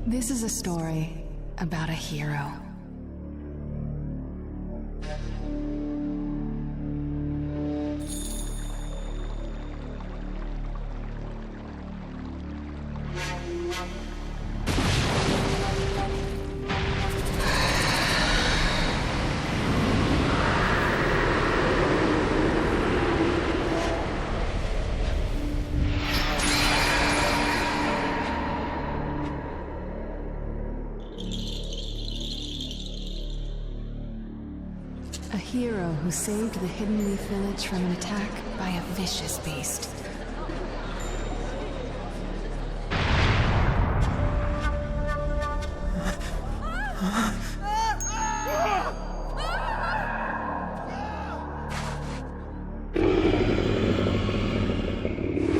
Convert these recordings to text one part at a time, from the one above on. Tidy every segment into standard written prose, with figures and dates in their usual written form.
This is a story about a hero. A hero who saved the Hidden Leaf village from an attack by a vicious beast.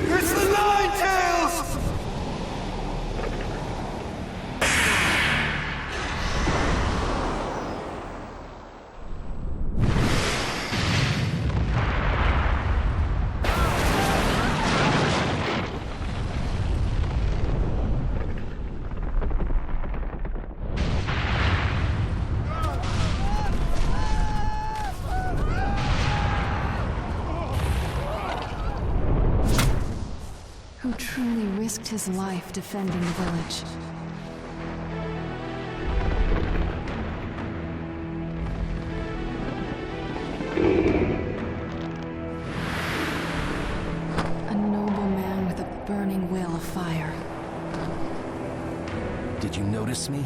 It's the Nine-Tails! Who truly risked his life defending the village. A noble man with a burning will of fire. Did you notice me?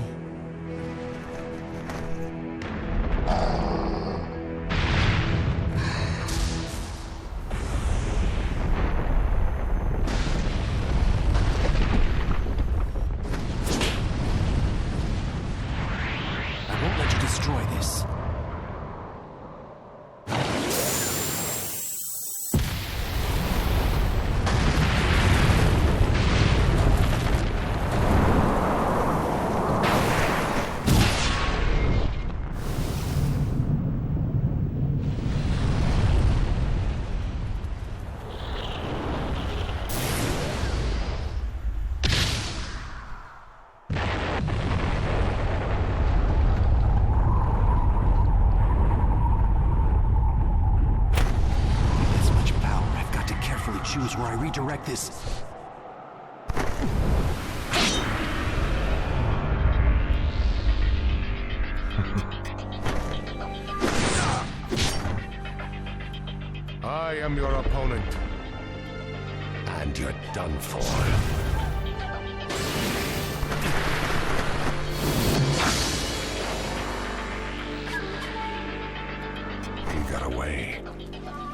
I won't let you destroy this. Choose where I redirect this. I am your opponent. And you're done for. He got away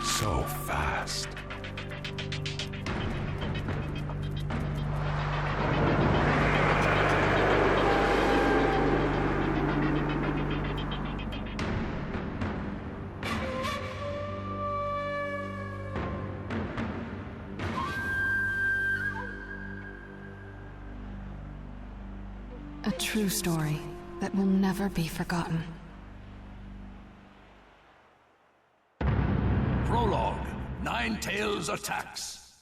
so fast. A true story that will never be forgotten. Prologue. Nine-Tails attacks.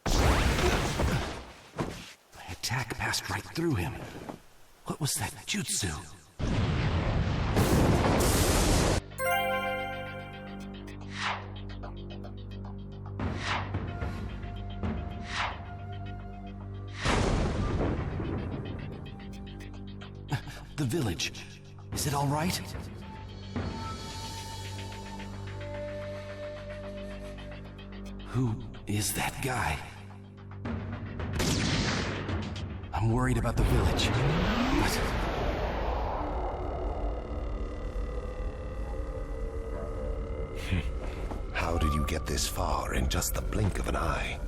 My attack passed right through him. What was that jutsu? The village. Is it all right? Who is that guy? I'm worried about the village. What? How did you get this far in just the blink of an eye?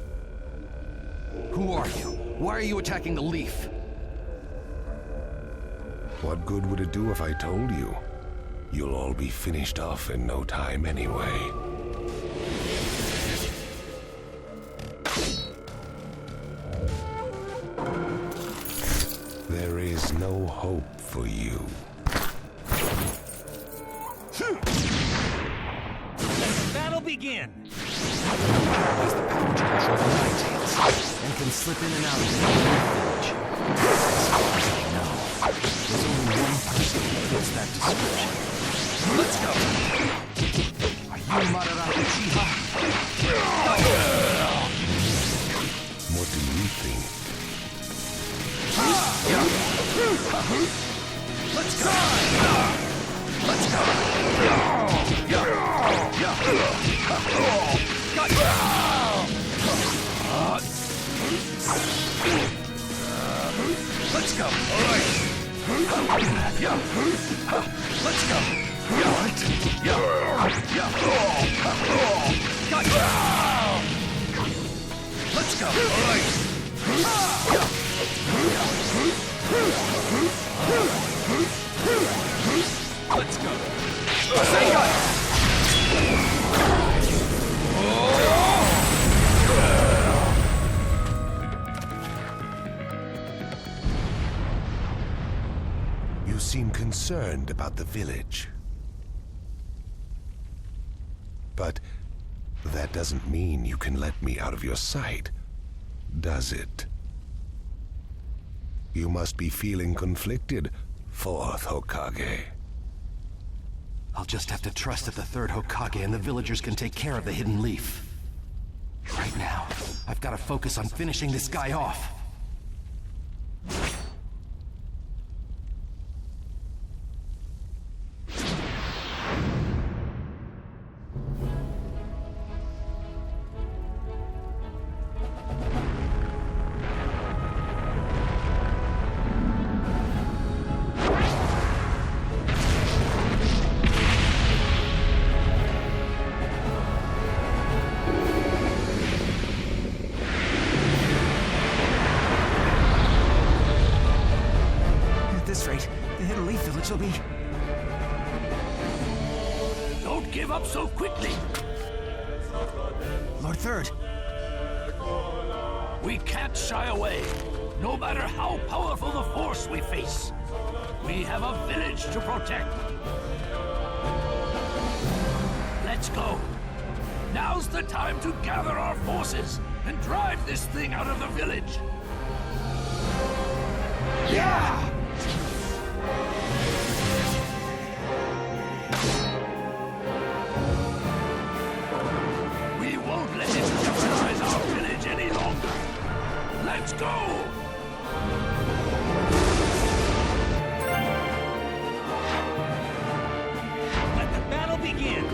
Who are you? Why are you attacking the leaf? What good would it do if I told you? You'll all be finished off in no time anyway. There is no hope for you. Let the battle begin! Has the power to control the Nine Tails, and can slip in and out of the village. No, there's only one person who fits that description. Let's go! Are you Madara Uchiha? What do you think? Let's go! Let's go! Let's go! All right. Let's go! What? Let's go! All right. Let's go! Say go! You seem concerned about the village. But that doesn't mean you can let me out of your sight, does it? You must be feeling conflicted, fourth Hokage. I'll just have to trust that the third Hokage and the villagers can take care of the hidden leaf. Right now, I've got to focus on finishing this guy off. Don't give up so quickly. Lord Third. We can't shy away, no matter how powerful the force we face. We have a village to protect. Let's go. Now's the time to gather our forces and drive this thing out of the village. Yeah! We won't let it jeopardize our village any longer. Let's go! Let the battle begin!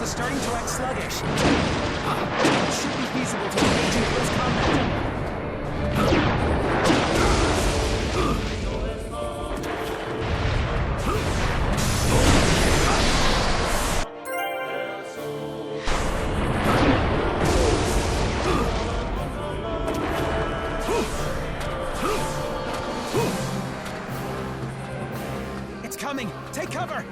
Starting to act sluggish. It should be feasible to engage in close combat. It's coming! Take cover!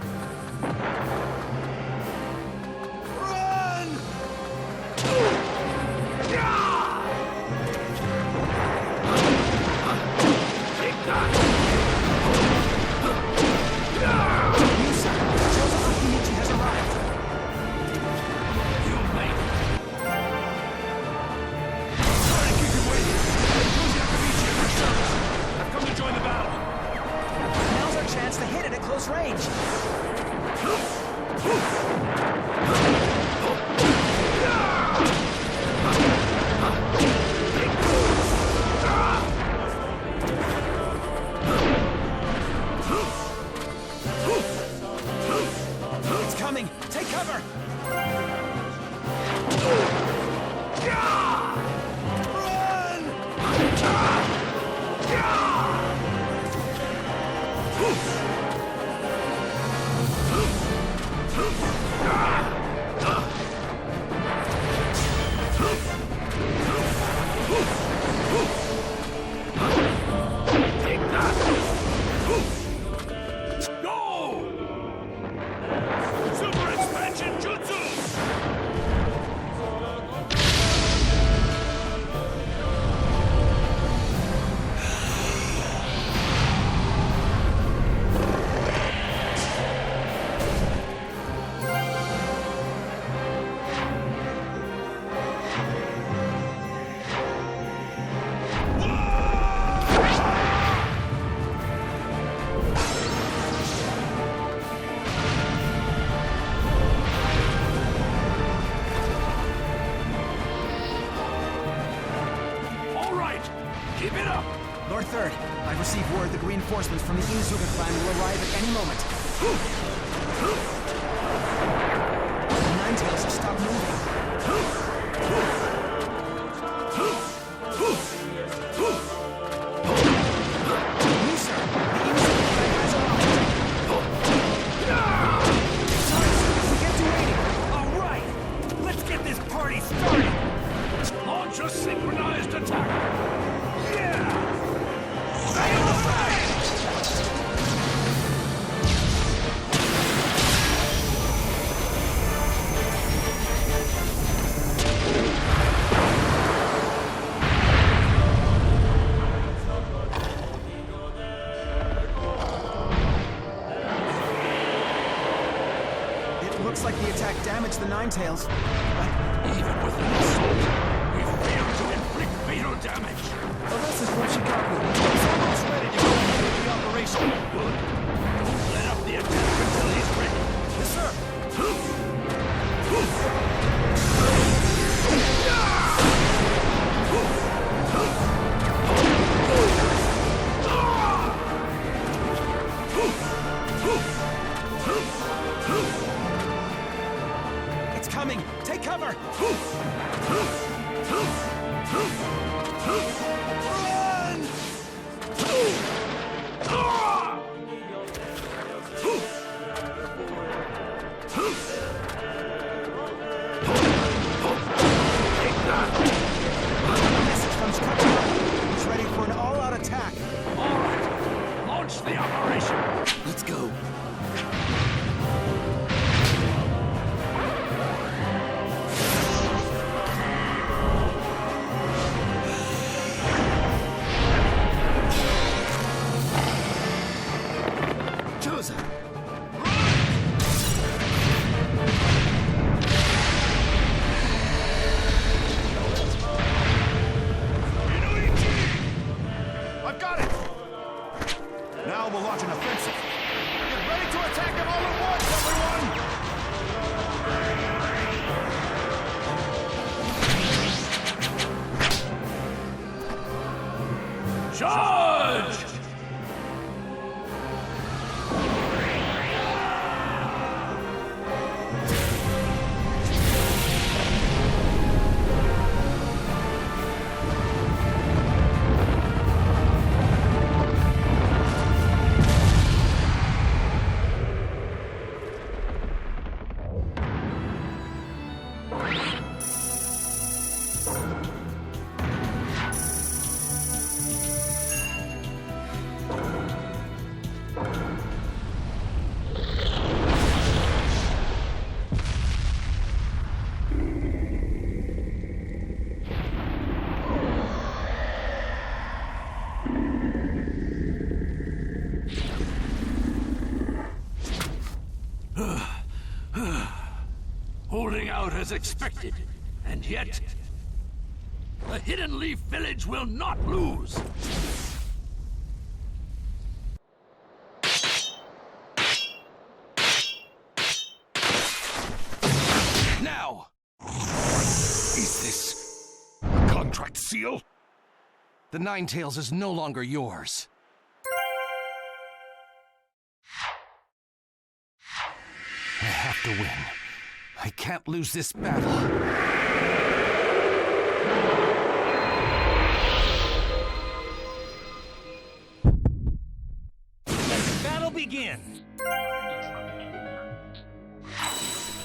Range. cover! Lord Third, I've received word that reinforcements from the Inuzuka clan will arrive at any moment. The Ninetales have stopped moving. You, sir, the Inuzuka clan has arrived. We get to waiting. All right, let's get this party started. Launch a synchronized attack. Looks like the attack damaged the Ninetales, but Even with an assault, we failed to inflict fatal damage. the rest is Konohagakure. He's almost ready to go into the operation. Good. Don't let up the attack until he's ready. Yes, sir. It's coming. Take cover. Run! Message comes coming. He's ready for an all-out attack. All right. Launch the operation. Let's go. I've got it! Now we'll launch an offensive. Get ready to attack them all at once, everyone! Charge! Holding out as expected, and yet the Hidden Leaf Village will not lose. Now! Is this a contract seal? The Ninetales is no longer yours. I have to win. I can't lose this battle. Battle begin!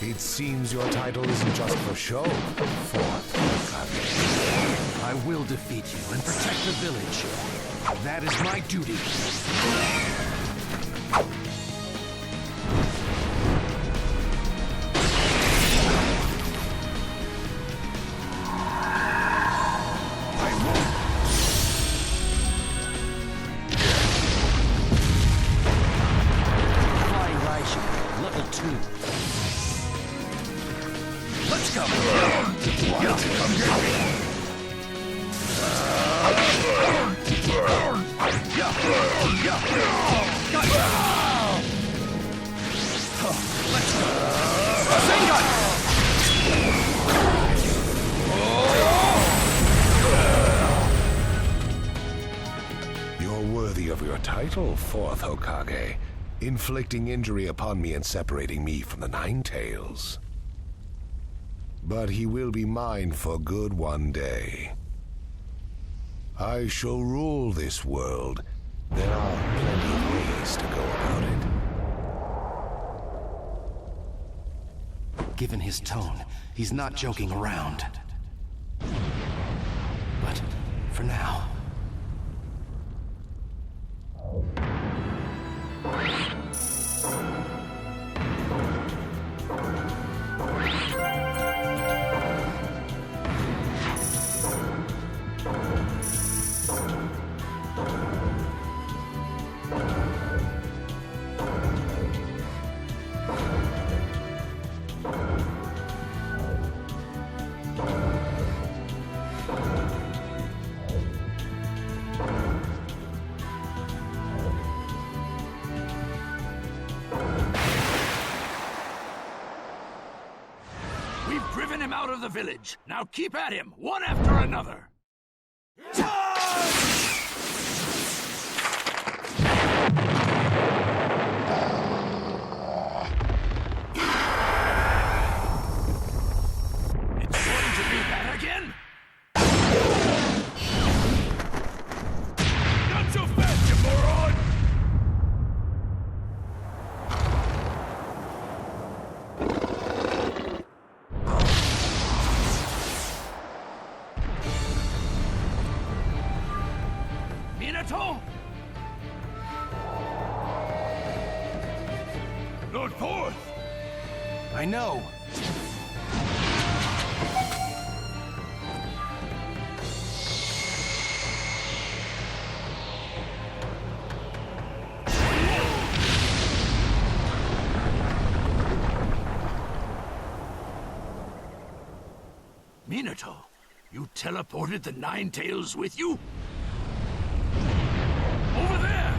It seems your title isn't just for show, Fourth Hokage. I will defeat you and protect the village. That is my duty. Let's go! You're worthy of your title, Fourth Hokage, inflicting injury upon me and separating me from the Nine Tails. But he will be mine for good one day. I shall rule this world. There are plenty of ways to go about it. Given his tone, he's not joking around. But for now... We've driven him out of the village. Now keep at him, one after another. It's going to be that again? Not so fast, you moron! Minato? Lord Fourth! I know! Minato, you teleported the Nine Tails with you? Over there!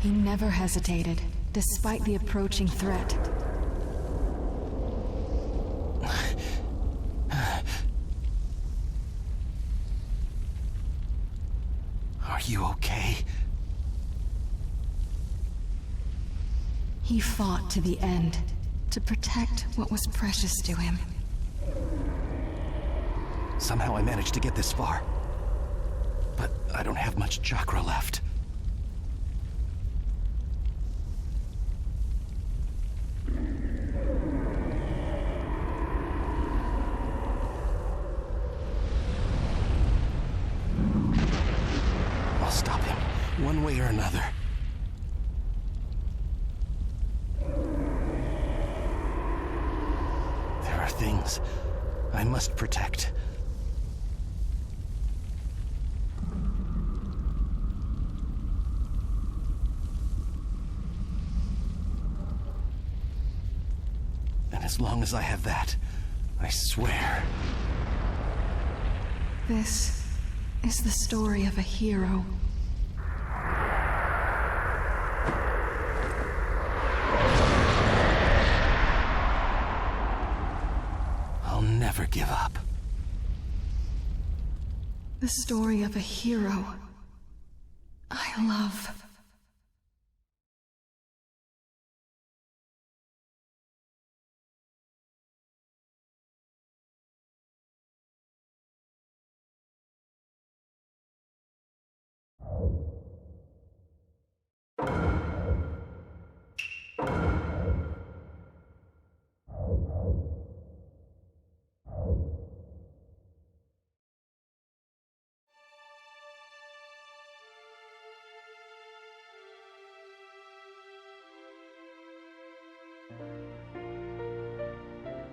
He never hesitated, despite the approaching threat. Are you okay? He fought to the end, to protect what was precious to him. Somehow I managed to get this far. But I don't have much chakra left. I'll stop him, one way or another. There are things I must protect. And as long as I have that, I swear. This is the story of a hero. never give up. The story of a hero I love.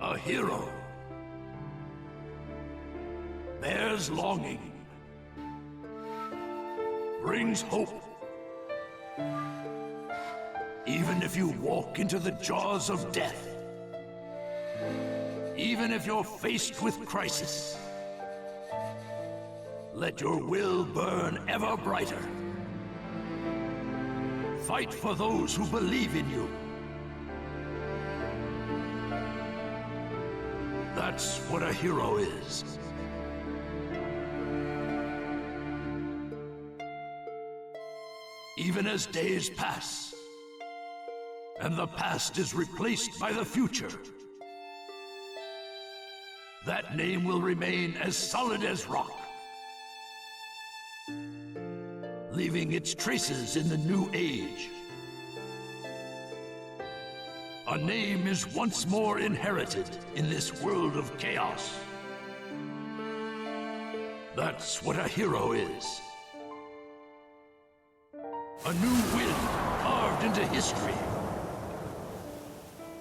A hero bears longing, brings hope. Even if you walk into the jaws of death, even if you're faced with crisis, let your will burn ever brighter. Fight for those who believe in you. That's what a hero is. Even as days pass, and the past is replaced by the future, that name will remain as solid as rock, leaving its traces in the new age. A name is once more inherited in this world of chaos. That's what a hero is. A new wind carved into history.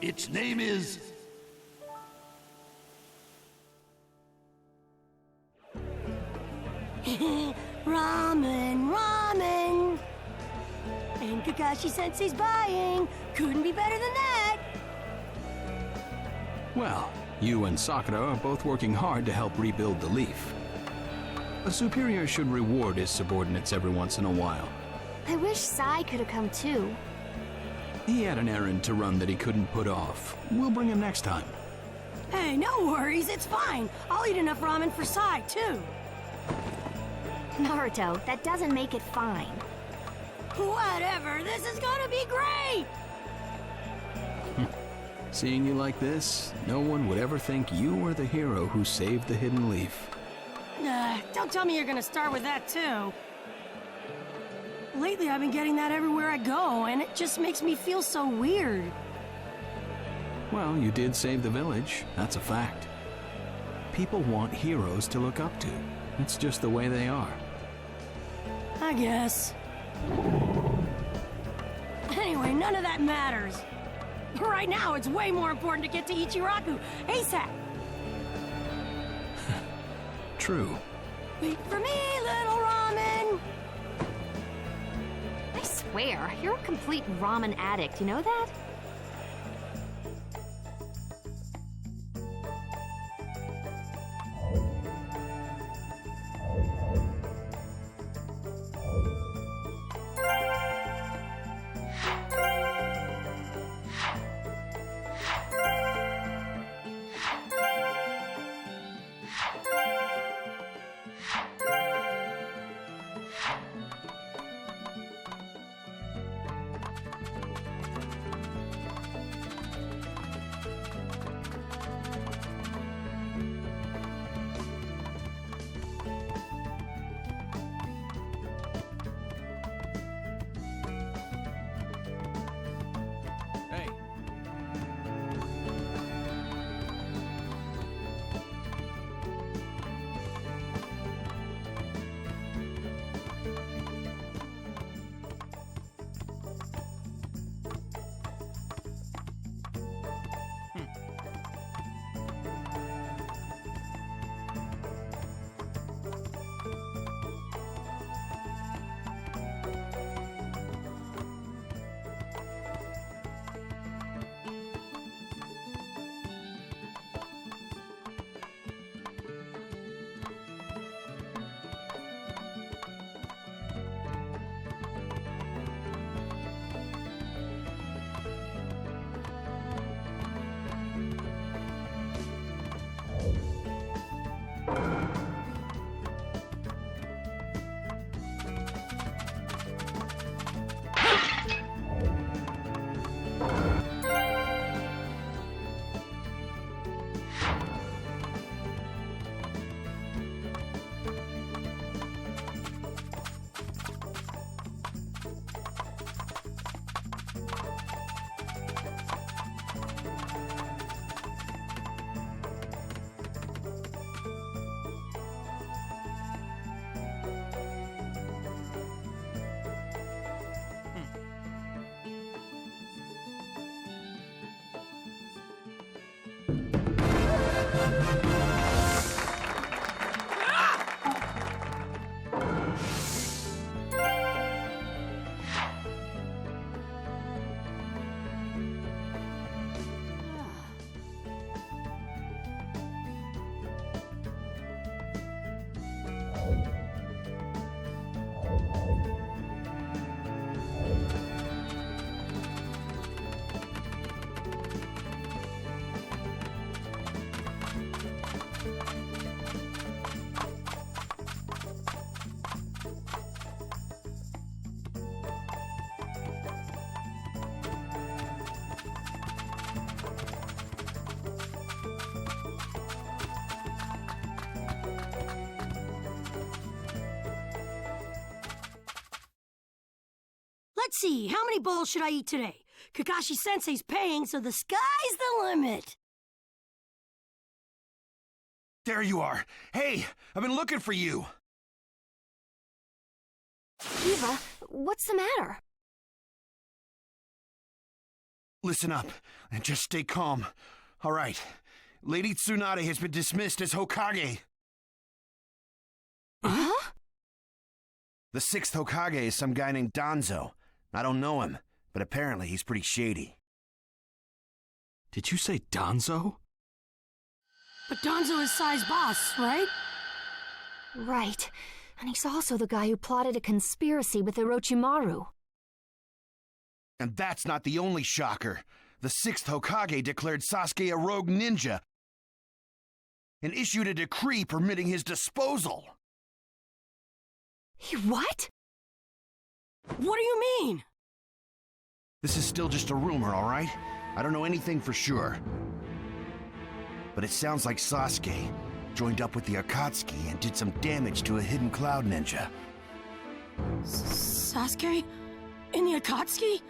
Its name is... Ramen, ramen! And Kakashi-sensei's buying. Couldn't be better than that. Well, you and Sakura are both working hard to help rebuild the Leaf. A superior should reward his subordinates every once in a while. I wish Sai could have come too. He had an errand to run that he couldn't put off. We'll bring him next time. Hey, no worries, it's fine. I'll eat enough ramen for Sai too. Naruto, that doesn't make it fine. Whatever, this is gonna be great! Seeing you like this, no one would ever think you were the hero who saved the Hidden Leaf. Don't tell me you're gonna start with that too. Lately I've been getting that everywhere I go, and it just makes me feel so weird. Well, you did save the village, that's a fact. People want heroes to look up to. It's just the way they are. I guess. Anyway, none of that matters. Right now, it's way more important to get to Ichiraku ASAP. True. Wait for me, little ramen. I swear, you're a complete ramen addict, you know that? Let's see, how many bowls should I eat today? Kakashi-sensei's paying, so the sky's the limit. There you are. Hey, I've been looking for you. Eva, what's the matter? Listen up, and just stay calm. All right. Lady Tsunade has been dismissed as Hokage. Huh? The 6th Hokage is some guy named Danzo. I don't know him, but apparently he's pretty shady. Did you say Danzo? But Danzo is Sai's boss, right? Right. And he's also the guy who plotted a conspiracy with Orochimaru. And that's not the only shocker. The 6th Hokage declared Sasuke a rogue ninja and issued a decree permitting his disposal. What? What do you mean? This is still just a rumor, all right? I don't know anything for sure. But it sounds like Sasuke joined up with the Akatsuki and did some damage to a hidden cloud ninja. Sasuke? In the Akatsuki?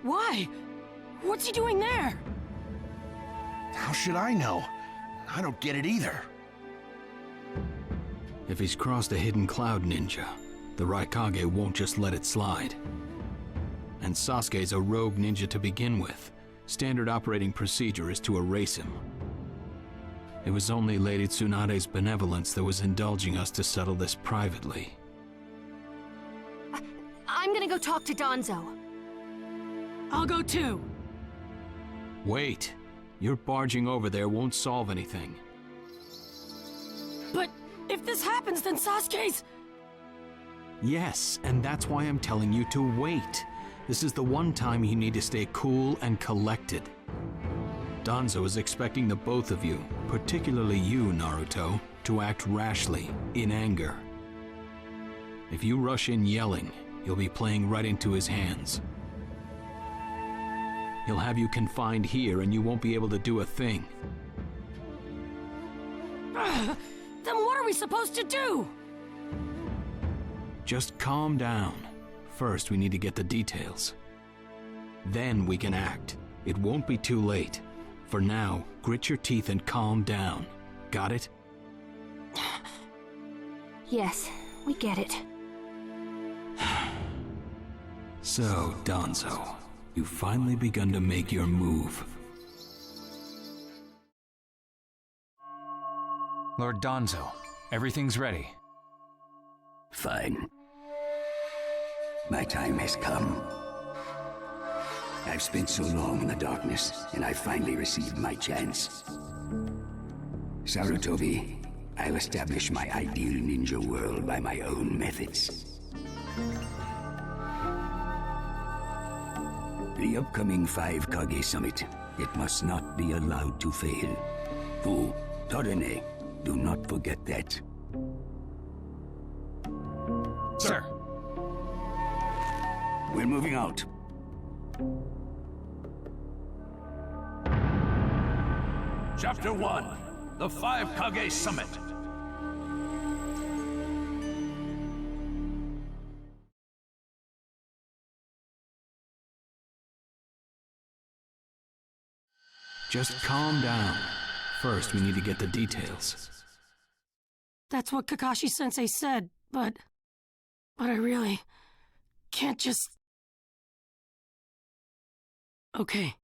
Why? What's he doing there? How should I know? I don't get it either. If he's crossed a hidden cloud ninja, the Raikage won't just let it slide. And Sasuke's a rogue ninja to begin with. Standard operating procedure is to erase him. It was only Lady Tsunade's benevolence that was indulging us to settle this privately. I'm gonna go talk to Danzo. I'll go too. Wait. Your barging over there won't solve anything. But if this happens, then Sasuke's... Yes, and that's why I'm telling you to wait. This is the one time you need to stay cool and collected. Danzo is expecting the both of you, particularly you, Naruto, to act rashly, in anger. If you rush in yelling, you'll be playing right into his hands. He'll have you confined here and you won't be able to do a thing. Then what are we supposed to do? Just calm down. First, we need to get the details. Then we can act. It won't be too late. For now, grit your teeth and calm down. Got it? Yes, we get it. So, Danzo, you've finally begun to make your move. Lord Danzo, everything's ready. Fine. My time has come. I've spent so long in the darkness, and I finally received my chance. Sarutobi, I'll establish my ideal ninja world by my own methods. The upcoming 5 Kage Summit, it must not be allowed to fail. Fu, Torene, do not forget that. Sir. We're moving out. Chapter 1, the 5 Kage Summit. Just calm down. First, we need to get the details. That's what Kakashi-sensei said, but I really can't just... Okay.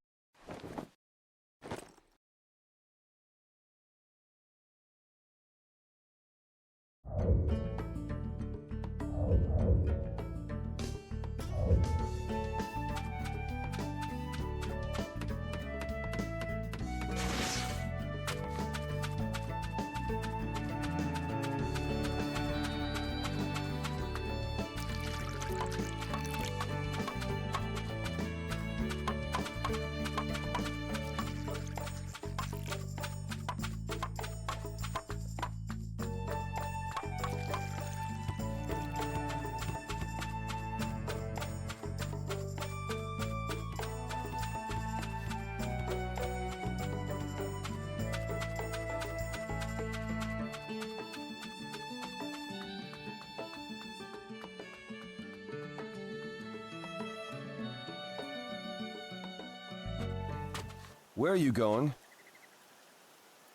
Where are you going?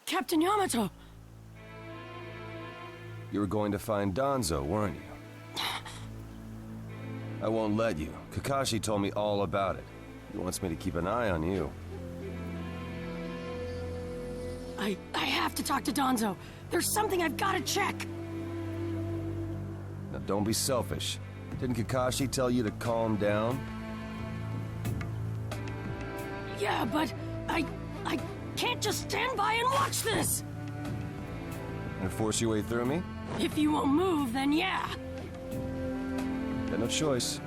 Captain Yamato! You were going to find Danzo, weren't you? I won't let you. Kakashi told me all about it. He wants me to keep an eye on you. I have to talk to Danzo. There's something I've got to check. Now don't be selfish. Didn't Kakashi tell you to calm down? Yeah, but I can't just stand by and watch this! And force your way through me? If you won't move, then yeah. Got no choice.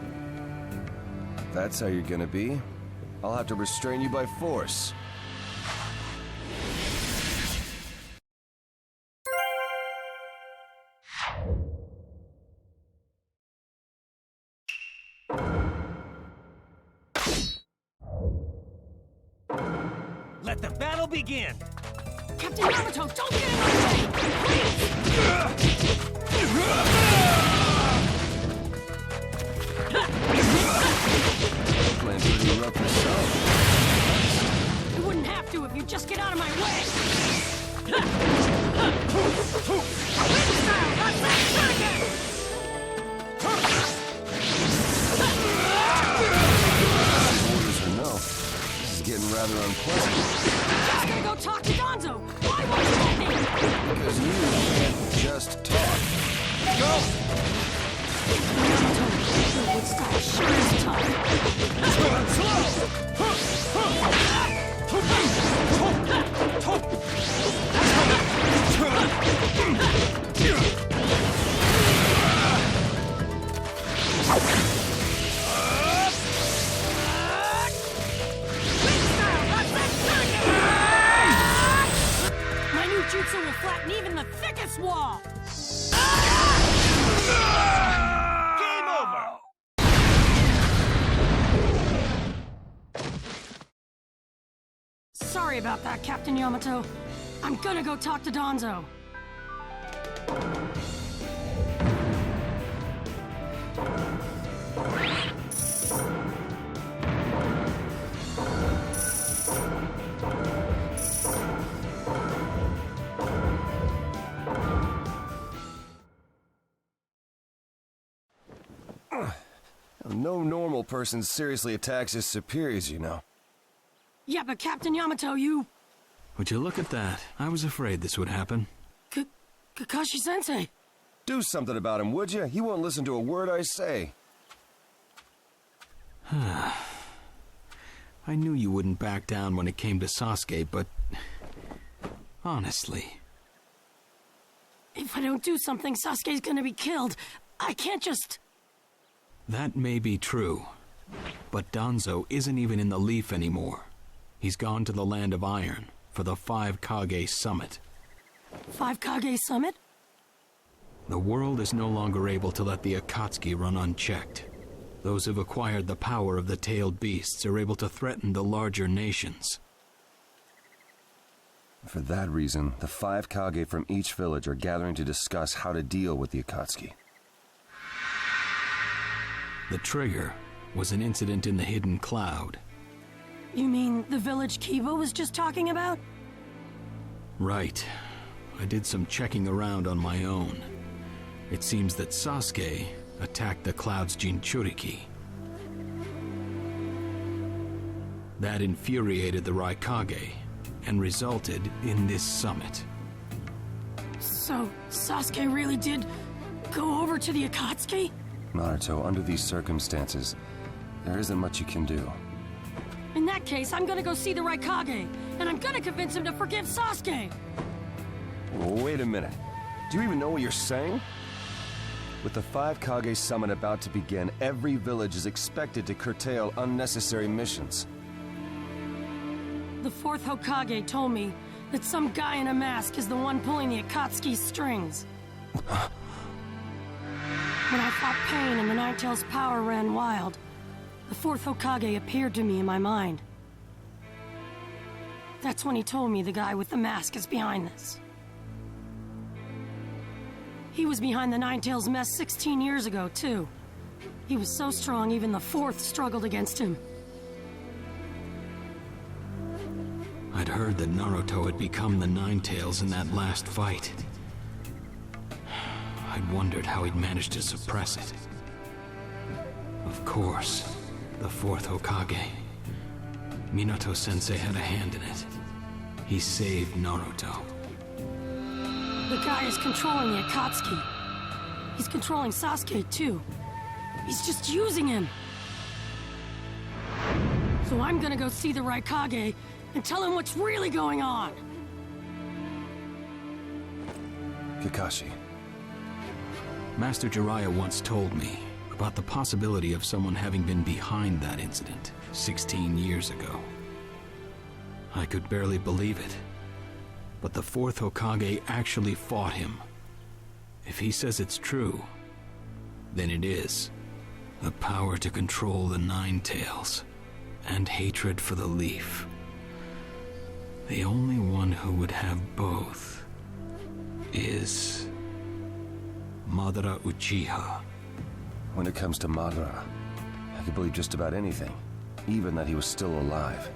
If that's how you're gonna be, I'll have to restrain you by force. Let the battle begin! Captain Yamato, don't get in my way! Playing pretty rough yourself. You wouldn't have to if you just get out of my way! Style, that's that shot again! Orders or no, this is getting rather unpleasant. Just gonna go talk to Danzo! Why won't you let me? Because you can't just talk. Go! Yamato, your wood style sure is tough. My new jutsu will flatten even the thickest wall! Game over! Sorry about that, Captain Yamato. I'm gonna go talk to Danzo. No normal person seriously attacks his superiors, you know. Yeah, but Captain Yamato, you... Would you look at that? I was afraid this would happen. Kakashi-sensei. Do something about him, would you? He won't listen to a word I say. I knew you wouldn't back down when it came to Sasuke, but... honestly... If I don't do something, Sasuke's gonna be killed. I can't just... That may be true. But Danzo isn't even in the Leaf anymore. He's gone to the Land of Iron for the 5 Kage Summit. 5 Kage Summit? The world is no longer able to let the Akatsuki run unchecked. Those who've acquired the power of the tailed beasts are able to threaten the larger nations. For that reason, the 5 Kage from each village are gathering to discuss how to deal with the Akatsuki. The trigger was an incident in the Hidden Cloud. You mean the village Kiba was just talking about? Right. I did some checking around on my own. It seems that Sasuke attacked the Cloud's Jinchuriki. That infuriated the Raikage and resulted in this summit. So, Sasuke really did go over to the Akatsuki? Naruto, under these circumstances, there isn't much you can do. In that case, I'm gonna go see the Raikage, and I'm gonna convince him to forgive Sasuke! Wait a minute. Do you even know what you're saying? With the 5 Kage Summit about to begin, every village is expected to curtail unnecessary missions. The 4th Hokage told me that some guy in a mask is the one pulling the Akatsuki's strings. When I fought Pain and the Ninetales' power ran wild, the 4th Hokage appeared to me in my mind. That's when he told me the guy with the mask is behind this. He was behind the Ninetales mess 16 years ago, too. He was so strong, even the 4th struggled against him. heard that Naruto had become the Nine-Tails in that last fight. I'd wondered how he'd managed to suppress it. Of course, the fourth Hokage. Minato-sensei had a hand in it. He saved Naruto. The guy is controlling the Akatsuki. He's controlling Sasuke, too. He's just using him. So I'm gonna go see the Raikage and tell him what's really going on. Kakashi. Master Jiraiya once told me about the possibility of someone having been behind that incident 16 years ago. I could barely believe it. But the fourth Hokage actually fought him. If he says it's true, then it is. The power to control the Nine-Tails, and hatred for the Leaf. The only one who would have both is Madara Uchiha. When it comes to Madara, I could believe just about anything, even that he was still alive.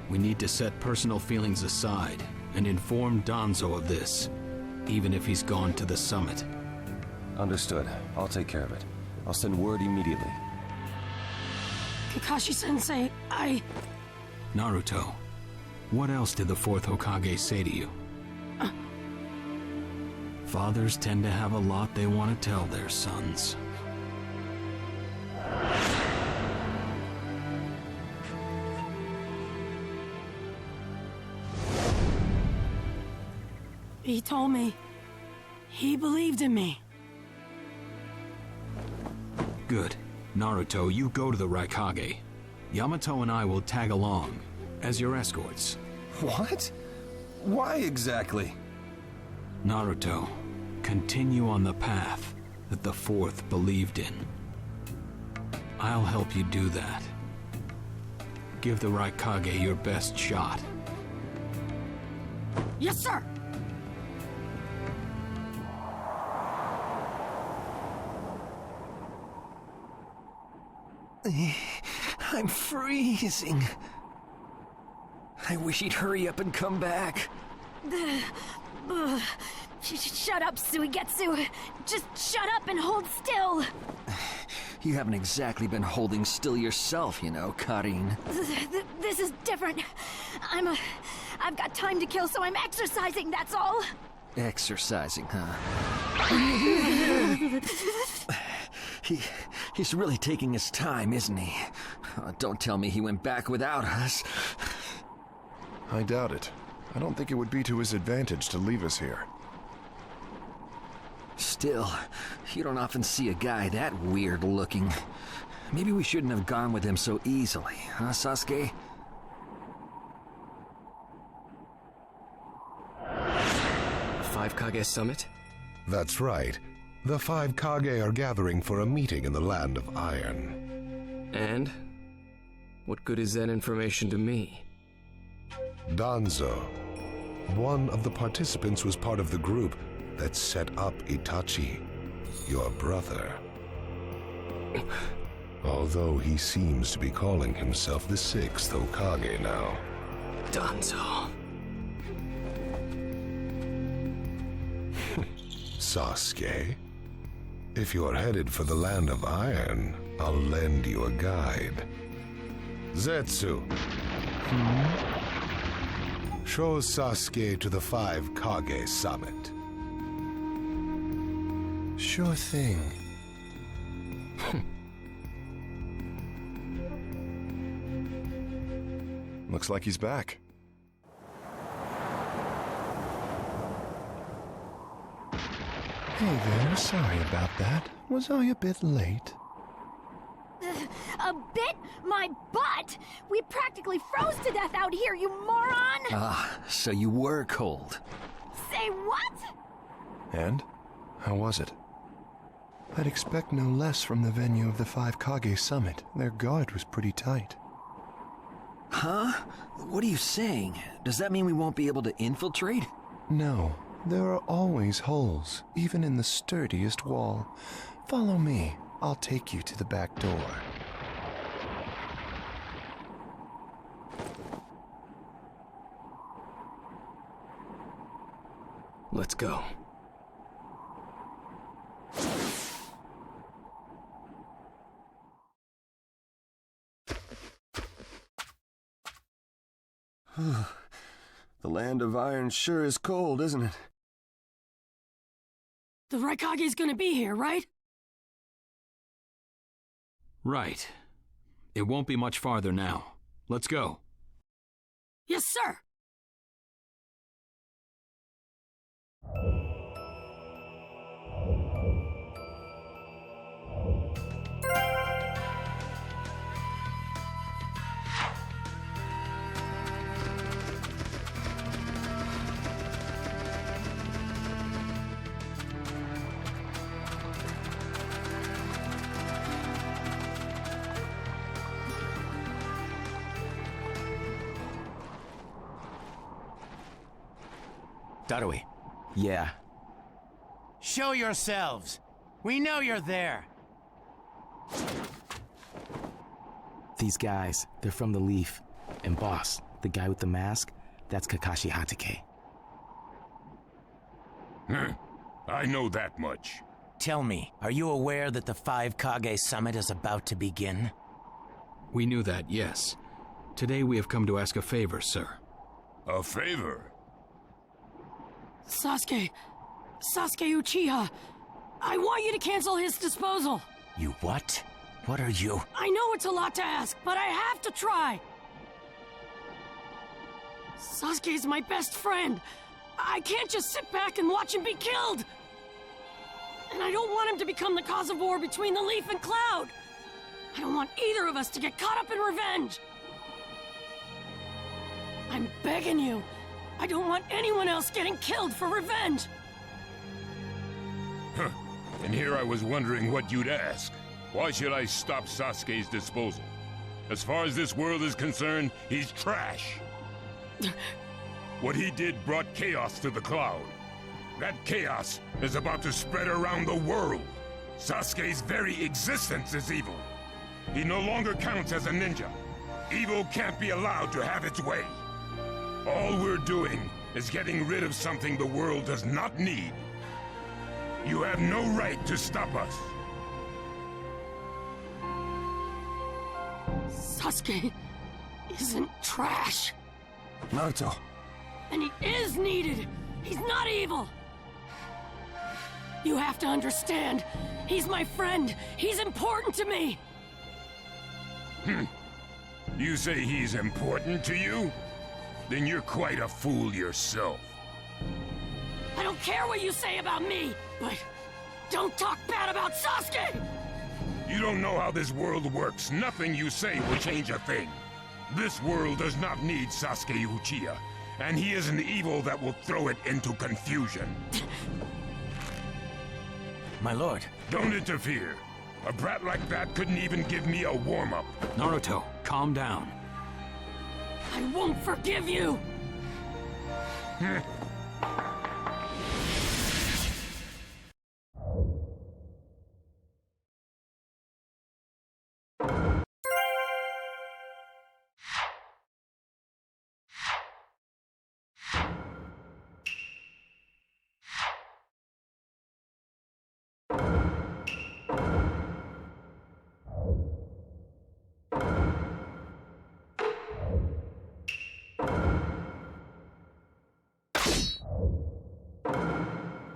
We need to set personal feelings aside and inform Danzo of this, even if he's gone to the summit. Understood. I'll take care of it. I'll send word immediately. Kakashi-sensei, Naruto, what else did the fourth Hokage say to you? Fathers tend to have a lot they want to tell their sons. He told me he believed in me. Good. Naruto, you go to the Raikage. Yamato and I will tag along as your escorts. What? Why exactly? Naruto, continue on the path that the fourth believed in. I'll help you do that. Give the Raikage your best shot. Yes, sir! I'm freezing. I wish he'd hurry up and come back. Shut up, Suigetsu. Just shut up and hold still. You haven't exactly been holding still yourself, you know, Karin. This is different. I've got time to kill, so I'm exercising, that's all. Exercising, huh? He's really taking his time, isn't he? Don't tell me he went back without us. I doubt it. I don't think it would be to his advantage to leave us here. Still, you don't often see a guy that weird looking. Maybe we shouldn't have gone with him so easily, huh, Sasuke? Five Kage Summit? That's right. The five Kage are gathering for a meeting in the Land of Iron. And? What good is that information to me? Danzo. One of the participants was part of the group that set up Itachi, your brother. Although he seems to be calling himself the sixth Hokage now. Danzo. Sasuke, if you're headed for the Land of Iron, I'll lend you a guide. Zetsu. Show Sasuke to the five Kage Summit. Sure thing. Looks like he's back. Hey there, sorry about that. Was I a bit late? A bit? My butt! We practically froze to death out here, you moron! Ah, so you were cold. Say what? And? How was it? I'd expect no less from the venue of the five Kage Summit. Their guard was pretty tight. Huh? What are you saying? Does that mean we won't be able to infiltrate? No, there are always holes, even in the sturdiest wall. Follow me. I'll take you to the back door. Let's go. The land of iron sure is cold, isn't it? The Raikage's gonna be here, right? Right. It won't be much farther now. Let's go. Yes, sir! Darui. Yeah. Show yourselves! We know you're there! These guys, they're from the Leaf. And boss, the guy with the mask, that's Kakashi Hatake. I know that much. Tell me, are you aware that the 5 Kage Summit is about to begin? We knew that, yes. Today we have come to ask a favor, sir. A favor? Sasuke Uchiha, I want you to cancel his disposal. You what? What are you? I know it's a lot to ask, but I have to try. Sasuke's my best friend. I can't just sit back and watch him be killed. And I don't want him to become the cause of war between the Leaf and Cloud. I don't want either of us to get caught up in revenge. I'm begging you. I don't want anyone else getting killed for revenge. Huh. And here I was wondering what you'd ask. Why should I stop Sasuke's disposal? As far as this world is concerned, he's trash. What he did brought chaos to the Cloud. That chaos is about to spread around the world. Sasuke's very existence is evil. He no longer counts as a ninja. Evil can't be allowed to have its way. All we're doing is getting rid of something the world does not need. You have no right to stop us. Sasuke isn't trash. Naruto. And he is needed. He's not evil. You have to understand. He's my friend. He's important to me. You say he's important to you? Then you're quite a fool yourself. I don't care what you say about me, but don't talk bad about Sasuke! You don't know how this world works. Nothing you say will change a thing. This world does not need Sasuke Uchiha, and he is an evil that will throw it into confusion. My lord. Don't interfere. A brat like that couldn't even give me a warm-up. Naruto, calm down. I won't forgive you!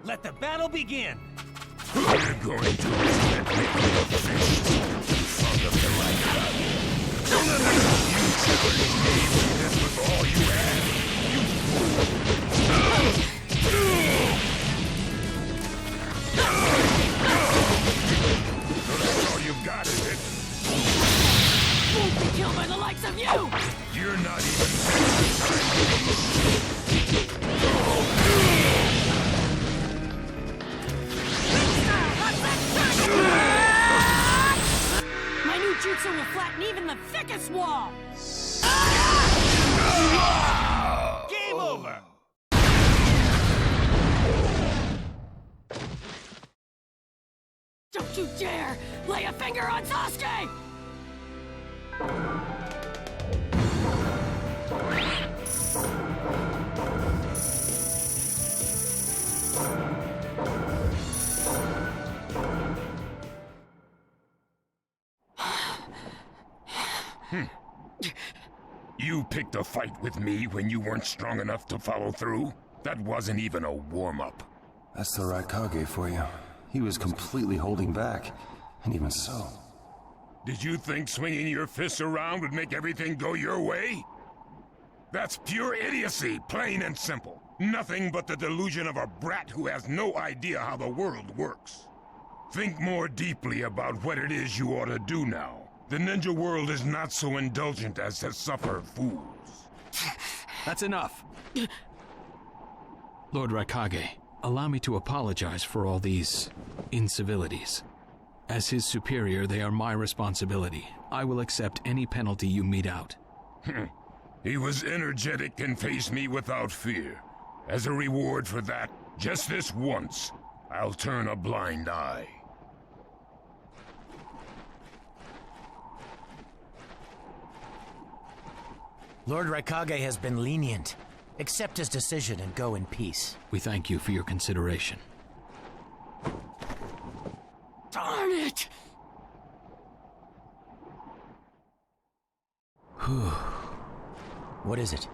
Let the battle begin! We're going to respect the fish son of the Raikage. Don't let them you children name when this was all you had. You fool! So that's all you've got, is it? Won't be killed by the likes of you! You're not even My new jutsu will flatten even the thickest wall! Game over! Don't you dare lay a finger on Sasuke! You picked a fight with me when you weren't strong enough to follow through? That wasn't even a warm-up. That's the Raikage for you. He was completely holding back, and even so. Did you think swinging your fists around would make everything go your way? That's pure idiocy, plain and simple. Nothing but the delusion of a brat who has no idea how the world works. Think more deeply about what it is you ought to do now. The ninja world is not so indulgent as to suffer fools. That's enough. Lord Raikage, allow me to apologize for all these incivilities. As his superior, they are my responsibility. I will accept any penalty you mete out. He was energetic and faced me without fear. As a reward for that, just this once, I'll turn a blind eye. Lord Raikage has been lenient. Accept his decision and go in peace. We thank you for your consideration. Darn it! What is it?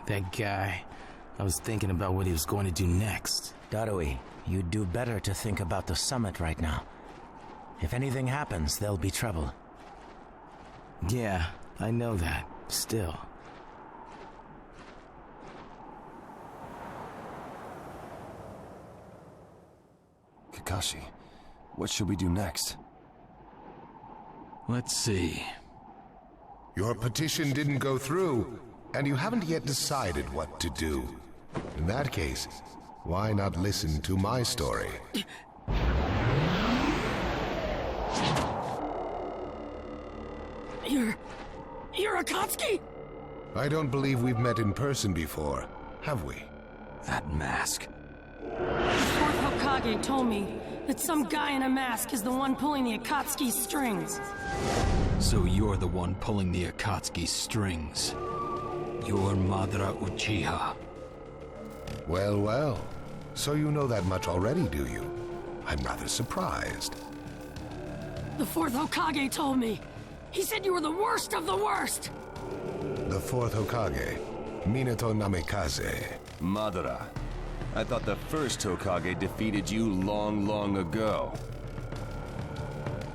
That guy. I was thinking about what he was going to do next. Darui, you'd do better to think about the summit right now. If anything happens, there'll be trouble. Yeah, I know that. Still. Kakashi, what should we do next? Let's see. Your petition didn't go through, and you haven't yet decided what to do. In that case, why not listen to my story? You're Akatsuki? I don't believe we've met in person before, have we? That mask. Fourth Hokage told me that some guy in a mask is the one pulling the Akatsuki's strings. So you're the one pulling the Akatsuki's strings. You're Madara Uchiha. Well, well. So you know that much already, do you? I'm rather surprised. The fourth Hokage told me. He said you were the worst of the worst. The fourth Hokage, Minato Namikaze. Madara. I thought the first Hokage defeated you long ago.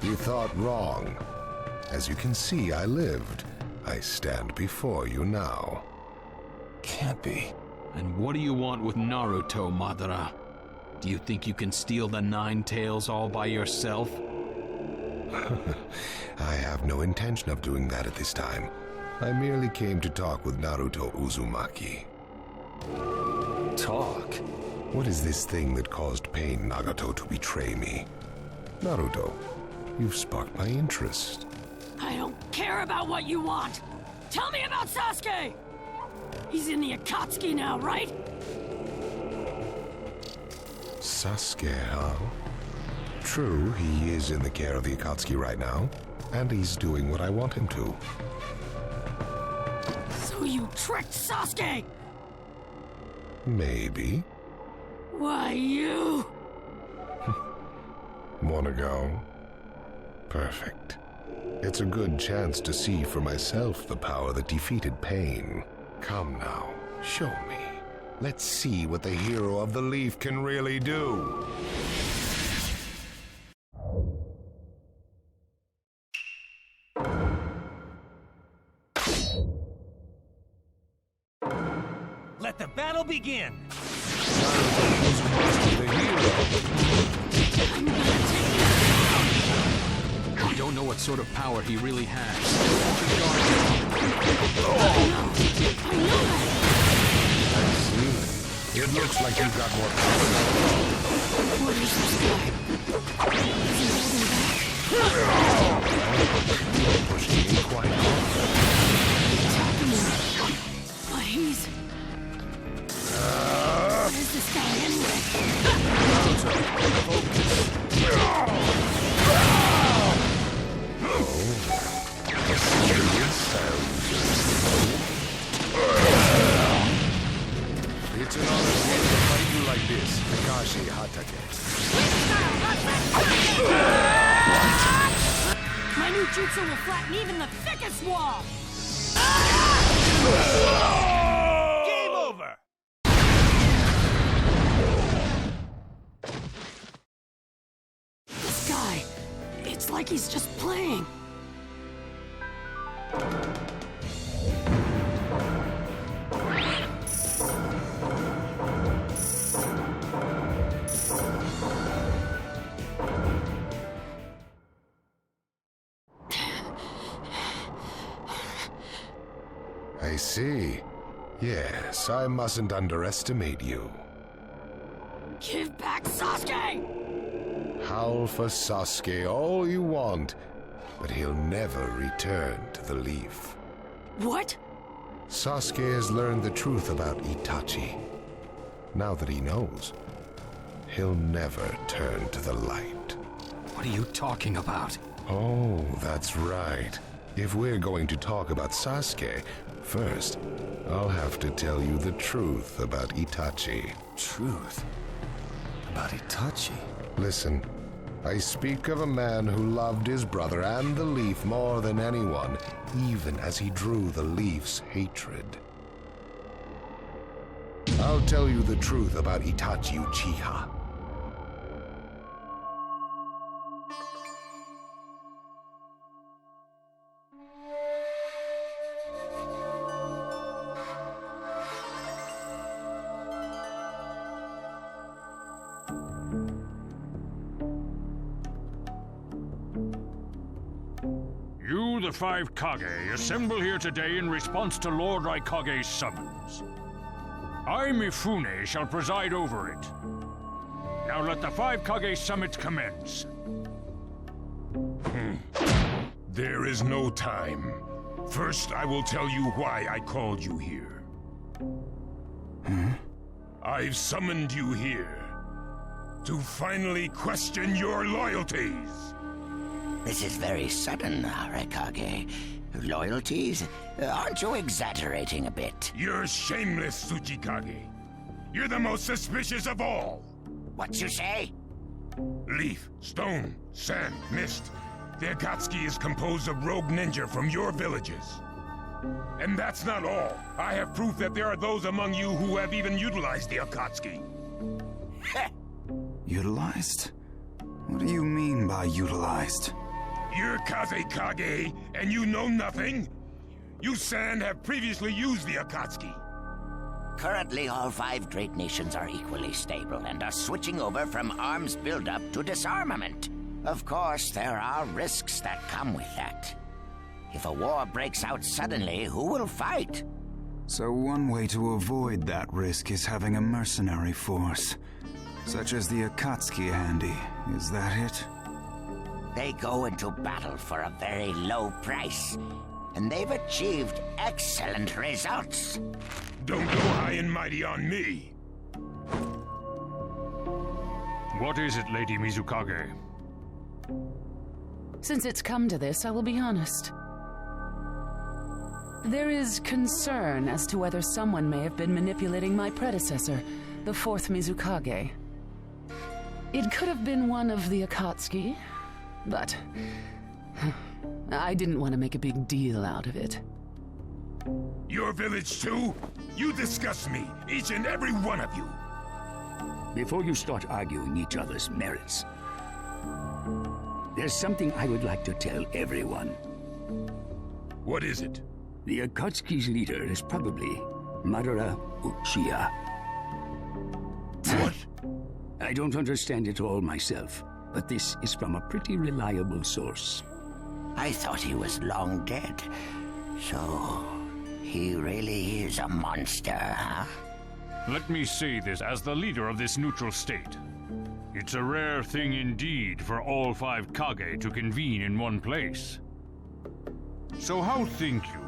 You thought wrong. As you can see, I lived. I stand before you now. Can't be. And what do you want with Naruto, Madara? Do you think you can steal the Nine Tails all by yourself? I have no intention of doing that at this time. I merely came to talk with Naruto Uzumaki. Talk? What is this thing that caused Pain Nagato to betray me? Naruto, you've sparked my interest. I don't care about what you want. Tell me about Sasuke! He's in the Akatsuki now, right? Sasuke, huh? True, he is in the care of the Akatsuki right now, and he's doing what I want him to. So you tricked Sasuke! Maybe. Why, you... Wanna go? Perfect. It's a good chance to see for myself the power that defeated Pain. Come now, show me. Let's see what the hero of the leaf can really do. Let the battle begin! Naruto Uzumaki, the hero. We don't know what sort of power he really has. I know that! I see. It looks like you've got more power now. What is this guy? Is he holding back? You're pushing me quite hard. What's happening? Why, he's... What is this guy anyway? It's an honor to be able to fight you like this, Hokage Hiruzen. My new jutsu will flatten even the thickest wall! Game over! This guy, it's like he's just playing. I see. Yes, I mustn't underestimate you. Give back Sasuke! Howl for Sasuke all you want, but he'll never return to the leaf. What? Sasuke has learned the truth about Itachi. Now that he knows, he'll never turn to the light. What are you talking about? Oh, that's right. If we're going to talk about Sasuke, first, I'll have to tell you the truth about Itachi. Truth? About Itachi? Listen, I speak of a man who loved his brother and the leaf more than anyone, even as he drew the leaf's hatred. I'll tell you the truth about Itachi Uchiha. You, the five Kage, assemble here today in response to Lord Raikage's summons. I, Mifune, shall preside over it. Now let the five Kage summit commence. There is no time. First, I will tell you why I called you here. I've summoned you here to finally question your loyalties. This is very sudden, Raikage. Loyalties? Aren't you exaggerating a bit? You're shameless, Tsuchikage. You're the most suspicious of all. What you say? Leaf, stone, sand, mist. The Akatsuki is composed of rogue ninja from your villages. And that's not all. I have proof that there are those among you who have even utilized the Akatsuki. Utilized? What do you mean by utilized? You're Kaze Kage, and you know nothing? You Sand have previously used the Akatsuki. Currently, all five great nations are equally stable and are switching over from arms buildup to disarmament. Of course, there are risks that come with that. If a war breaks out suddenly, who will fight? So one way to avoid that risk is having a mercenary force, such as the Akatsuki handy. Is that it? They go into battle for a very low price, and they've achieved excellent results. Don't go high and mighty on me. What is it, Lady Mizukage? Since it's come to this, I will be honest. There is concern as to whether someone may have been manipulating my predecessor, the fourth Mizukage. It could have been one of the Akatsuki, but I didn't want to make a big deal out of it. Your village too? You disgust me, each and every one of you. Before you start arguing each other's merits, there's something I would like to tell everyone. What is it? The Akatsuki's leader is probably Madara Uchiha. What? I don't understand it all myself, but this is from a pretty reliable source. I thought he was long dead. So, he really is a monster, huh? Let me say this as the leader of this neutral state. It's a rare thing indeed for all five Kage to convene in one place. So how think you?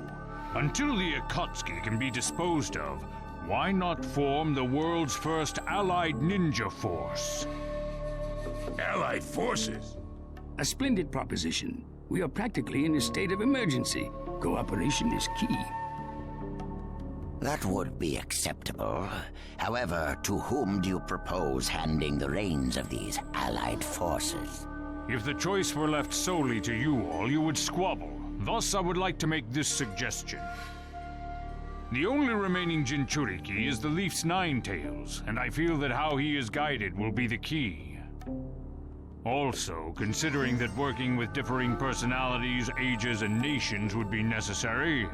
Until the Akatsuki can be disposed of, why not form the world's first allied ninja force? Allied forces? A splendid proposition. We are practically in a state of emergency. Cooperation is key. That would be acceptable. However, to whom do you propose handing the reins of these allied forces? If the choice were left solely to you all, you would squabble. Thus, I would like to make this suggestion. The only remaining Jinchuriki is the Leaf's Nine Tails, and I feel that how he is guided will be the key. Also, considering that working with differing personalities, ages, and nations would be necessary,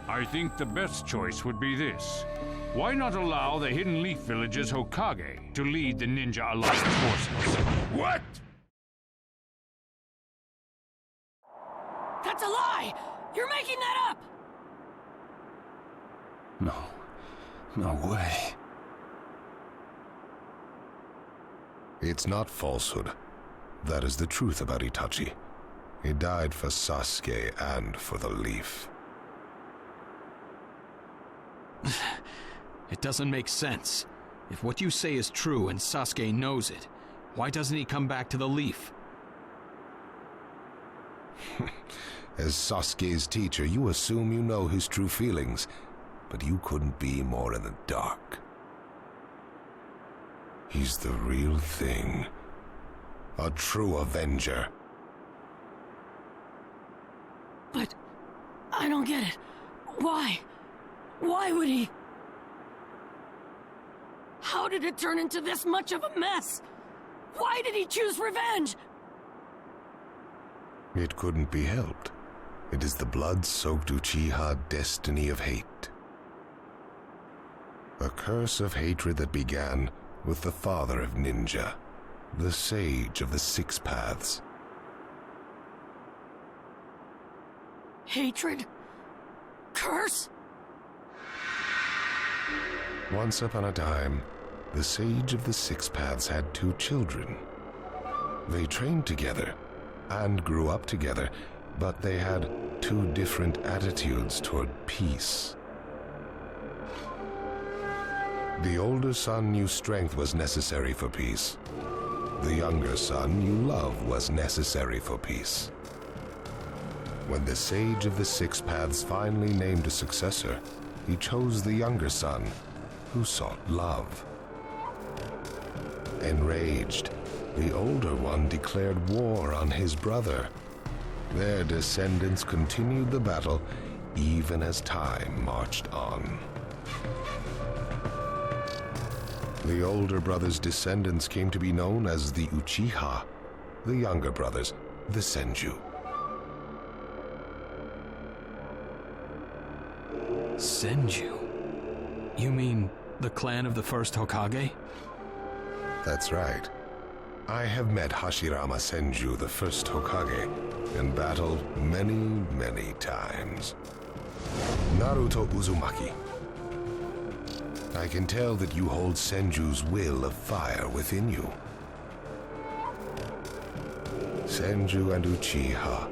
I think the best choice would be this. Why not allow the Hidden Leaf Village's Hokage to lead the Ninja Alliance forces? What? That's a lie! You're making that up! No way. It's not falsehood. That is the truth about Itachi. He died for Sasuke and for the Leaf. It doesn't make sense. If what you say is true and Sasuke knows it, why doesn't he come back to the Leaf? As Sasuke's teacher, you assume you know his true feelings, but you couldn't be more in the dark. He's the real thing. A true Avenger. But I don't get it. Why? Why would he? How did it turn into this much of a mess? Why did he choose revenge? It couldn't be helped. It is the blood-soaked Uchiha destiny of hate. A curse of hatred that began with the father of ninja, the sage of the Six Paths. Hatred? Curse? Once upon a time, the sage of the Six Paths had 2 children. They trained together and grew up together, but they had 2 different attitudes toward peace. The older son knew strength was necessary for peace. The younger son knew love was necessary for peace. When the sage of the Six Paths finally named a successor, he chose the younger son, who sought love. Enraged, the older one declared war on his brother. Their descendants continued the battle even as time marched on. The older brother's descendants came to be known as the Uchiha, the younger brothers, the Senju. Senju? You mean the clan of the first Hokage? That's right. I have met Hashirama Senju, the first Hokage, and battled many, many times. Naruto Uzumaki. I can tell that you hold Senju's will of fire within you. Senju and Uchiha,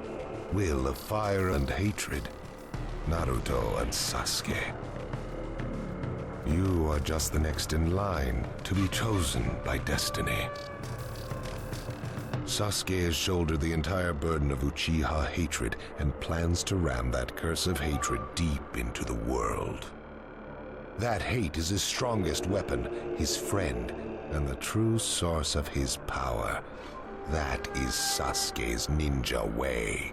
will of fire and hatred. Naruto and Sasuke. You are just the next in line to be chosen by destiny. Sasuke has shouldered the entire burden of Uchiha hatred and plans to ram that curse of hatred deep into the world. That hate is his strongest weapon, his friend, and the true source of his power. That is Sasuke's ninja way.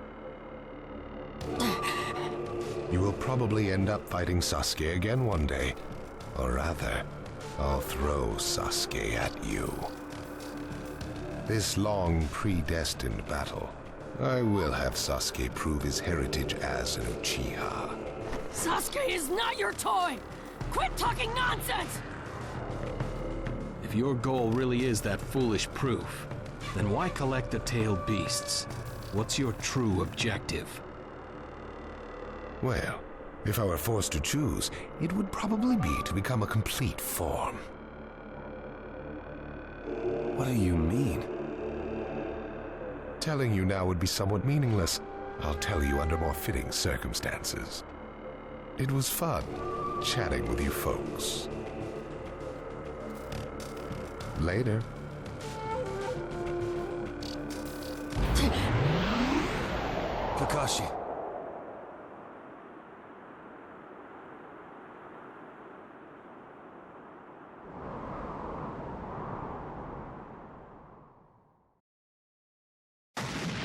You will probably end up fighting Sasuke again one day. Or rather, I'll throw Sasuke at you. This long, predestined battle, I will have Sasuke prove his heritage as an Uchiha. Sasuke is not your toy! Quit talking nonsense! If your goal really is that foolish proof, then why collect the tailed beasts? What's your true objective? Well, if I were forced to choose, it would probably be to become a complete form. What do you mean? Telling you now would be somewhat meaningless. I'll tell you under more fitting circumstances. It was fun chatting with you folks. Later. Kakashi.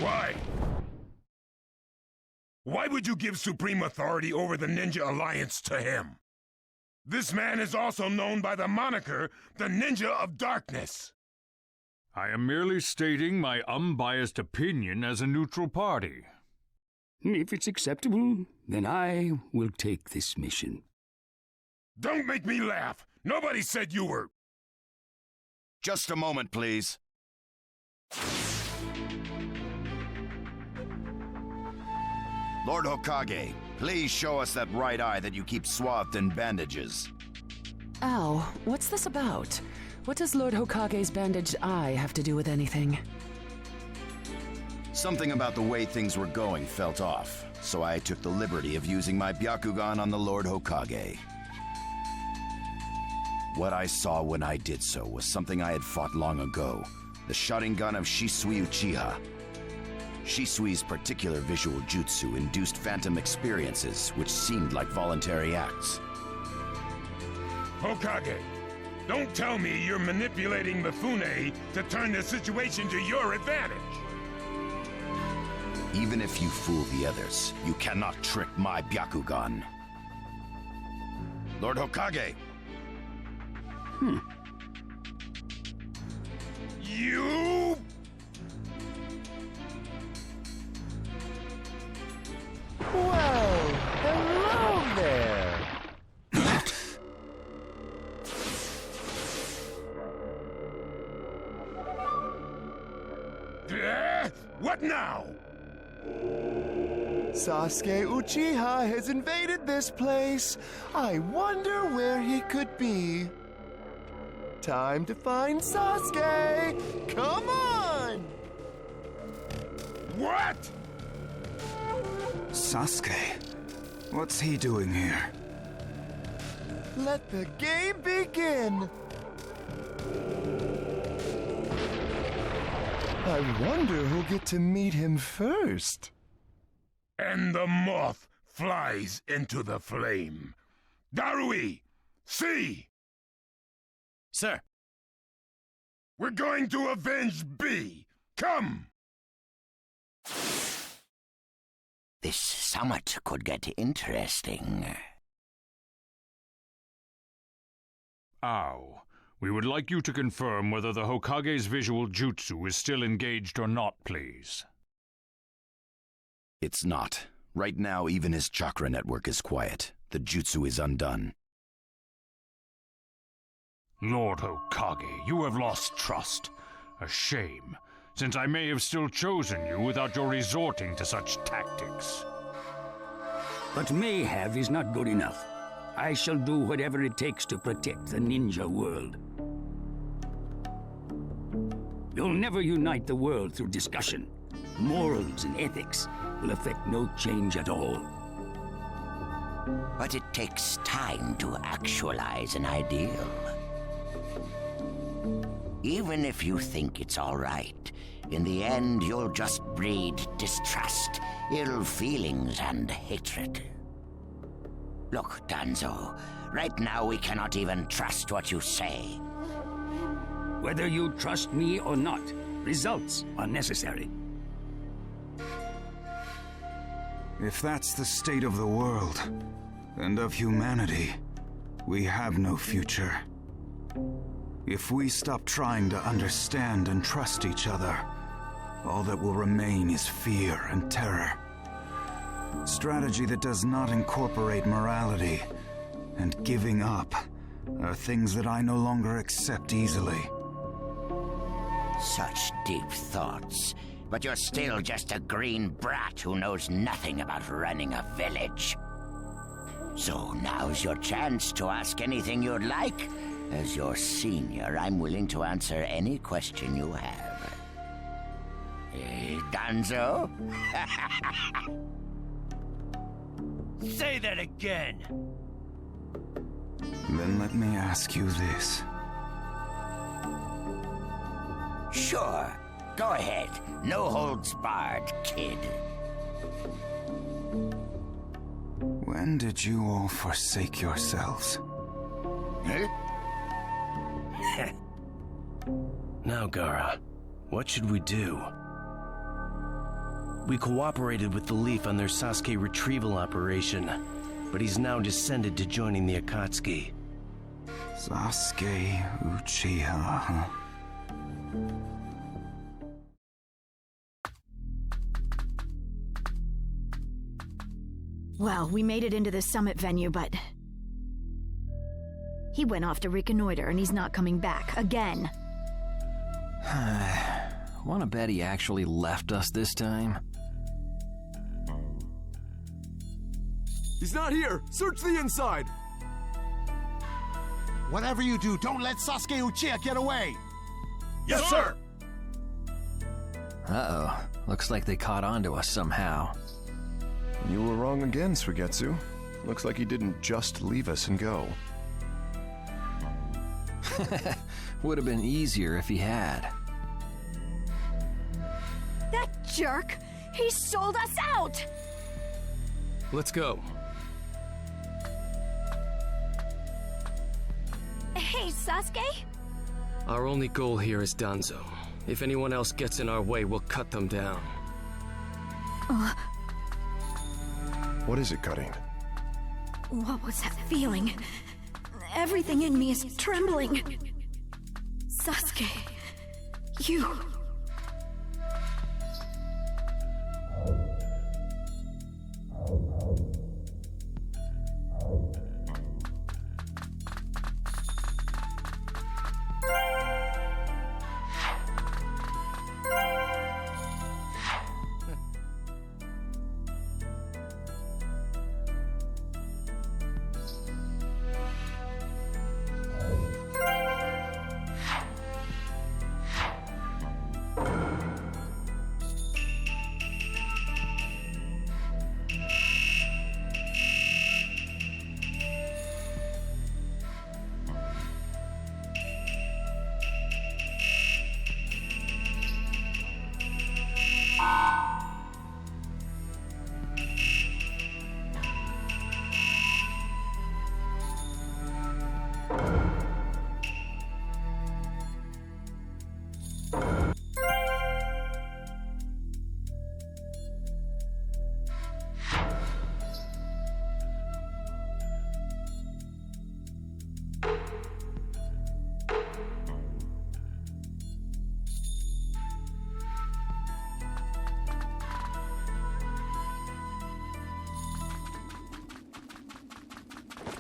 Why? Why would you give supreme authority over the Ninja Alliance to him? This man is also known by the moniker, the Ninja of Darkness. I am merely stating my unbiased opinion as a neutral party. If it's acceptable, then I will take this mission. Don't make me laugh! Nobody said you were... Just a moment, please. Lord Hokage, please show us that right eye that you keep swathed in bandages. Ow, what's this about? What does Lord Hokage's bandaged eye have to do with anything? Something about the way things were going felt off, so I took the liberty of using my Byakugan on the Lord Hokage. What I saw when I did so was something I had fought long ago, the Sharingan of Shisui Uchiha. Shisui's particular visual jutsu induced phantom experiences, which seemed like voluntary acts. Hokage, don't tell me you're manipulating Mifune to turn the situation to your advantage! Even if you fool the others, you cannot trick my Byakugan. Lord Hokage! You... Well, hello there! What now? Sasuke Uchiha has invaded this place. I wonder where he could be. Time to find Sasuke! Come on! What? Sasuke? What's he doing here? Let the game begin! I wonder who'll get to meet him first. And the moth flies into the flame. Darui! See! Sir! We're going to avenge B! Come! This summit could get interesting. Ow. We would like you to confirm whether the Hokage's visual jutsu is still engaged or not, please. It's not. Right now, even his chakra network is quiet. The jutsu is undone. Lord Hokage, you have lost trust. A shame, since I may have still chosen you without your resorting to such tactics. But may have is not good enough. I shall do whatever it takes to protect the ninja world. You'll never unite the world through discussion. Morals and ethics will affect no change at all. But it takes time to actualize an ideal. Even if you think it's all right, in the end you'll just breed distrust, ill feelings, and hatred. Look, Danzo, right now we cannot even trust what you say. Whether you trust me or not, results are necessary. If that's the state of the world, and of humanity, we have no future. If we stop trying to understand and trust each other, all that will remain is fear and terror. Strategy that does not incorporate morality and giving up are things that I no longer accept easily. Such deep thoughts, but you're still just a green brat who knows nothing about running a village. So now's your chance to ask anything you'd like. As your senior, I'm willing to answer any question you have. Danzo? Say that again! Then let me ask you this. Sure. Go ahead. No holds barred, kid. When did you all forsake yourselves? Huh? Now, Gaara, what should we do? We cooperated with the Leaf on their Sasuke retrieval operation, but he's now descended to joining the Akatsuki. Sasuke Uchiha, huh? Well, we made it into the summit venue, but... he went off to reconnoiter and he's not coming back again. Wanna bet he actually left us this time? He's not here! Search the inside! Whatever you do, don't let Sasuke Uchiha get away! Yes, sir! Uh-oh. Looks like they caught on to us somehow. You were wrong again, Suigetsu. Looks like he didn't just leave us and go. Would have been easier if he had. That jerk! He sold us out! Let's go. Hey, Sasuke? Our only goal here is Danzo. If anyone else gets in our way, we'll cut them down. What is it, Cutting? What was that feeling? Everything in me is trembling. Sasuke, you...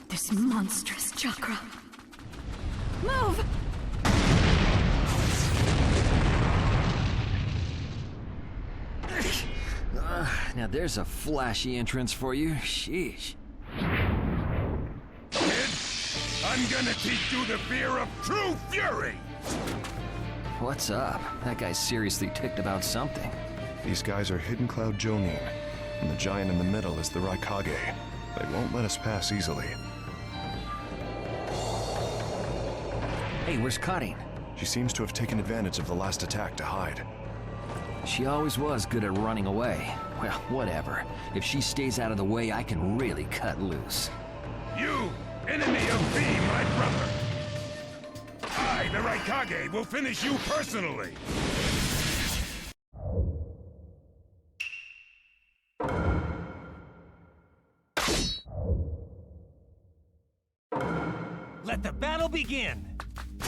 This monstrous chakra. Move! Now there's a flashy entrance for you. Sheesh. Kid, I'm gonna teach you the fear of true fury! What's up? That guy's seriously ticked about something. These guys are Hidden Cloud Jonin, and the giant in the middle is the Raikage. They won't let us pass easily. Hey, where's Cutting? She seems to have taken advantage of the last attack to hide. She always was good at running away. Well, whatever. If she stays out of the way, I can really cut loose. You, enemy of me, my brother! I, the Raikage, will finish you personally! Let the battle begin! Now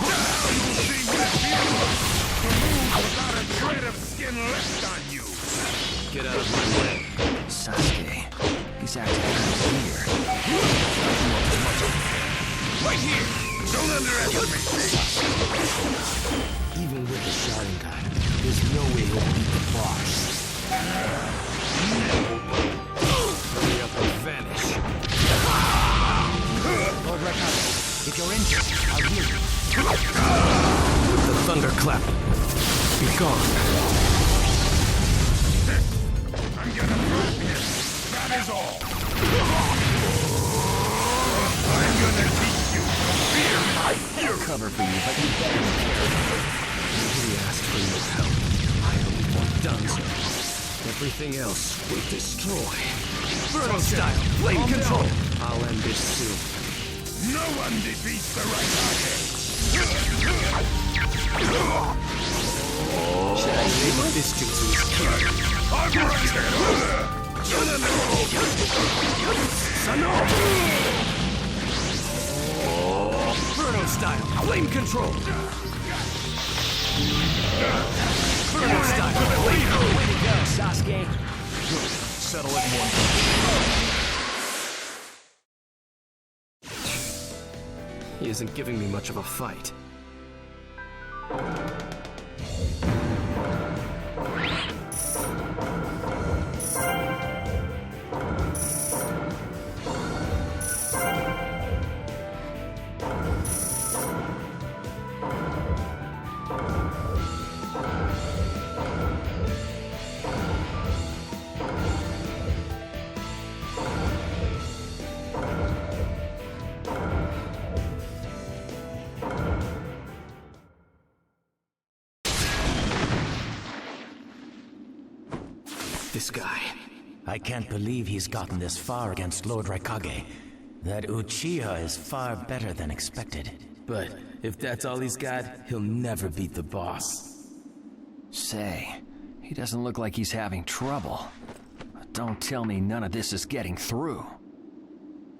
you'll see what it feels like to move without a shred of skin left on you! Get out of my way. Sasuke, he's acting weird. Right here! Don't underestimate me! Even with the Sharingan, there's no way he'll beat the boss. Hurry up and vanish. Lord Raikage, if you're injured, I'll heal you. With the thunderclap, be gone. I'm gonna prove him. That is all. I'm gonna teach you to fear my fury. I'll cover for you, but you better be careful. Nobody asked for your help. I only want Danzo. Everything else will destroy. Burn style, flame control. I'll end this soon. No one defeats the Raikage! Should I name of this jutsu is key? Inferno style, flame control. Inferno style, flame control. Way to go, Sasuke. Good. Settle it in one. He isn't giving me much of a fight. This guy. I can't believe he's gotten this far against Lord Raikage. That Uchiha is far better than expected. But if that's all he's got, he'll never beat the boss. Say, he doesn't look like he's having trouble. But don't tell me none of this is getting through.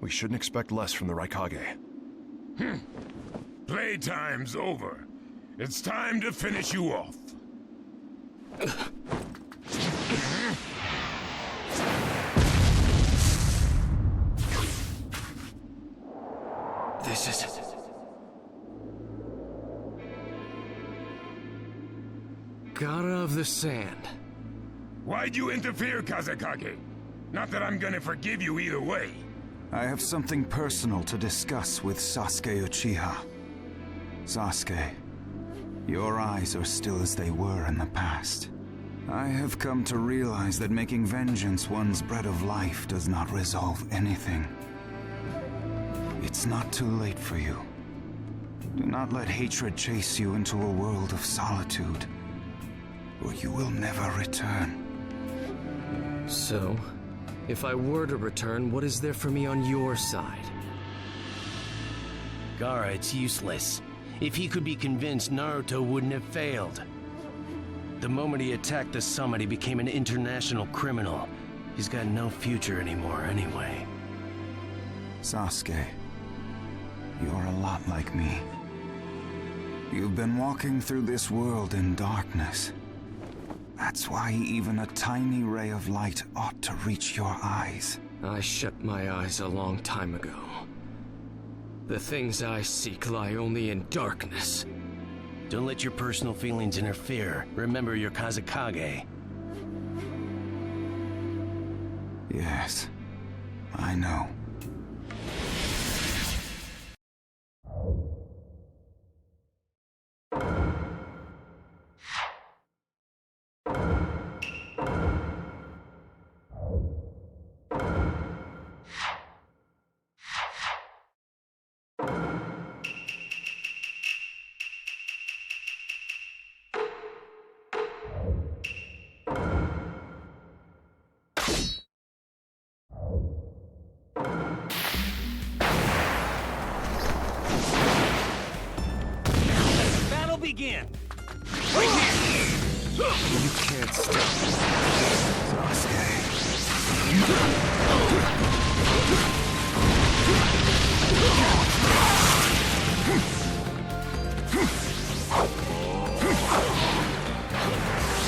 We shouldn't expect less from the Raikage. Playtime's over. It's time to finish you off. This is... God of the Sand. Why'd you interfere, Kazekage? Not that I'm gonna forgive you either way. I have something personal to discuss with Sasuke Uchiha. Sasuke, your eyes are still as they were in the past. I have come to realize that making vengeance one's bread of life does not resolve anything. It's not too late for you. Do not let hatred chase you into a world of solitude, or you will never return. So, if I were to return, what is there for me on your side? Gaara, it's useless. If he could be convinced, Naruto wouldn't have failed. The moment he attacked the summit, he became an international criminal. He's got no future anymore anyway. Sasuke, you're a lot like me. You've been walking through this world in darkness. That's why even a tiny ray of light ought to reach your eyes. I shut my eyes a long time ago. The things I seek lie only in darkness. Don't let your personal feelings interfere. Remember your Kazekage. Yes, I know. Begin! Right here! You can't stop me. Sasuke.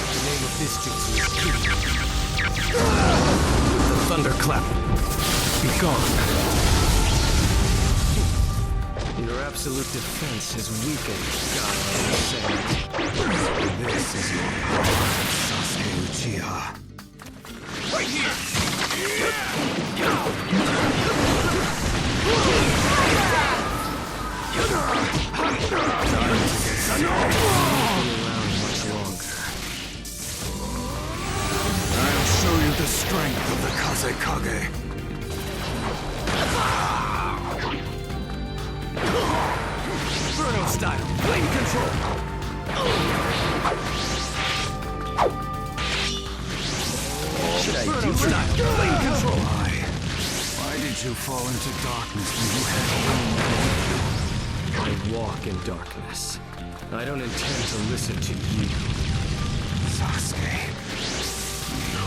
The name of this jutsu is Ki. The thunderclap. Be gone. Your absolute defense has weakened, God of the Sand. This is your power, Sasuke Uchiha. Right here! I'll show you the strength of the Kazekage. Inferno style, flame control! Should I do Inferno style, flame control! Why did you fall into darkness when you had I walk in darkness. I don't intend to listen to you. Sasuke, you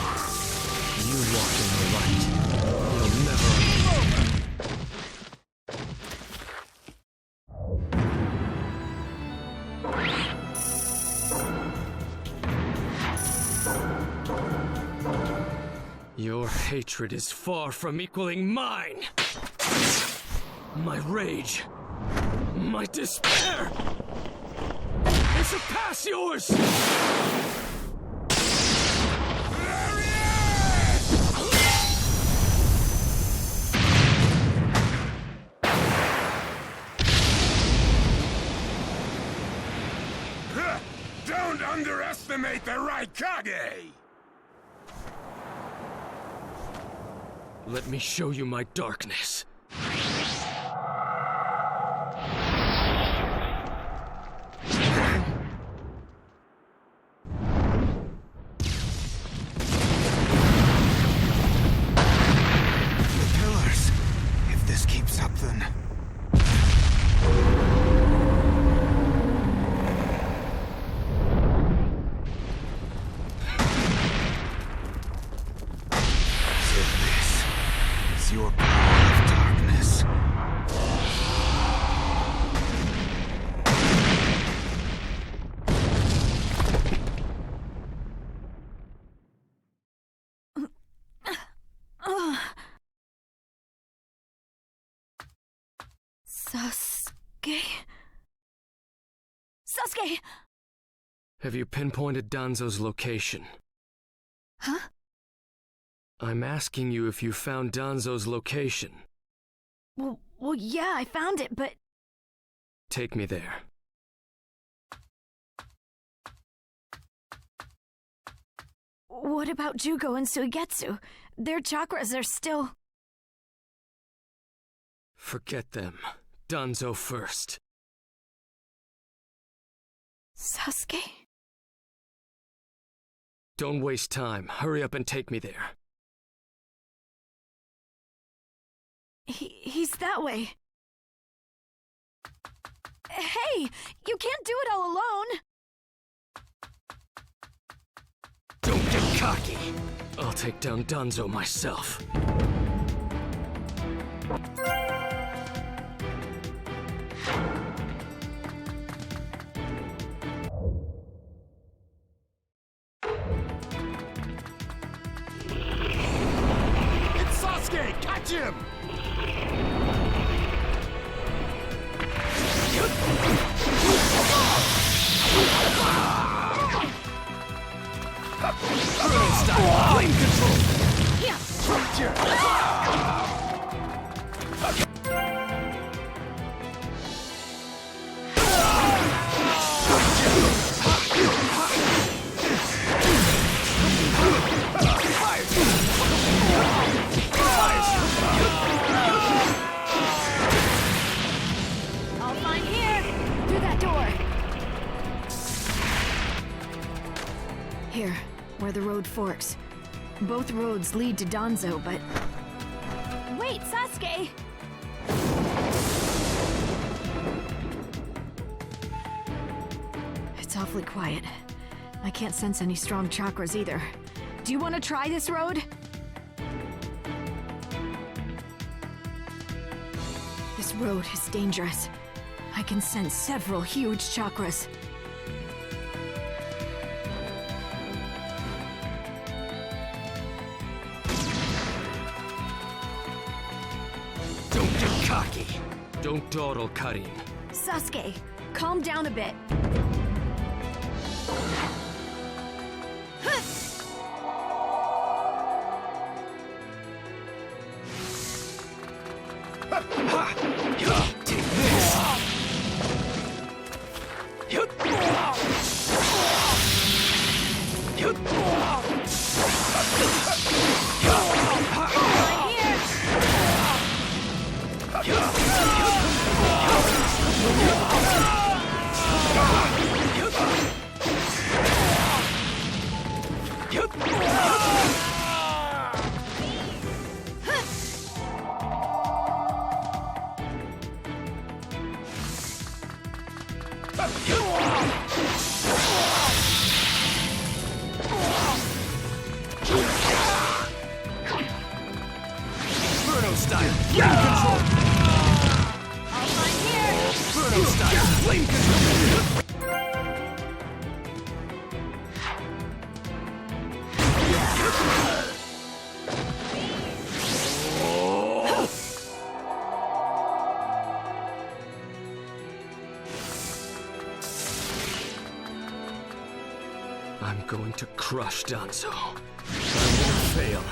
Your hatred is far from equaling mine. My rage, my despair, they surpass yours! Don't underestimate the Raikage! Let me show you my darkness. Pillars. If this keeps up, then... Your power of darkness. Sasuke? Sasuke! Have you pinpointed Danzo's location? Huh? I'm asking you if you found Danzo's location. Well, yeah, I found it, but... Take me there. What about Jugo and Suigetsu? Their chakras are still... Forget them. Danzo first. Sasuke? Don't waste time. Hurry up and take me there. He's that way. Hey! You can't do it all alone! Don't get cocky! I'll take down Danzo myself. It's Sasuke! Catch him! Brutal style! Flame control! I'll find here! Through that door! Here, where the road forks. Both roads lead to Danzo, but... Wait, Sasuke! It's awfully quiet. I can't sense any strong chakras either. Do you want to try this road? This road is dangerous. I can sense several huge chakras. Don't get cocky. Don't dawdle, Karin. Sasuke, calm down a bit. Take this! Inferno style! Flame control! I'll find here! Inferno style! Flame control! I'm going to crush Danzo. I won't fail.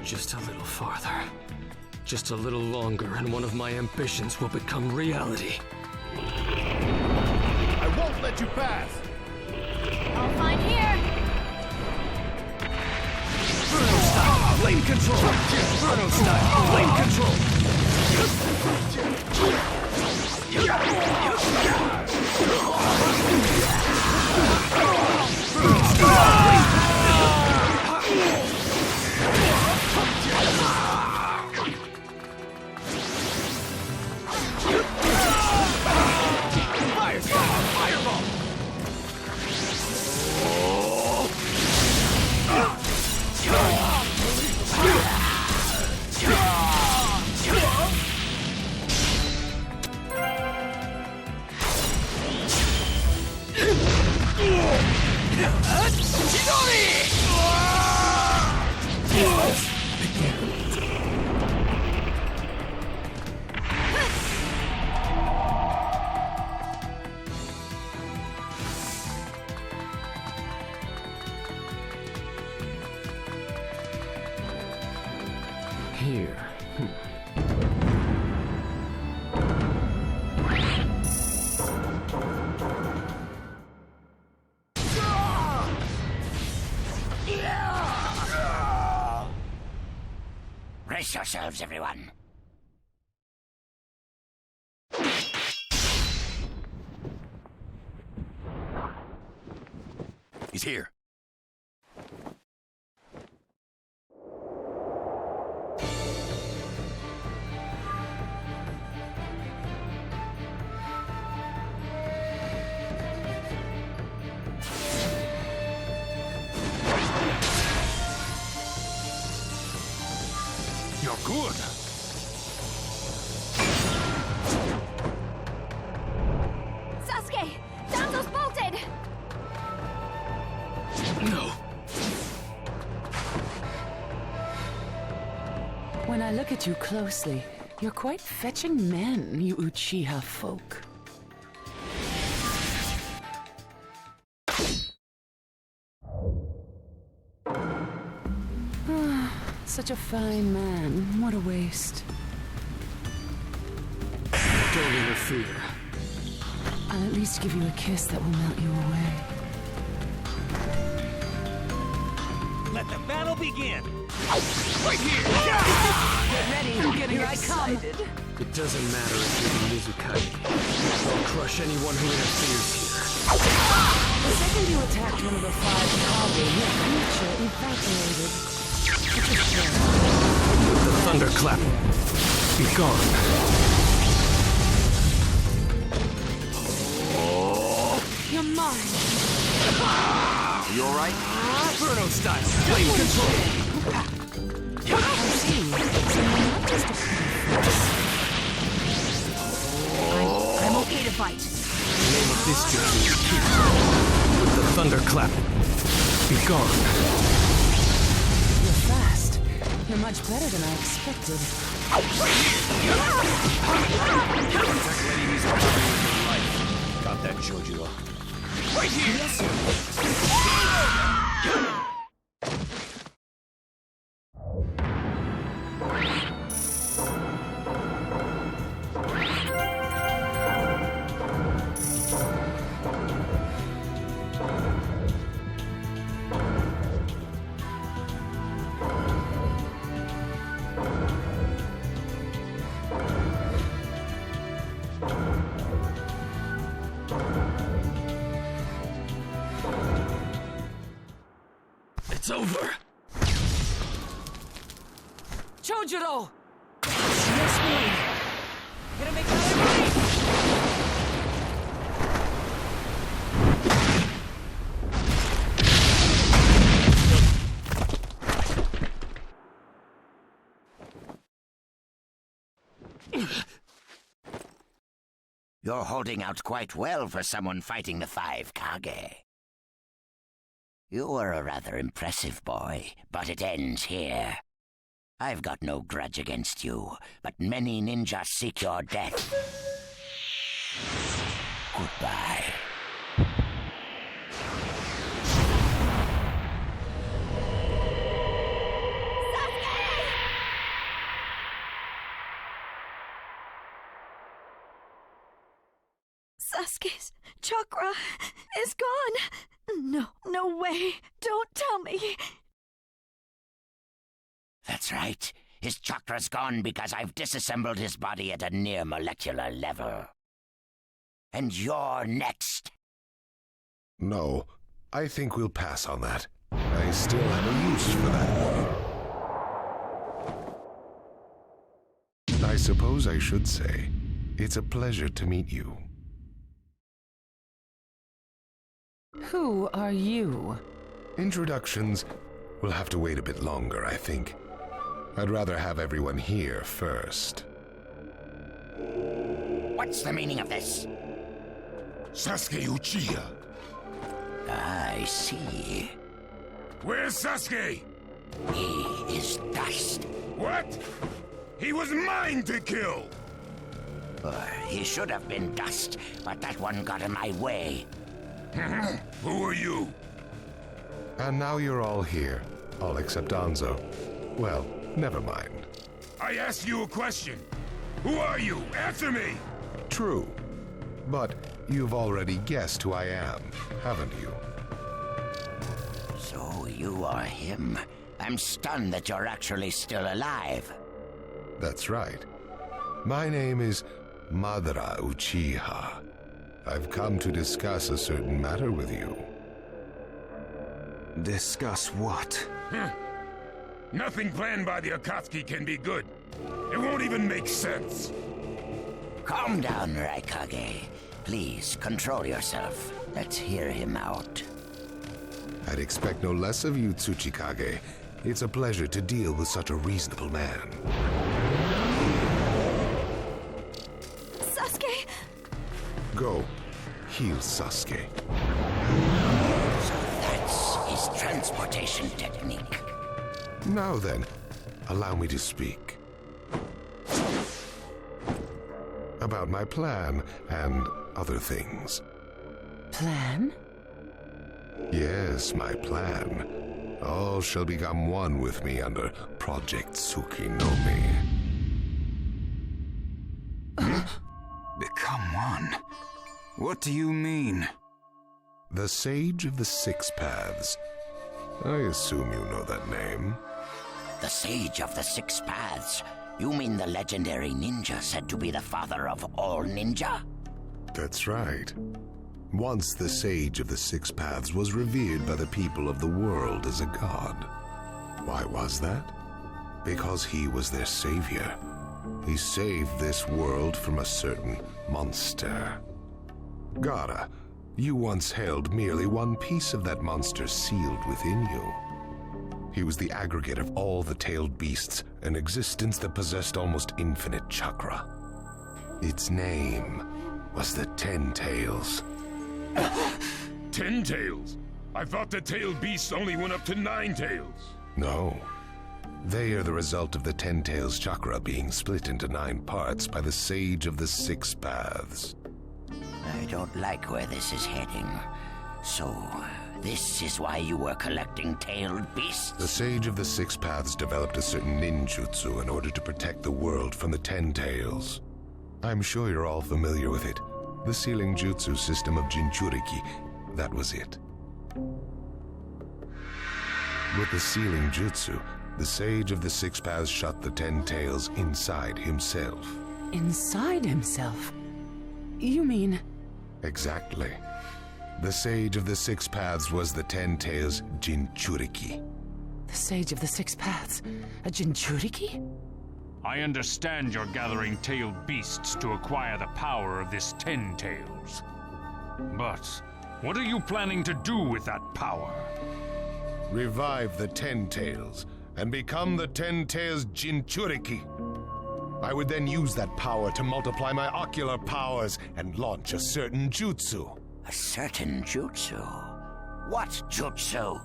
Just a little farther. Just a little longer, and one of my ambitions will become reality. I won't let you pass! I'll find here! Bruno style, flame control! Bruno style, flame control! Bruno style, Fireball! here. Brace yourselves, everyone. He's here. You're good. Sasuke! Danzo's bolted! No. When I look at you closely, you're quite fetching men, you Uchiha folk. Such a fine man. What a waste. Don't interfere. I'll at least give you a kiss that will melt you away. Let the battle begin! Right here! Get ready, I'm getting Here excited. It doesn't matter if you're the Mizukage. I'll crush anyone who interferes here. The second you attacked one of the 5 Hokage, your future evaporated. Such a shame. With the thunderclap, be gone. You're mine. Are you alright? Bruno style, flame control. I see. So you're not just a pretty face. I'm okay to fight. The name of this journey is Keep. With the thunderclap, be gone. much better than I expected. Protect Lady Mizukage with your life. Got that, Jojiro? Right here! Yes, sir. It's over! Chojiro! Yes, me! Gonna make another move! You're holding out quite well for someone fighting the 5 Kage. You were a rather impressive boy, but it ends here. I've got no grudge against you, but many ninjas seek your death. Goodbye. Sasuke's chakra is gone. No, no way. Don't tell me. That's right. His chakra's gone because I've disassembled his body at a near molecular level. And you're next. No, I think we'll pass on that. I still have a use for that. I suppose I should say, it's a pleasure to meet you. Who are you? Introductions will have to wait a bit longer, I think. I'd rather have everyone here first. What's the meaning of this? Sasuke Uchiha. I see. Where's Sasuke? He is dust. What? He was mine to kill! He should have been dust, but that one got in my way. Who are you? And now you're all here, all except Danzo. Well, never mind. I asked you a question. Who are you? Answer me! True. But you've already guessed who I am, haven't you? So you are him. I'm stunned that you're actually still alive. That's right. My name is Madara Uchiha. I've come to discuss a certain matter with you. Discuss what? Nothing planned by the Akatsuki can be good. It won't even make sense. Calm down, Raikage. Please, control yourself. Let's hear him out. I'd expect no less of you, Tsuchikage. It's a pleasure to deal with such a reasonable man. Sasuke! Go. Heal Sasuke. So that's his transportation technique. Now then, allow me to speak. About my plan and other things. Plan? Yes, my plan. All shall become one with me under Project Tsukinomi. Become one? What do you mean? The Sage of the Six Paths. I assume you know that name. The Sage of the Six Paths? You mean the legendary ninja said to be the father of all ninja? That's right. Once the Sage of the Six Paths was revered by the people of the world as a god. Why was that? Because he was their savior. He saved this world from a certain monster. Gaara, you once held merely one piece of that monster sealed within you. He was the aggregate of all the tailed beasts, an existence that possessed almost infinite chakra. Its name was the 10 Tails. 10 tails? I thought the tailed beasts only went up to 9 tails. No. They are the result of the Ten Tails chakra being split into 9 parts by the Sage of the Six Paths. I don't like where this is heading. So, this is why you were collecting tailed beasts? The Sage of the Six Paths developed a certain ninjutsu in order to protect the world from the Ten Tails. I'm sure you're all familiar with it. The sealing jutsu system of Jinchuriki. That was it. With the sealing jutsu, the Sage of the Six Paths shut the Ten Tails inside himself. Inside himself? You mean... Exactly. The Sage of the Six Paths was the Ten Tails' Jinchuriki. The Sage of the Six Paths? A Jinchuriki? I understand you're gathering tailed beasts to acquire the power of this Ten Tails. But what are you planning to do with that power? Revive the Ten Tails and become the Ten Tails Jinchuriki. I would then use that power to multiply my ocular powers and launch a certain jutsu. A certain jutsu? What jutsu?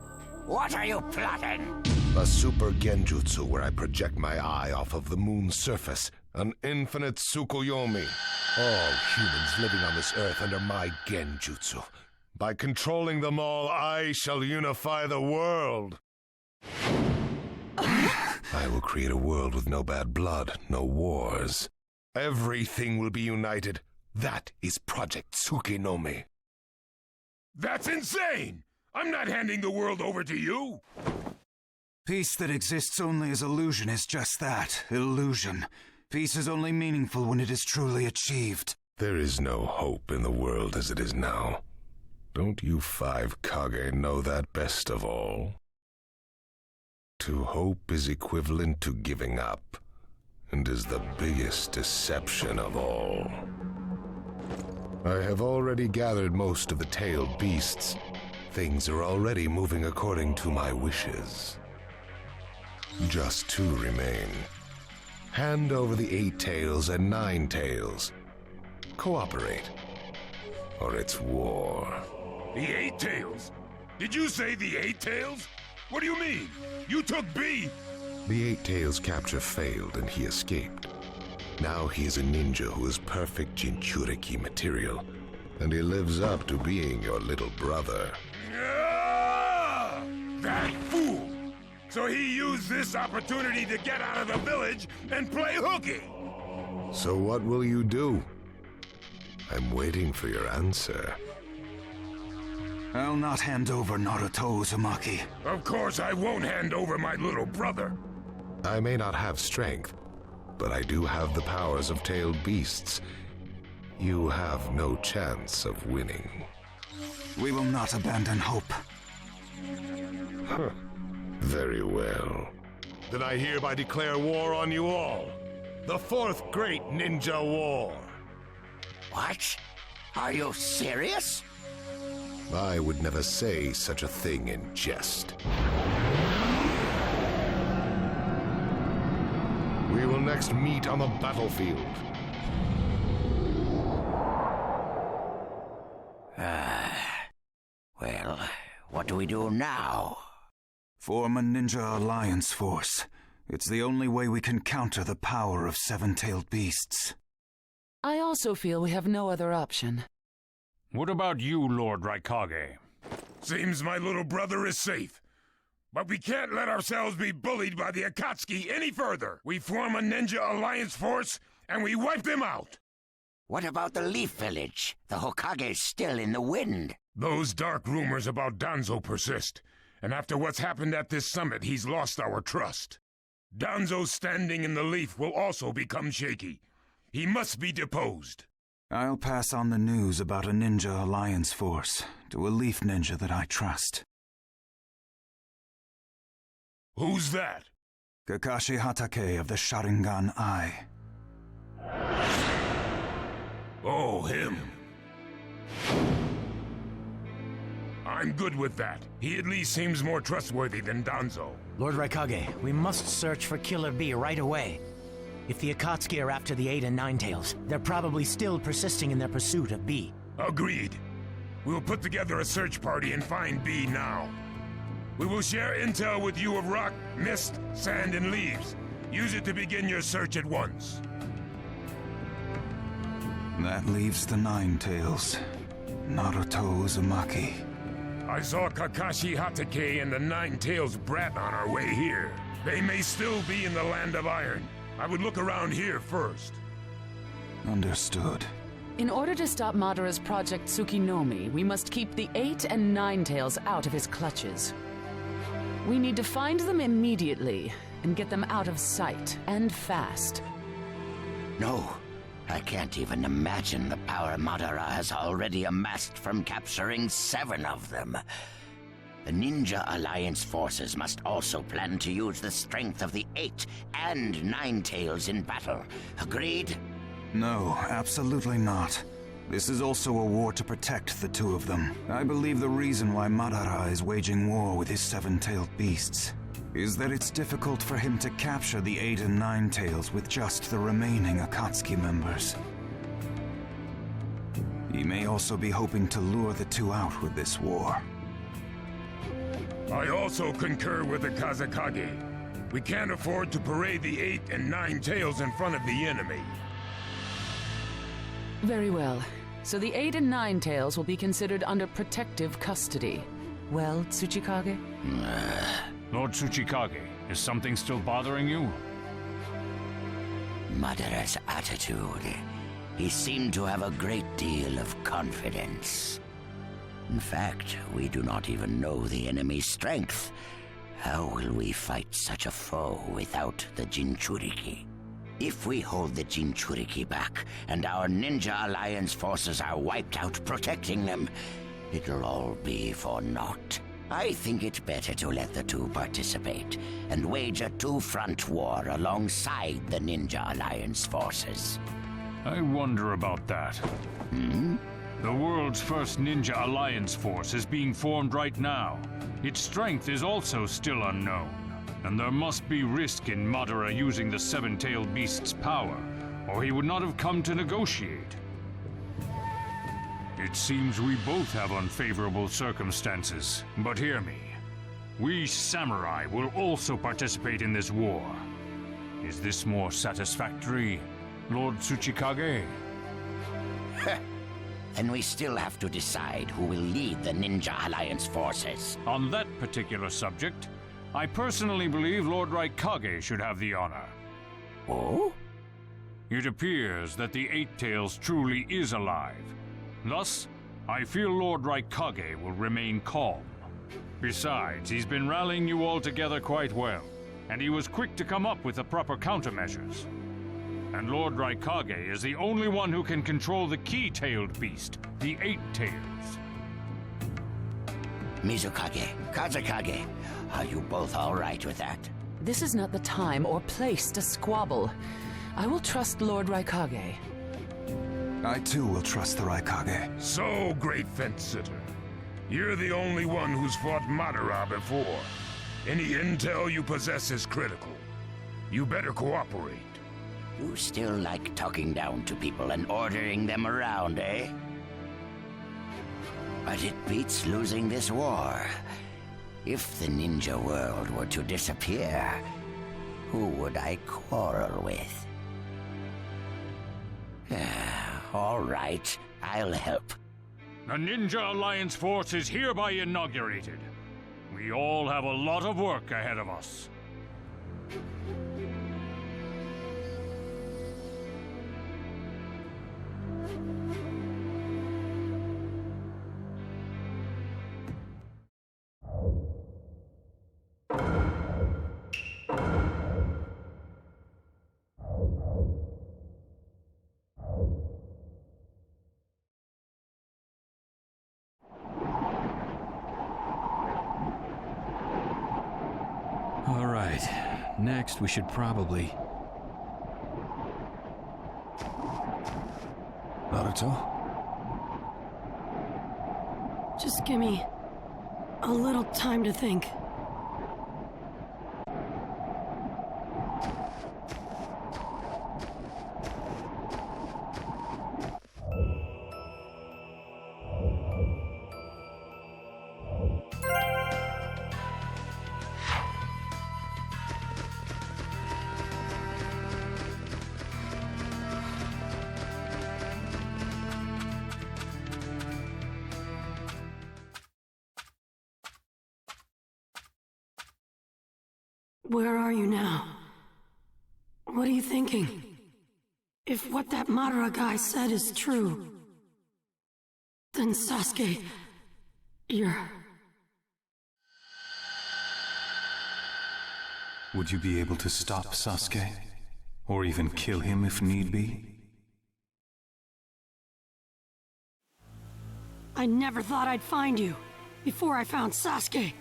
What are you plotting? A super genjutsu where I project my eye off of the moon's surface. An infinite Tsukuyomi. All humans living on this earth under my genjutsu. By controlling them all, I shall unify the world. I will create a world with no bad blood, no wars. Everything will be united. That is Project Tsukinomi. That's insane! I'm not handing the world over to you! Peace that exists only as illusion is just that, illusion. Peace is only meaningful when it is truly achieved. There is no hope in the world as it is now. Don't you 5 Kage know that best of all? To hope is equivalent to giving up, and is the biggest deception of all. I have already gathered most of the tailed beasts. Things are already moving according to my wishes. Just 2 remain. Hand over the 8 tails and 9 tails. Cooperate, or it's war. The 8 tails? Did you say the 8 tails? What do you mean? You took B! The 8 tails capture failed and he escaped. Now he is a ninja who is perfect Jinchuriki material, and he lives up to being your little brother. Ah! That fool! So he used this opportunity to get out of the village and play hooky! So what will you do? I'm waiting for your answer. I'll not hand over Naruto Uzumaki. Of course I won't hand over my little brother. I may not have strength, but I do have the powers of tailed beasts. You have no chance of winning. We will not abandon hope. Huh. Very well. Then I hereby declare war on you all. The 4th Great Ninja War. What? Are you serious? I would never say such a thing in jest. We will next meet on the battlefield. Well, what do we do now? Form a ninja alliance force. It's the only way we can counter the power of 7-tailed beasts. I also feel we have no other option. What about you, Lord Raikage? Seems my little brother is safe. But we can't let ourselves be bullied by the Akatsuki any further. We form a ninja alliance force, and we wipe them out. What about the Leaf Village? The Hokage's still in the wind. Those dark rumors about Danzo persist, and after what's happened at this summit, he's lost our trust. Danzo's standing in the Leaf will also become shaky. He must be deposed. I'll pass on the news about a ninja alliance force to a Leaf ninja that I trust. Who's that? Kakashi Hatake of the Sharingan Eye. Oh, him. I'm good with that. He at least seems more trustworthy than Danzo. Lord Raikage, we must search for Killer B right away. If the Akatsuki are after the 8 and 9 tails, they're probably still persisting in their pursuit of B. Agreed. We'll put together a search party and find B now. We will share intel with you of Rock Mist, sand, and leaves. Use it to begin your search at once. That leaves the Nine Tails. Naruto Uzumaki. I saw Kakashi Hatake and the Nine Tails brat on our way here. They may still be in the Land of Iron. I would look around here first. Understood. In order to stop Madara's Project Tsukinomi, we must keep the Eight and Nine Tails out of his clutches. We need to find them immediately and get them out of sight, and fast. No, I can't even imagine the power Madara has already amassed from capturing 7 of them. The Ninja Alliance forces must also plan to use the strength of the Eight and Nine Tails in battle. Agreed? No, absolutely not. This is also a war to protect the 2 of them. I believe the reason why Madara is waging war with his 7-tailed beasts is that it's difficult for him to capture the 8 and 9 tails with just the remaining Akatsuki members. He may also be hoping to lure the 2 out with this war. I also concur with the Kazekage. We can't afford to parade the 8 and 9 tails in front of the enemy. Very well. So the 8 and 9 tails will be considered under protective custody. Well, Tsuchikage? Lord Tsuchikage, is something still bothering you? Madara's attitude. He seemed to have a great deal of confidence. In fact, we do not even know the enemy's strength. How will we fight such a foe without the Jinchuriki? If we hold the Jinchuriki back, and our Ninja Alliance forces are wiped out protecting them, it'll all be for naught. I think it better to let the 2 participate, and wage a 2-front war alongside the Ninja Alliance forces. I wonder about that. The world's first Ninja Alliance force is being formed right now. Its strength is also still unknown. And there must be risk in Madara using the 7-tailed beast's power, or he would not have come to negotiate. It seems we both have unfavorable circumstances, but hear me. We samurai will also participate in this war. Is this more satisfactory, Lord Tsuchikage? Then we still have to decide who will lead the Ninja Alliance forces. On that particular subject, I personally believe Lord Raikage should have the honor. Oh? It appears that the 8 Tails truly is alive. Thus, I feel Lord Raikage will remain calm. Besides, he's been rallying you all together quite well, and he was quick to come up with the proper countermeasures. And Lord Raikage is the only one who can control the key-tailed beast, the 8 Tails. Mizukage, Kazekage, are you both all right with that? This is not the time or place to squabble. I will trust Lord Raikage. I too will trust the Raikage. So, great fence-sitter. You're the only one who's fought Madara before. Any intel you possess is critical. You better cooperate. You still like talking down to people and ordering them around, eh? But it beats losing this war. If the ninja world were to disappear, who would I quarrel with? All right, I'll help. The Ninja Alliance force is hereby inaugurated. We all have a lot of work ahead of us. All right. Next, we should probably... Naruto? Just give me a little time to think. Where are you now? What are you thinking? If what that Madara guy said is true, then Sasuke, you're... Would you be able to stop Sasuke? Or even kill him if need be? I never thought I'd find you, before I found Sasuke.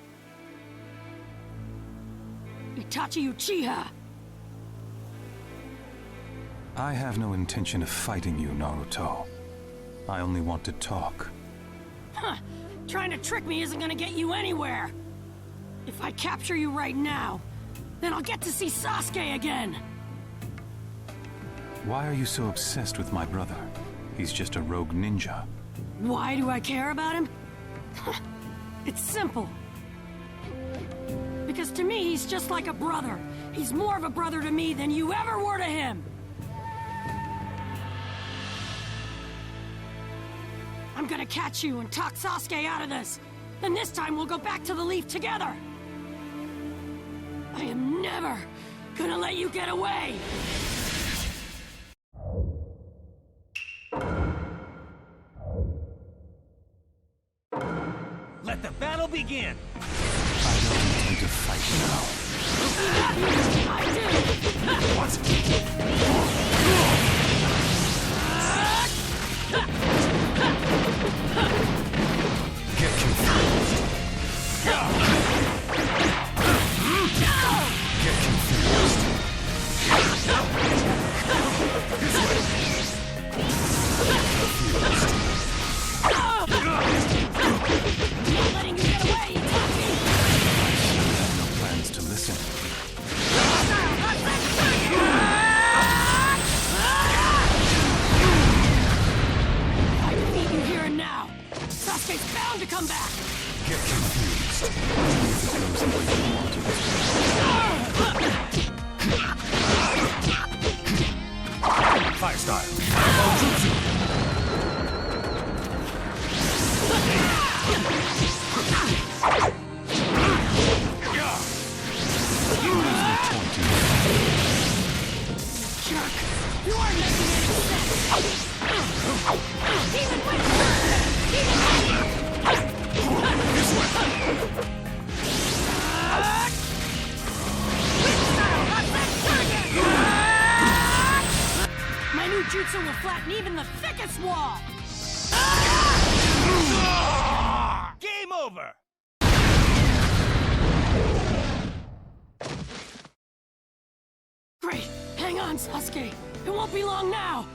Hokage Uchiha. I have no intention of fighting you, Naruto. I only want to talk. Huh. Trying to trick me isn't gonna get you anywhere. If I capture you right now, then I'll get to see Sasuke again. Why are you so obsessed with my brother? He's just a rogue ninja. Why do I care about him? It's simple. Because to me, he's just like a brother. He's more of a brother to me than you ever were to him. I'm gonna catch you and talk Sasuke out of this. And this time we'll go back to the Leaf together. I am never gonna let you get away. Let the battle begin! I don't intend to fight now. I do! What? Get confused! Get confused! This way! Confused! Not letting you get away, Itachi! I have no plans to listen. I defeat you here and now. Sasuke's bound to come back. Get confused. If it goes the way you want it. Fire style. Fireball jutsu. Jerk, you aren't making any sense. Even with This way. My new jutsu will flatten even the thickest wall. Game over. Great. Hang on, Sasuke. It won't be long now.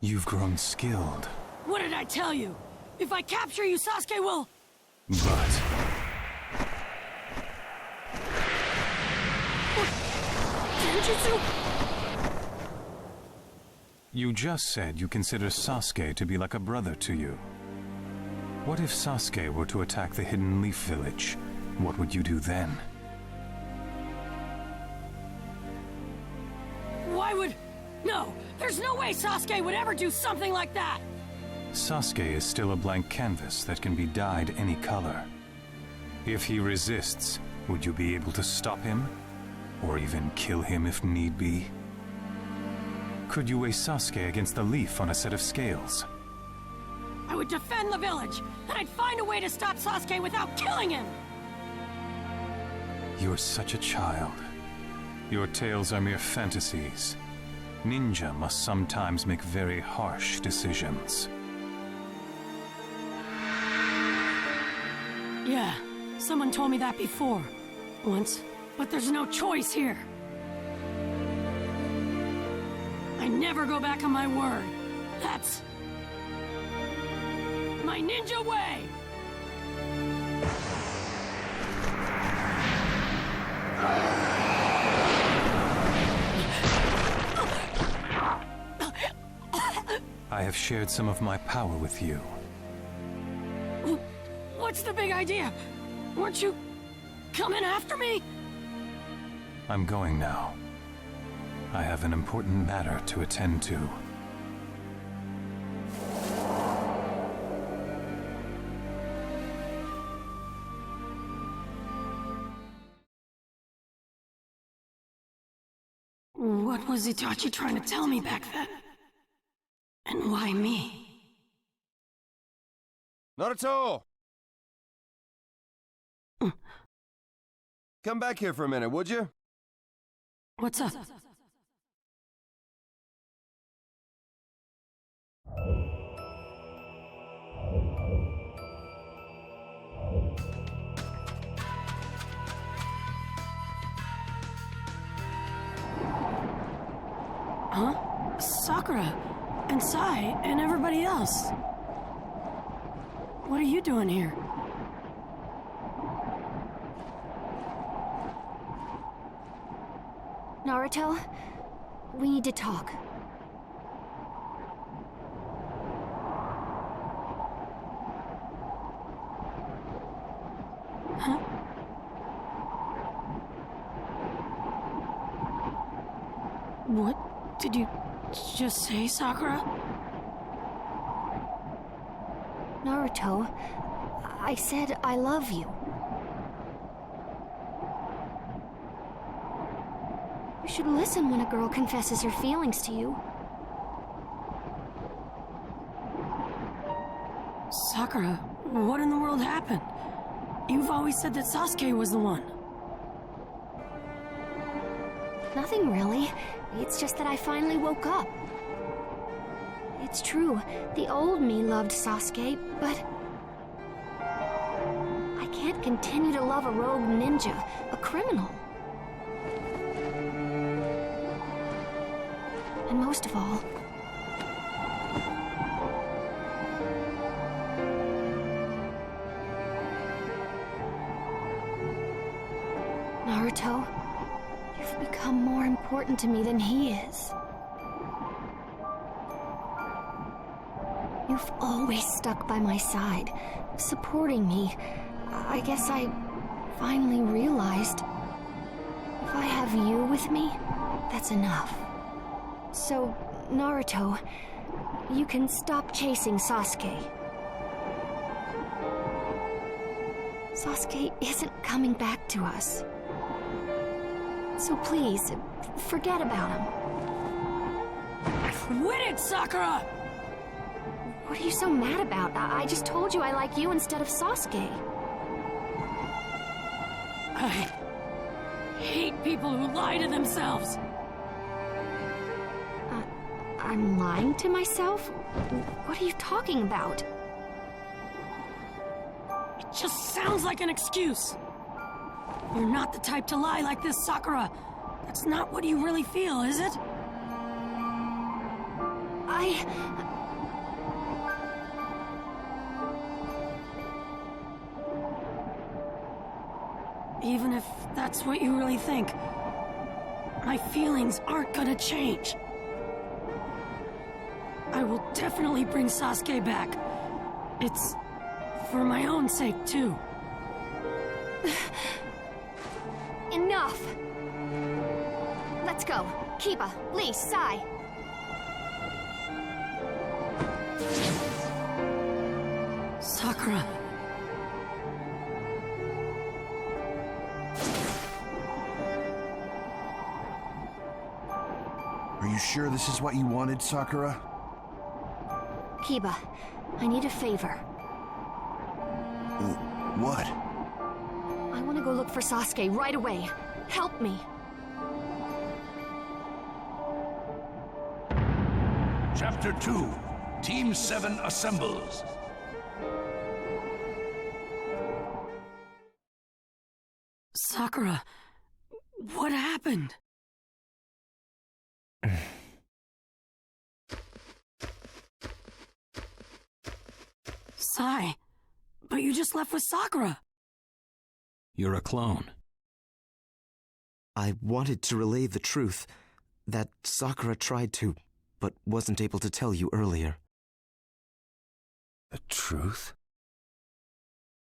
You've grown skilled. What did I tell you? If I capture you, Sasuke will... But... Genjutsu? You just said you consider Sasuke to be like a brother to you. What if Sasuke were to attack the Hidden Leaf Village? What would you do then? Why would... No, there's no way Sasuke would ever do something like that! Sasuke is still a blank canvas that can be dyed any color. If he resists, would you be able to stop him? Or even kill him if need be? Could you weigh Sasuke against the leaf on a set of scales? I would defend the village, and I'd find a way to stop Sasuke without killing him! You're such a child. Your tales are mere fantasies. Ninja must sometimes make very harsh decisions. Yeah, someone told me that before. Once. But there's no choice here. I never go back on my word. That's... my ninja way! I have shared some of my power with you. What's the big idea? Weren't you coming after me? I'm going now. I have an important matter to attend to. What was Itachi trying to tell me back then? And why me? Naruto! Come back here for a minute, would you? What's up? Huh? Sakura, and Sai, and everybody else. What are you doing here? Naruto, we need to talk. Huh? What did you just say, Sakura? Naruto, I said I love you. You should listen when a girl confesses her feelings to you. Sakura, what in the world happened? You've always said that Sasuke was the one. Nothing really. It's just that I finally woke up. It's true, the old me loved Sasuke, but I can't continue to love a rogue ninja, a criminal. And most of all, Naruto, you've become more important to me than he is. You've always stuck by my side, supporting me. I guess I finally realized if I have you with me, that's enough. So, Naruto, you can stop chasing Sasuke. Sasuke isn't coming back to us. So please, forget about him. Quit it, Sakura! What are you so mad about? I just told you I like you instead of Sasuke. I hate people who lie to themselves. I'm lying to myself? What are you talking about? It just sounds like an excuse. You're not the type to lie like this, Sakura. That's not what you really feel, is it? Even if that's what you really think, my feelings aren't gonna change. I will definitely bring Sasuke back. It's for my own sake, too. Enough! Let's go. Kiba, Lee, Sai. Sakura. Are you sure this is what you wanted, Sakura? Kiba, I need a favor. What? I want to go look for Sasuke right away. Help me. Chapter 2. Team 7 assembles. Sakura, what happened? Sai, but you just left with Sakura. You're a clone. I wanted to relay the truth that Sakura tried to, but wasn't able to tell you earlier. The truth?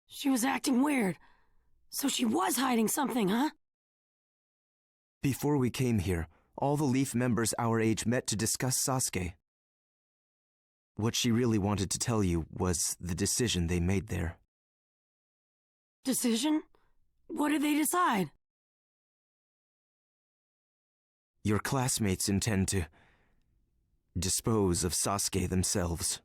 She was acting weird. So she was hiding something, huh? Before we came here, all the Leaf members our age met to discuss Sasuke. What she really wanted to tell you was the decision they made there. Decision? What did they decide? Your classmates intend to dispose of Sasuke themselves.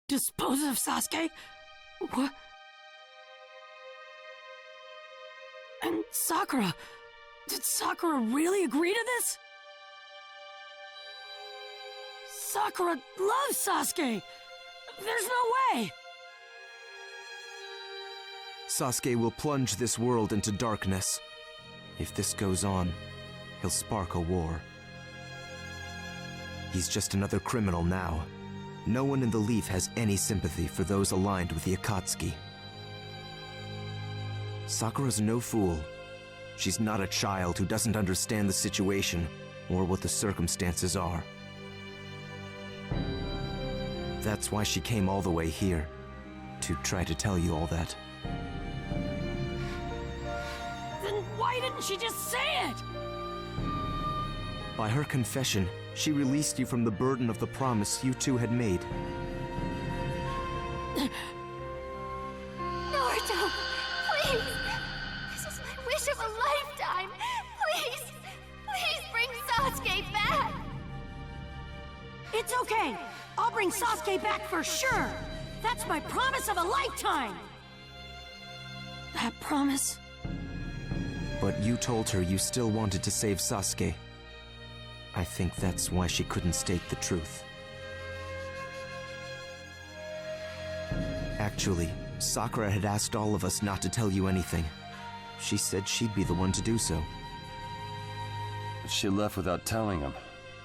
Dispose of Sasuke? What? And Sakura? Did Sakura really agree to this? Sakura loves Sasuke! There's no way! Sasuke will plunge this world into darkness. If this goes on, he'll spark a war. He's just another criminal now. No one in the Leaf has any sympathy for those aligned with the Akatsuki. Sakura's no fool. She's not a child who doesn't understand the situation or what the circumstances are. That's why she came all the way here, to try to tell you all that. Then why didn't she just say it? By her confession, she released you from the burden of the promise you two had made. Naruto, please! This is my wish of a lifetime! Please! Please bring Sasuke back! It's okay! I'll bring Sasuke back for sure! That's my promise of a lifetime! That promise? But you told her you still wanted to save Sasuke. I think that's why she couldn't state the truth. Actually, Sakura had asked all of us not to tell you anything. She said she'd be the one to do so. But she left without telling him.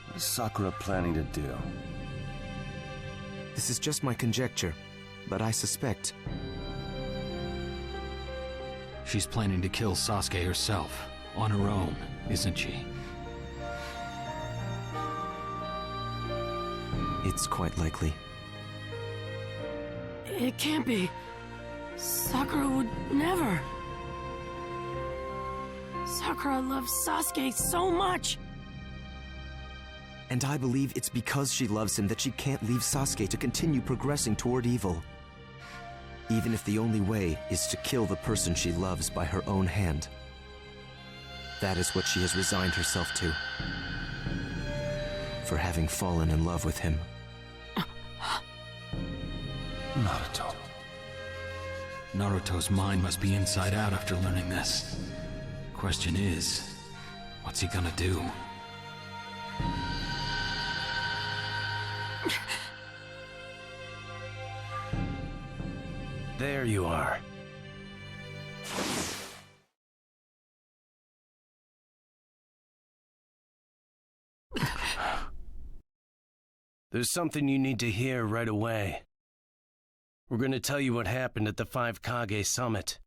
What is Sakura planning to do? This is just my conjecture, but I suspect... She's planning to kill Sasuke herself, on her own, isn't she? It's quite likely. It can't be. Sakura would never. Sakura loves Sasuke so much. And I believe it's because she loves him that she can't leave Sasuke to continue progressing toward evil. Even if the only way is to kill the person she loves by her own hand. That is what she has resigned herself to. For having fallen in love with him. Naruto. Naruto's mind must be inside out after learning this. Question is, what's he gonna do? There you are. There's something you need to hear right away. We're going to tell you what happened at the 5 Kage Summit.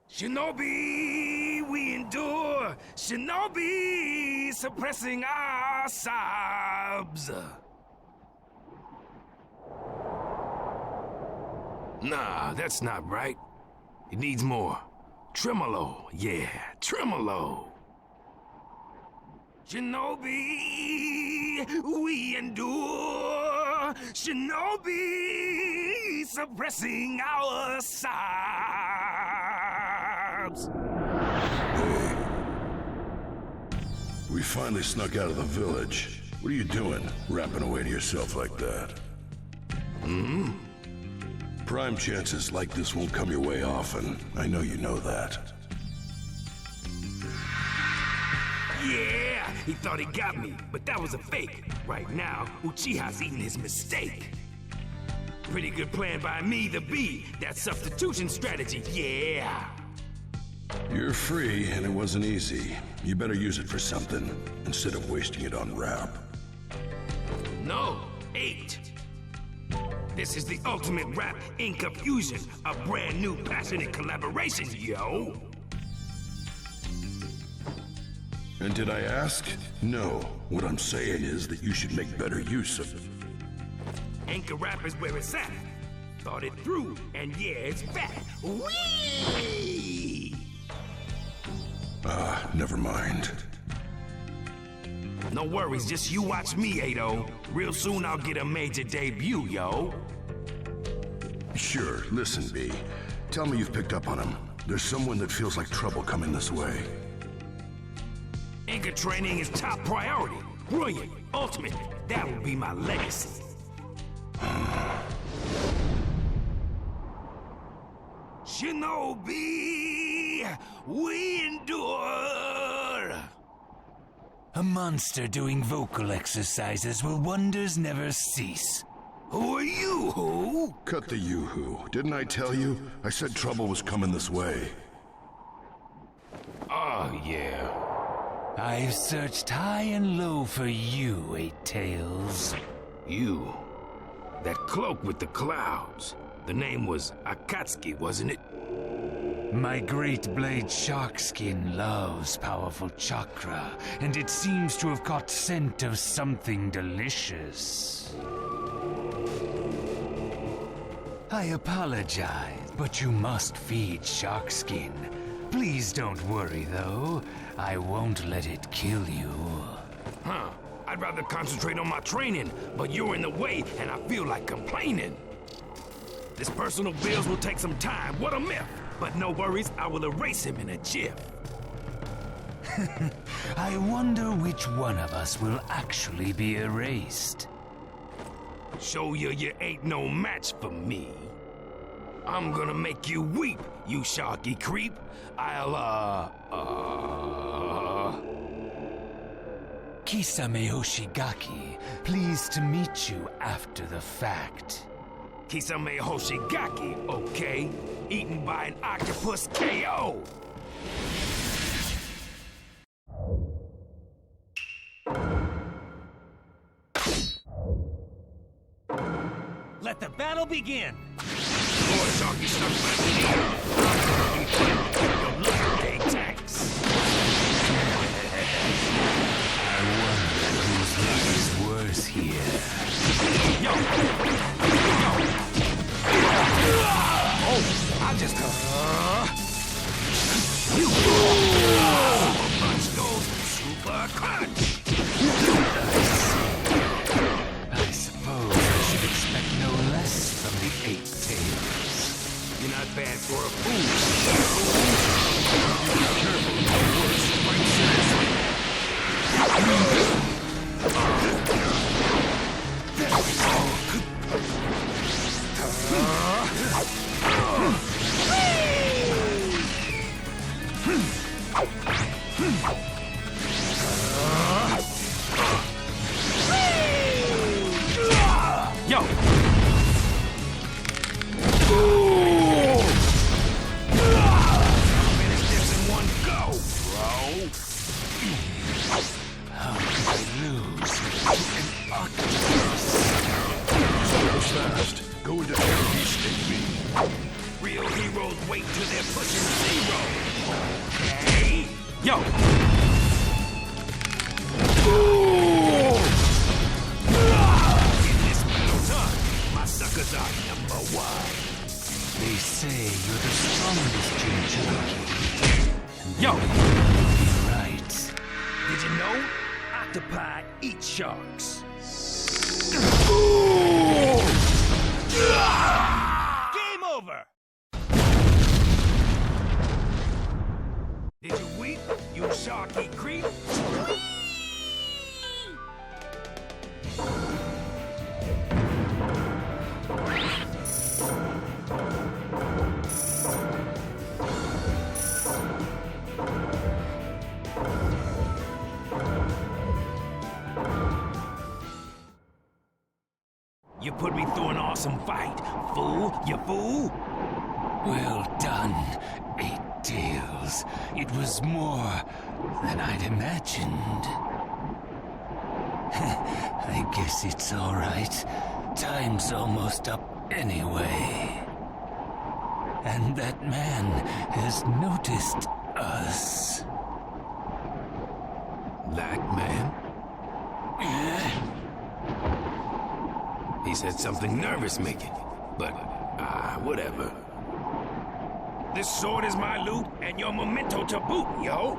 Shinobi, we endure. Shinobi, suppressing our sobs. Nah, that's not right. It needs more. Tremolo, yeah, tremolo. Shinobi, we endure. Shinobi, suppressing our sobs. We finally snuck out of the village. What are you doing, rapping away to yourself like that? Prime chances like this won't come your way often. I know you know that. Yeah, he thought he got me, but that was a fake. Right now, Uchiha's eating his mistake. Pretty good plan by me, the B. That substitution strategy, yeah. You're free, and it wasn't easy. You better use it for something, instead of wasting it on rap. No, 8. This is the ultimate rap Inca fusion, a brand new passionate collaboration, yo. And did I ask? No. What I'm saying is that you should make better use of it. Anchor Rap is where it's at. Thought it through, and yeah, it's back. Whee! Never mind. No worries, just you watch me, Ado. Real soon I'll get a major debut, yo. Sure, listen, B. Tell me you've picked up on him. There's someone that feels like trouble coming this way. Anchor training is top priority. Brilliant, ultimate. That will be my legacy. Shinobi, we endure. A monster doing vocal exercises will wonders never cease. Who are you, who? Cut the you-who. Didn't I tell you? I said trouble was coming this way. Oh, yeah. I've searched high and low for you, Eight Tails. You. That cloak with the clouds. The name was Akatsuki, wasn't it? My great blade Sharkskin loves powerful chakra, and it seems to have caught scent of something delicious. I apologize, but you must feed Sharkskin. Please don't worry, though. I won't let it kill you. Huh. I'd rather concentrate on my training, but you're in the way, and I feel like complaining. This personal bills will take some time. What a myth! But no worries, I will erase him in a jiff. I wonder which one of us will actually be erased. Show you ain't no match for me. I'm gonna make you weep, you sharky creep. Kisame Hoshigaki, pleased to meet you after the fact. Kisame Hoshigaki, okay? Eaten by an octopus KO! Let the battle begin! Boy, Sharky stuck back in your legendary tanks! I wonder whose luck is worse here. Yo! Oh, I just you super punch goes super clutch. I suppose I should expect no less from the Eight Tails. You're not bad for a fool. Be careful of your words, right seriously. Yo! Finish this in one go, bro! How could I lose an octopus? So fast. Go into Air Beast and me. Real heroes wait till they're pushing zero. Okay? Yo! In this battle time, my suckers are #1. They say you're the strongest Jinchuriki. Yo! You're right. Did you know? Octopi eat sharks. Game over! Did you weep, you sharky creep? You put me through an awesome fight, fool, you fool! Well done, Eight Tails. It was more than I'd imagined. I guess it's all right. Time's almost up anyway. And that man has noticed us. Black man? He said something nervous making, but whatever. This sword is my loot and your memento to boot, yo.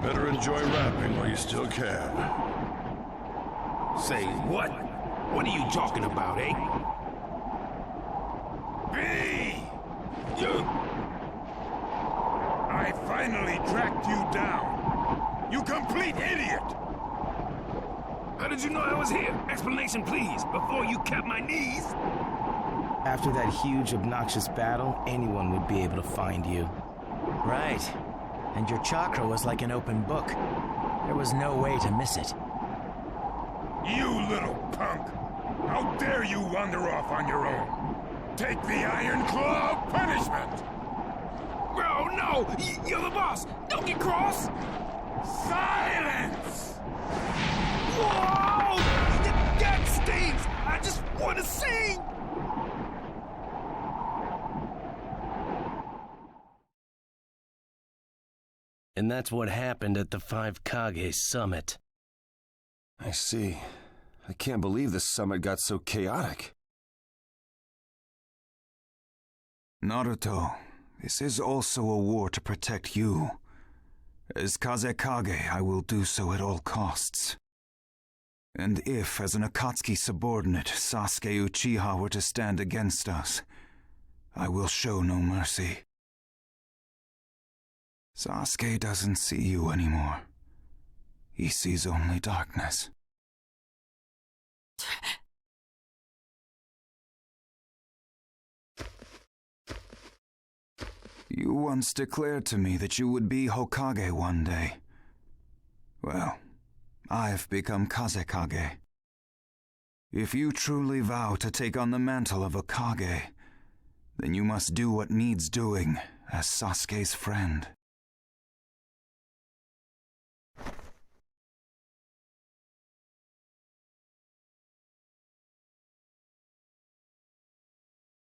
Better enjoy rapping while you still can. Say what? What are you talking about, eh? B! You... I finally tracked you down. You complete idiot! How did you know I was here? Explanation, please, before you kept my knees. After that huge, obnoxious battle, anyone would be able to find you. Right. And your chakra was like an open book. There was no way to miss it. You little punk! How dare you wander off on your own? Take the Iron Claw of punishment! Bro, no! You're the boss! Don't get cross! Silence! Whoa! That stings! I just want to sing! And that's what happened at the 5 Kage summit. I see. I can't believe the summit got so chaotic. Naruto, this is also a war to protect you. As Kazekage, I will do so at all costs. And if, as an Akatsuki subordinate, Sasuke Uchiha were to stand against us, I will show no mercy. Sasuke doesn't see you anymore. He sees only darkness. You once declared to me that you would be Hokage one day. Well, I've become Kazekage. If you truly vow to take on the mantle of Hokage, then you must do what needs doing as Sasuke's friend.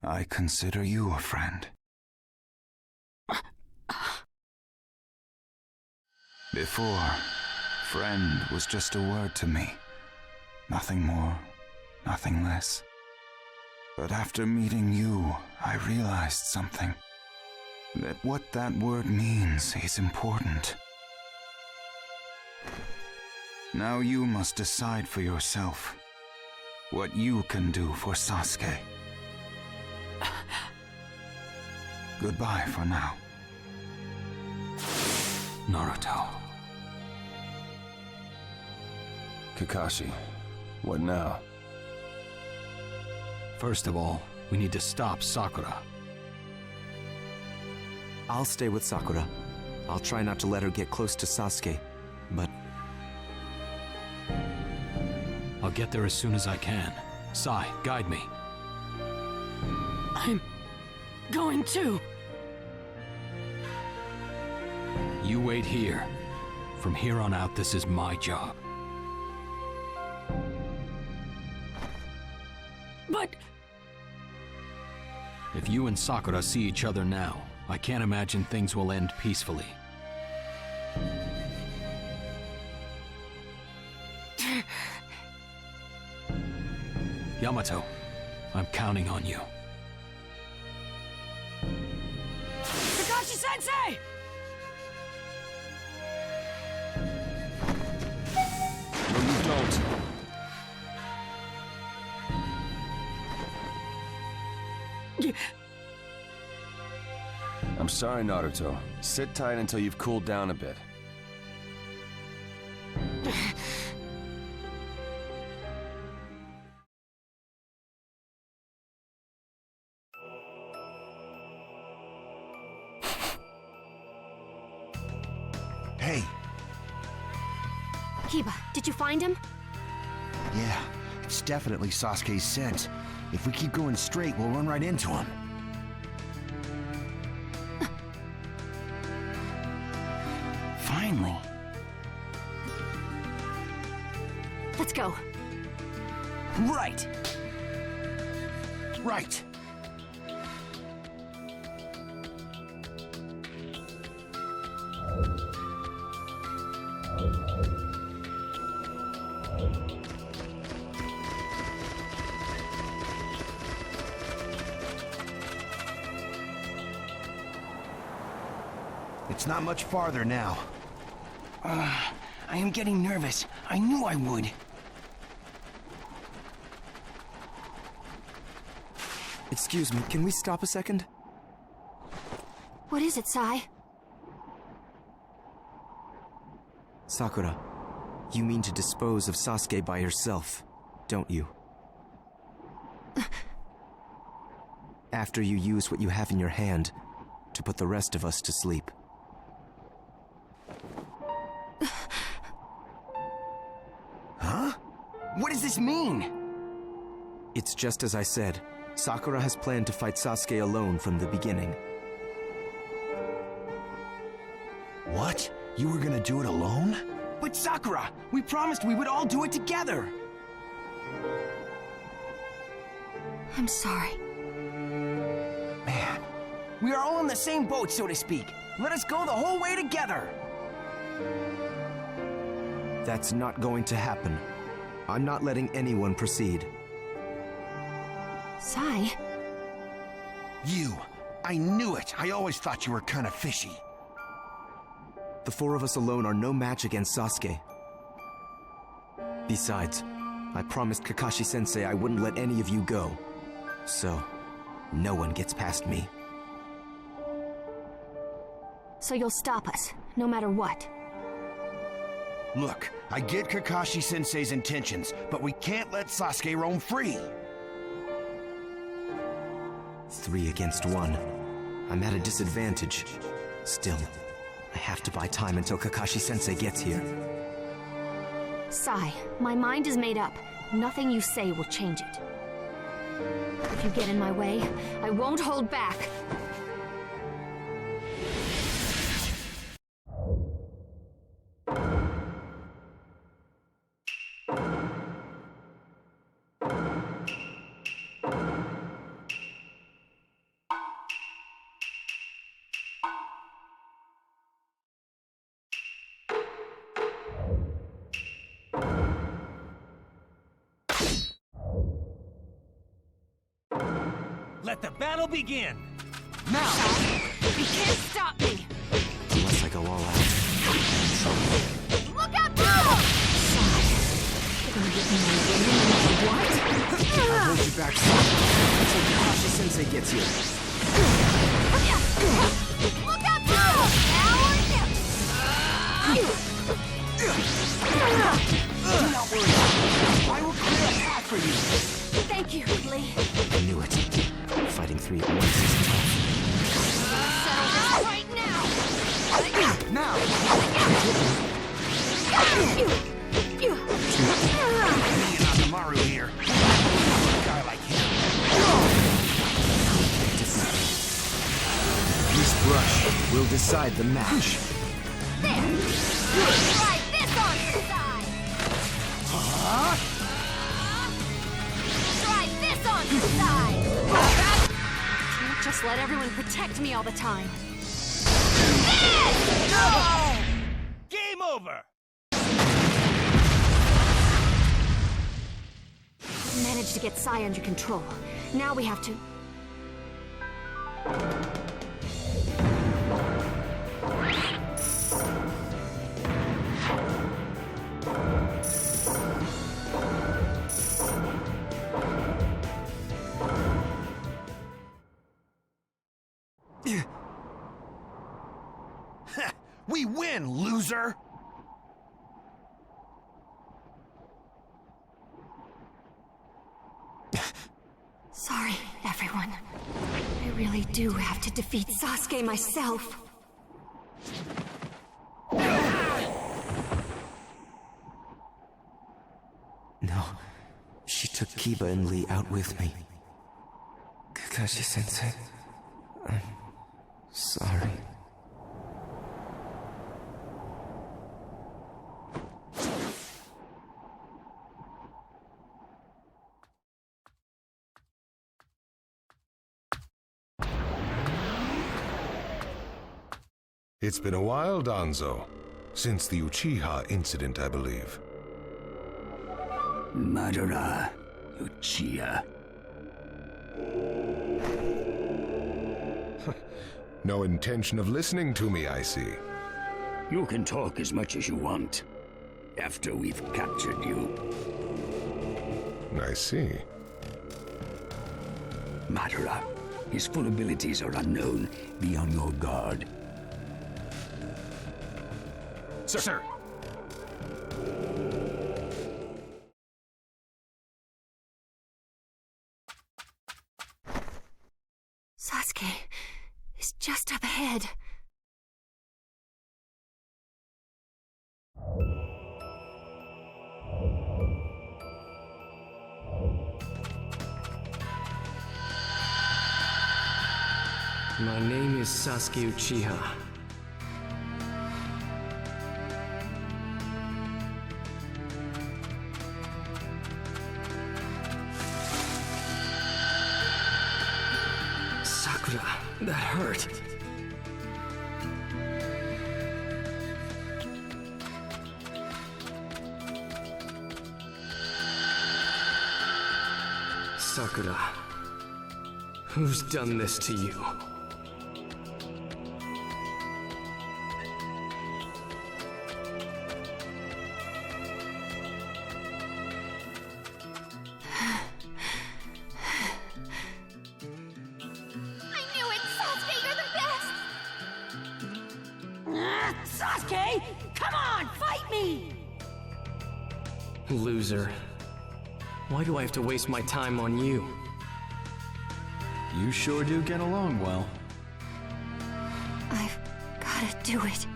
I consider you a friend. Before, friend was just a word to me. Nothing more, nothing less. But after meeting you, I realized something. That what that word means is important. Now you must decide for yourself what you can do for Sasuke. Goodbye for now. Naruto. Kakashi, what now? First of all, we need to stop Sakura. I'll stay with Sakura. I'll try not to let her get close to Sasuke, but... I'll get there as soon as I can. Sai, guide me. I'm going to. You wait here. From here on out, this is my job. But... If you and Sakura see each other now, I can't imagine things will end peacefully. Yamato, I'm counting on you. Kakashi-sensei! No, you don't. I'm sorry, Naruto. Sit tight until you've cooled down a bit. Hey. Kiba, did you find him? Yeah, it's definitely Sasuke's scent. If we keep going straight, we'll run right into him. Finally. Let's go. Right. Right. It's not much farther now. I am getting nervous. I knew I would. Excuse me, can we stop a second? What is it, Sai? Sakura, you mean to dispose of Sasuke by yourself, don't you? After you use what you have in your hand to put the rest of us to sleep. Huh? What does this mean? It's just as I said. Sakura has planned to fight Sasuke alone from the beginning. What? You were gonna do it alone? But Sakura, we promised we would all do it together. I'm sorry. Man, we are all in the same boat, so to speak. Let us go the whole way together. That's not going to happen. I'm not letting anyone proceed. Sai? You! I knew it! I always thought you were kind of fishy. The four of us alone are no match against Sasuke. Besides, I promised Kakashi-sensei I wouldn't let any of you go. So, no one gets past me. So you'll stop us, no matter what? Look, I get Kakashi-sensei's intentions, but we can't let Sasuke roam free. 3 against 1. I'm at a disadvantage. Still, I have to buy time until Kakashi-sensei gets here. Sai, my mind is made up. Nothing you say will change it. If you get in my way, I won't hold back. Let the battle begin! Now! You can't stop me! Unless I go all out. Look out below! Sai, you're gonna get in my way no matter what? I'll hold you back, Sakura, until Kakashi-sensei gets here. Look out below! Do not worry. I will clear a path for you. Thank you, Lee. I knew it. Fighting 3 at once is tough. Settle this right now! Now! Me and Akamaru here. A guy like him. This brush will decide the match. Try this on your side! Try this on your side! Can't just let everyone protect me all the time. This! No! Game over! Managed to get Sai under control. Now we have to... We win, loser! Sorry, everyone. I really do have to defeat Sasuke myself. No, she took Kiba and Lee out with me. Kakashi-sensei, I'm sorry. It's been a while, Danzo. Since the Uchiha incident, I believe. Madara Uchiha. No intention of listening to me, I see. You can talk as much as you want. After we've captured you. I see. Madara. His full abilities are unknown. Be on your guard. Sir. Sasuke is just up ahead. My name is Sasuke Uchiha. Sakura, that hurt. Sakura, who's done this to you? Sasuke! Come on, fight me! Loser. Why do I have to waste my time on you? You sure do get along well. I've gotta do it.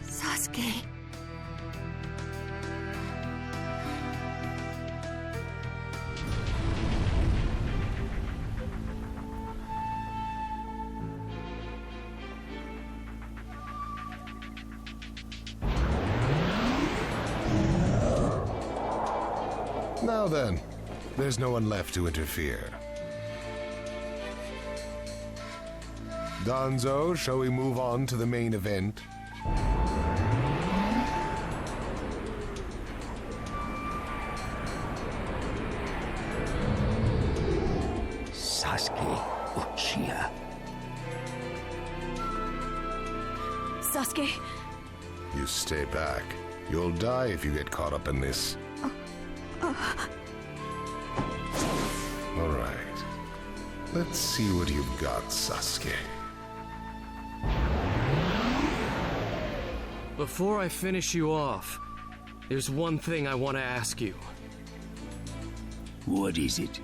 Sasuke. Now then, there's no one left to interfere. Danzo, shall we move on to the main event? Sasuke Uchiha. Sasuke. You stay back. You'll die if you get caught up in this. All right. Let's see what you've got, Sasuke. Before I finish you off, there's one thing I want to ask you. What is it?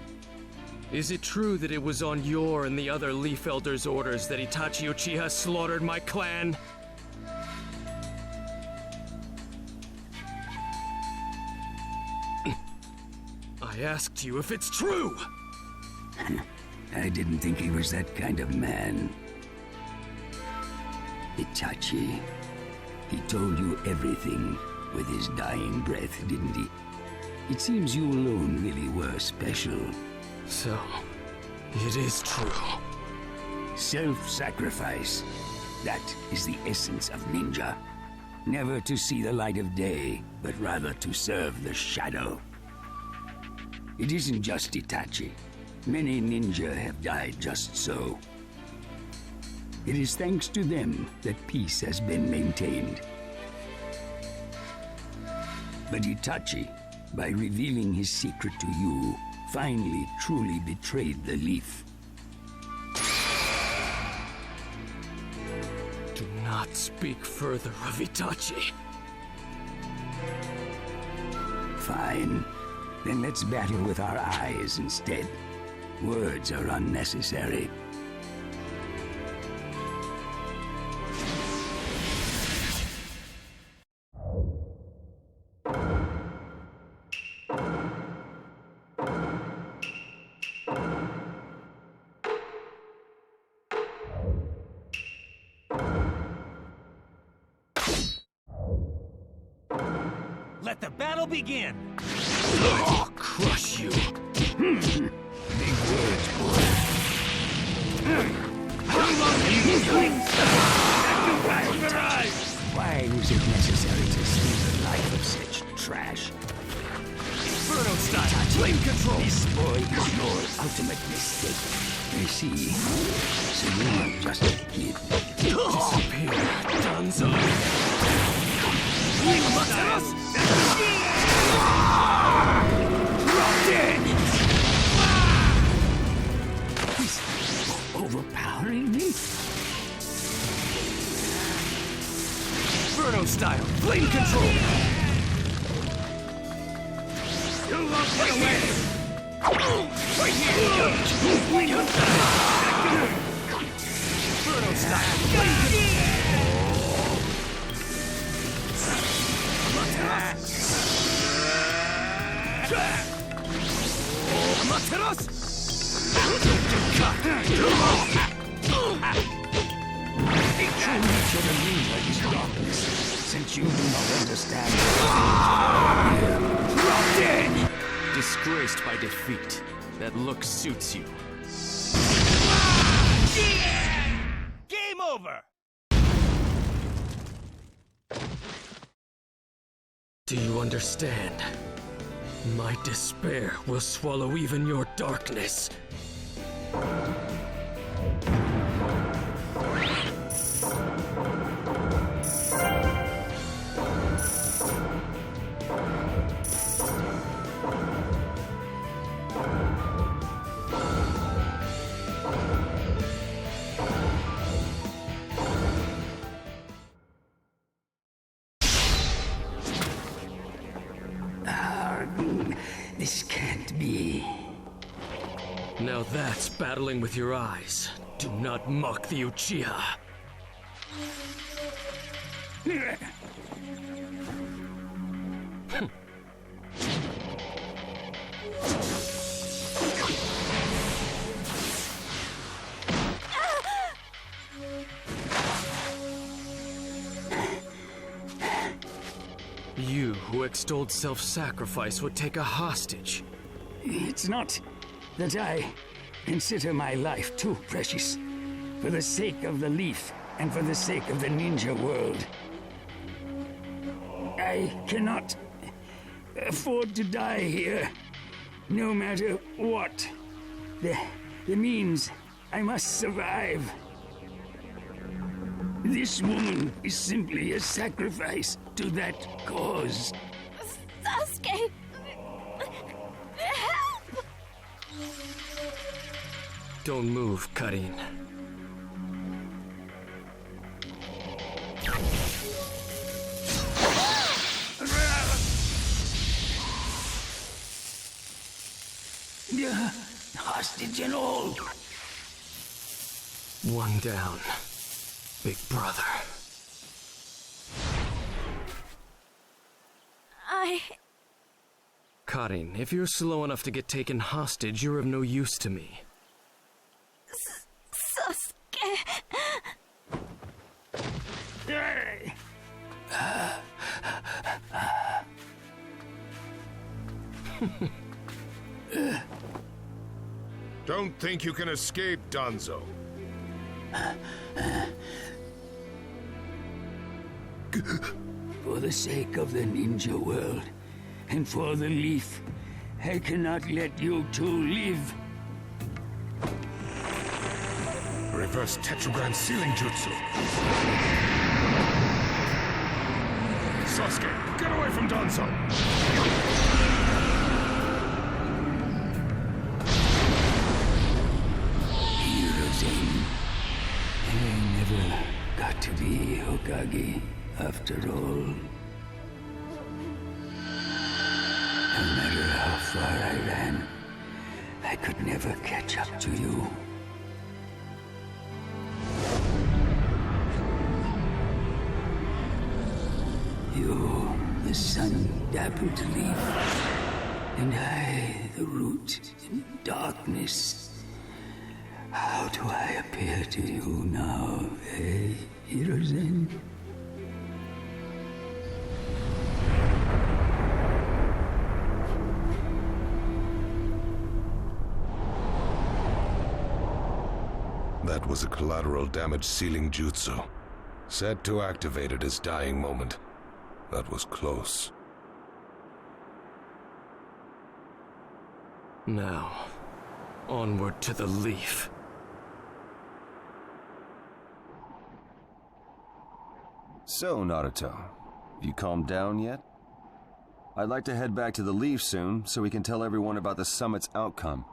Is it true that it was on your and the other Leaf Elders' orders that Itachi Uchiha slaughtered my clan? I asked you if it's true! I didn't think he was that kind of man. Itachi. He told you everything with his dying breath, didn't he? It seems you alone really were special. So, it is true. Self-sacrifice. That is the essence of ninja. Never to see the light of day, but rather to serve the shadow. It isn't just Itachi. Many ninja have died just so. It is thanks to them that peace has been maintained. But Itachi, by revealing his secret to you, finally truly betrayed the Leaf. Do not speak further of Itachi. Fine. Then let's battle with our eyes instead. Words are unnecessary. Let the battle begin! I'll crush you! Big words, boy. How long do you think? Why was it necessary to steal the life of such trash? Inferno style! Flame control! This boy is yours. I'll ultimate mistake. I see. So you are just a kid. Disappear, Danzo. Dead! He's overpowering me? Inferno style, flame control. You won't get away! Right here! Inferno style, flame Amaterasu! A true nature of the ninja is darkness, since you do not understand. Dead! Disgraced by defeat. That look suits you. Game over! Do you understand? My despair will swallow even your darkness. This can't be. Now that's battling with your eyes. Do not mock the Uchiha. You, who extolled self-sacrifice, would take a hostage. It's not that I consider my life too precious. For the sake of the leaf, and for the sake of the ninja world. I cannot afford to die here, no matter what. The means I must survive. This woman is simply a sacrifice to that cause. Sasuke! Help! Don't move, Karin. Hostage and all. One down. Big brother. Karin, if you're slow enough to get taken hostage, you're of no use to me. Sasuke... Don't think you can escape, Danzo. For the sake of the ninja world, and for the leaf, I cannot let you two live. Reverse Tetragram Sealing Jutsu. Sasuke, get away from Danzo! Hiruzen, I never got to be Hokage after all. No matter how far I ran, I could never catch up to you. You, the sun-dappled leaf, and I, the root in darkness. How do I appear to you now, eh, Hiruzen? That was a collateral damage sealing jutsu. Set to activate at his dying moment. That was close. Now, Onward to the Leaf. So, Naruto, have you calmed down yet? I'd like to head back to the Leaf soon, so we can tell everyone about the summit's outcome.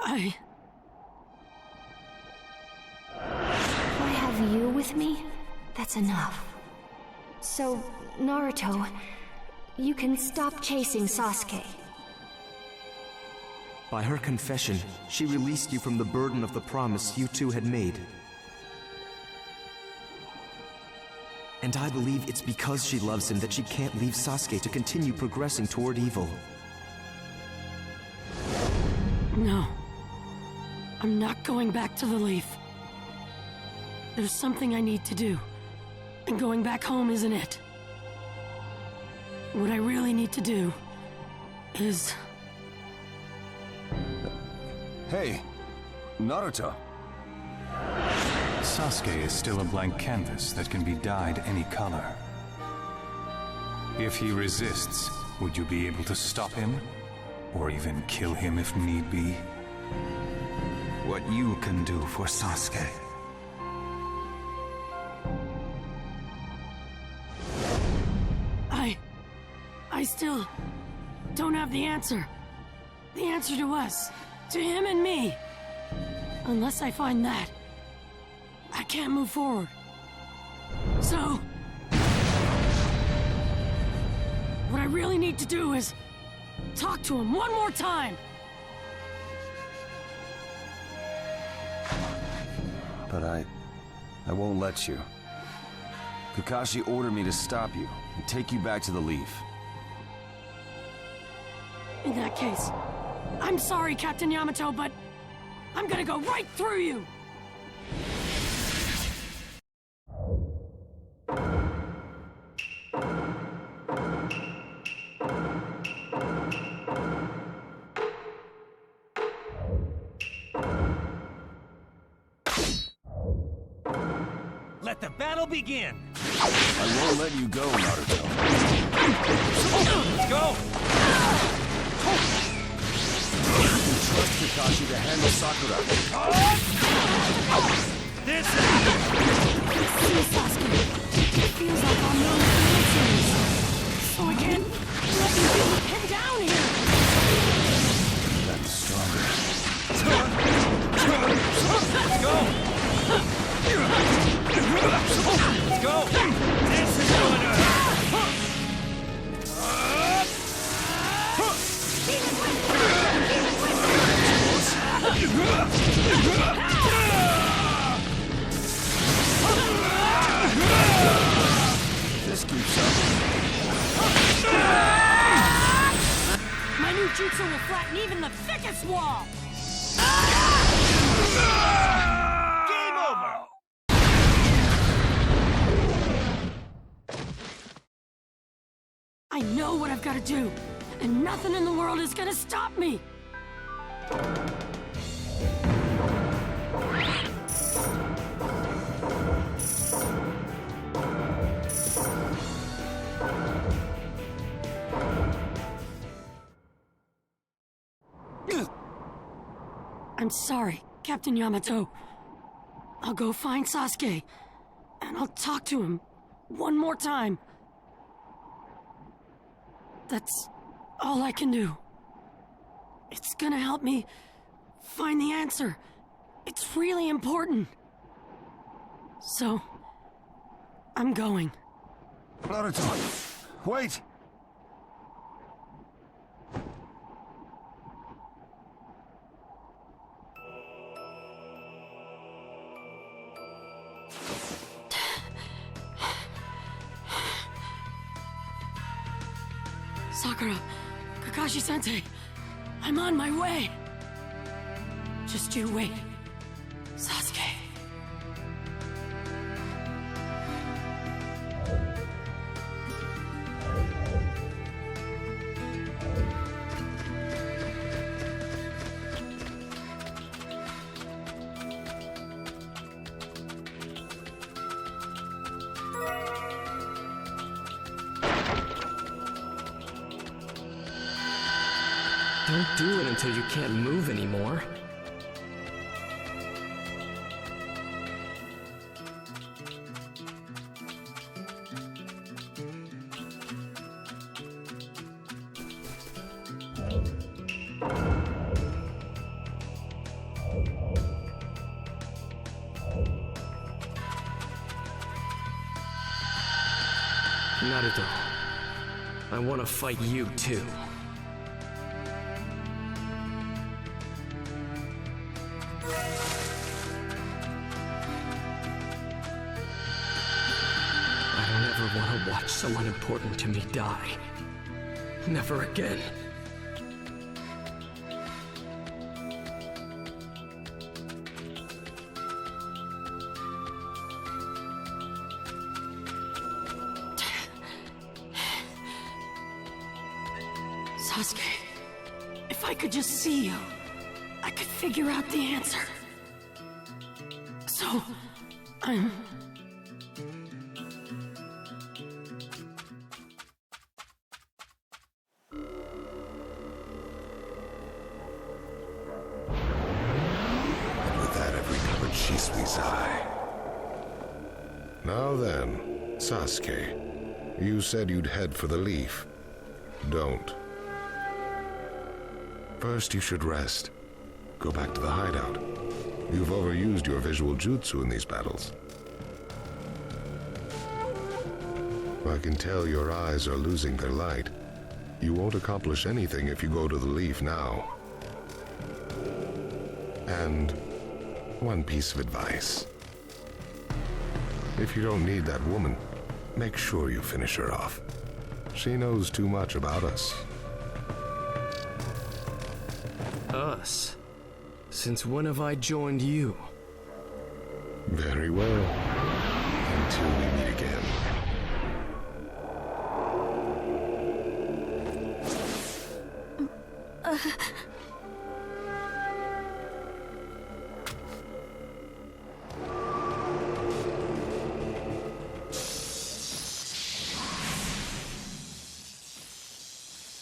If I have you with me, that's enough. So, Naruto, you can stop chasing Sasuke. By her confession, she released you from the burden of the promise you two had made. And I believe it's because she loves him that she can't leave Sasuke to continue progressing toward evil. No. I'm not going back to the Leaf. There's something I need to do. And going back home isn't it. What I really need to do is... Hey, Naruto. Sasuke is still a blank canvas that can be dyed any color. If he resists, would you be able to stop him? Or even kill him if need be? What you can do for Sasuke. I still don't have the answer. The answer to us. To him and me. Unless I find that, I can't move forward. So, what I really need to do is talk to him one more time. But I won't let you. Kakashi ordered me to stop you and take you back to the Leaf. In that case, I'm sorry, Captain Yamato, but I'm gonna go right through you! Let the battle begin! I won't let you go, Naruto. Let's go! You can trust Kakashi to handle Sakura. This See, Sasuke. It feels like I'm on the answers. So I can't let you be pinned down here. That's stronger. Let's go! Let's go! This is going to hurt! This keeps up. My new jutsu will flatten even the thickest wall! Game over! I know what I've got to do, and nothing in the world is gonna stop me! I'm sorry, Captain Yamato. I'll go find Sasuke, and I'll talk to him one more time. That's all I can do. It's gonna help me find the answer. It's really important. So, I'm going. Naruto, wait! Sakura, Kakashi-sensei, I'm on my way. Just you wait, Sasuke. Don't do it until you can't move anymore. Naruto, I want to fight you too. I don't ever want to watch someone important to me die. Never again. Sasuke, if I could just see you, I could figure out the answer. So, I'm... And with that, every covered Shisui's eye. Now then, Sasuke, you said you'd head for the leaf. Don't. First, you should rest. Go back to the hideout. You've overused your visual jutsu in these battles. I can tell your eyes are losing their light. You won't accomplish anything if you go to the leaf now. And one piece of advice. If you don't need that woman, make sure you finish her off. She knows too much about us. Us? Since when have I joined you? Very well. Until we meet again.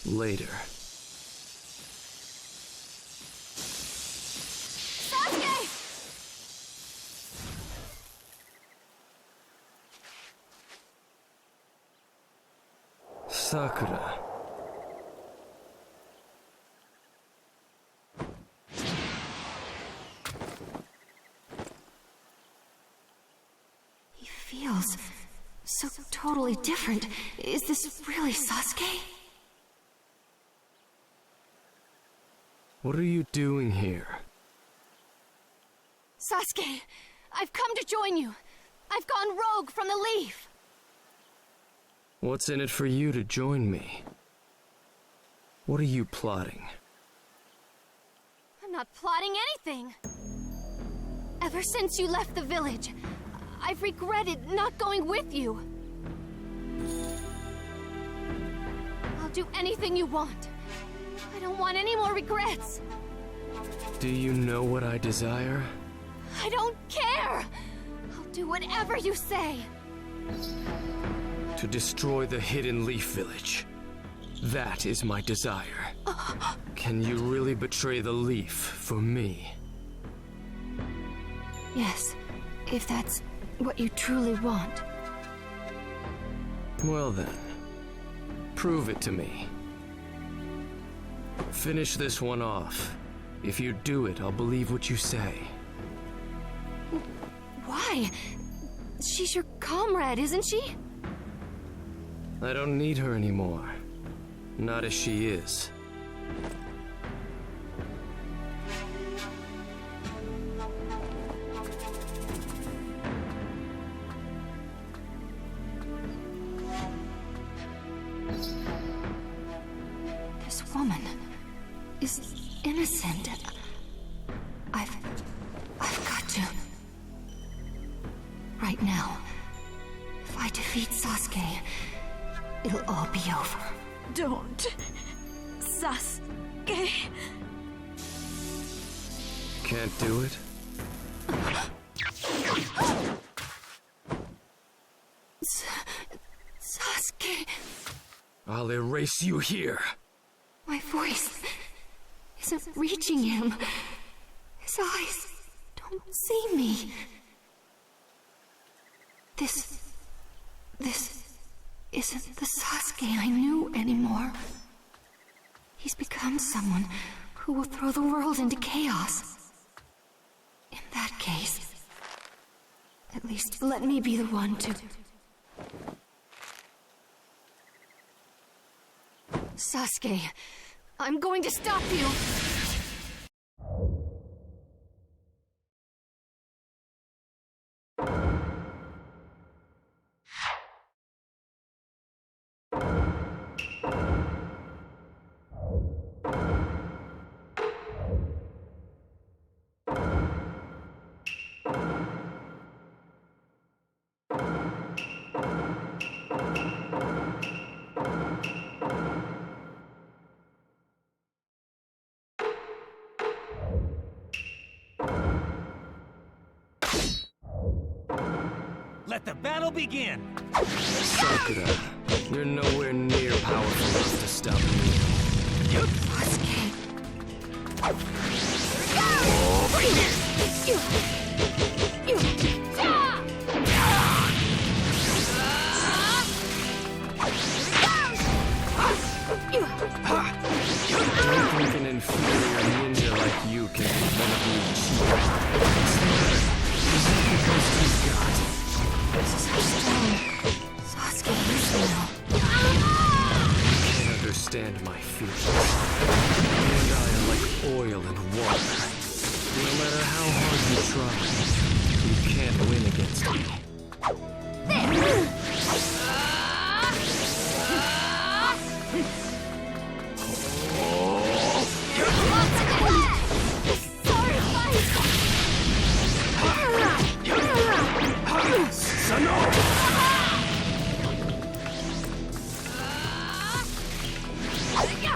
Later. Sasuke! Sakura. He feels so totally different. Is this really Sasuke? What are you doing here? Sasuke, I've come to join you. I've gone rogue from the leaf. What's in it for you to join me? What are you plotting? I'm not plotting anything. Ever since you left the village, I've regretted not going with you. I'll do anything you want. I don't want any more regrets. Do you know what I desire? I don't care! I'll do whatever you say. To destroy the Hidden Leaf Village. That is my desire. Can you really betray the leaf for me? Yes, if that's what you truly want. Well then, prove it to me. Finish this one off. If you do it, I'll believe what you say. Why? She's your comrade, isn't she? I don't need her anymore. Not as she is. This woman is innocent. I've got to. Right now, if I defeat Sasuke, it'll all be over. Don't. Sasuke. Can't do it? Sasuke. I'll erase you here. My voice. isn't reaching him. His eyes don't see me. This isn't the Sasuke I knew anymore. He's become someone who will throw the world into chaos. In that case, at least let me be the one to... Sasuke, I'm going to stop you! Let the battle begin! Sakura, you're nowhere near powerful enough to stop me. Sasuke. Don't think an inferior ninja like you can be one of me cheap. Is that because he's got? This is how strong Sasuke is now. You can't understand my feelings. You and I are like oil and water. No matter how hard you try, you can't win against me.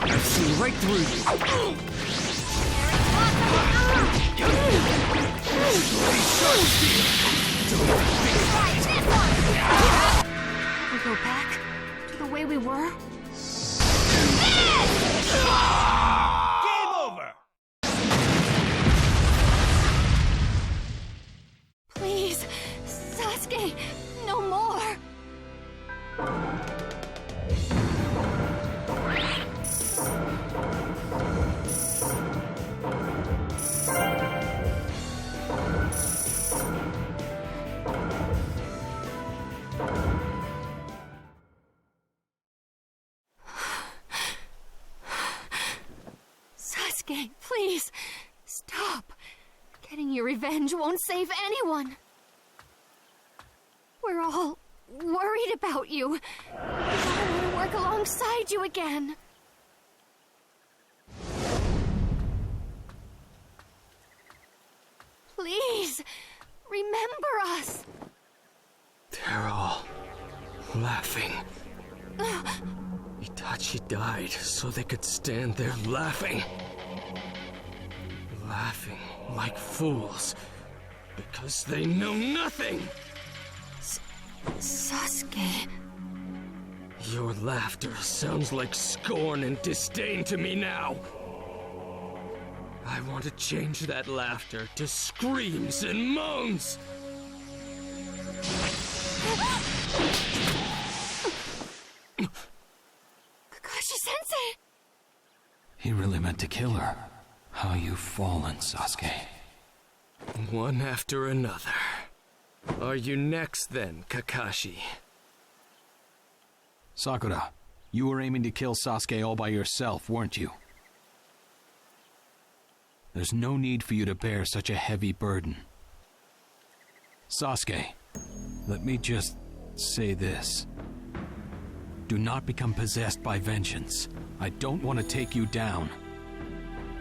I've seen right through you. We go back to the way we were? Game over! Please, Sasuke, no more! Sasuke, please, stop. Getting your revenge won't save anyone. We're all worried about you. I want to work alongside you again. Please, remember us. They're all laughing. Itachi died so they could stand there laughing. Laughing like fools because they know nothing. Sasuke. Your laughter sounds like scorn and disdain to me now. I want to change that laughter to screams and moans. Kakashi-sensei! He really meant to kill her. How you've fallen, Sasuke. One after another. Are you next then, Kakashi? Sakura, you were aiming to kill Sasuke all by yourself, weren't you? There's no need for you to bear such a heavy burden. Sasuke, let me just say this. Do not become possessed by vengeance. I don't want to take you down.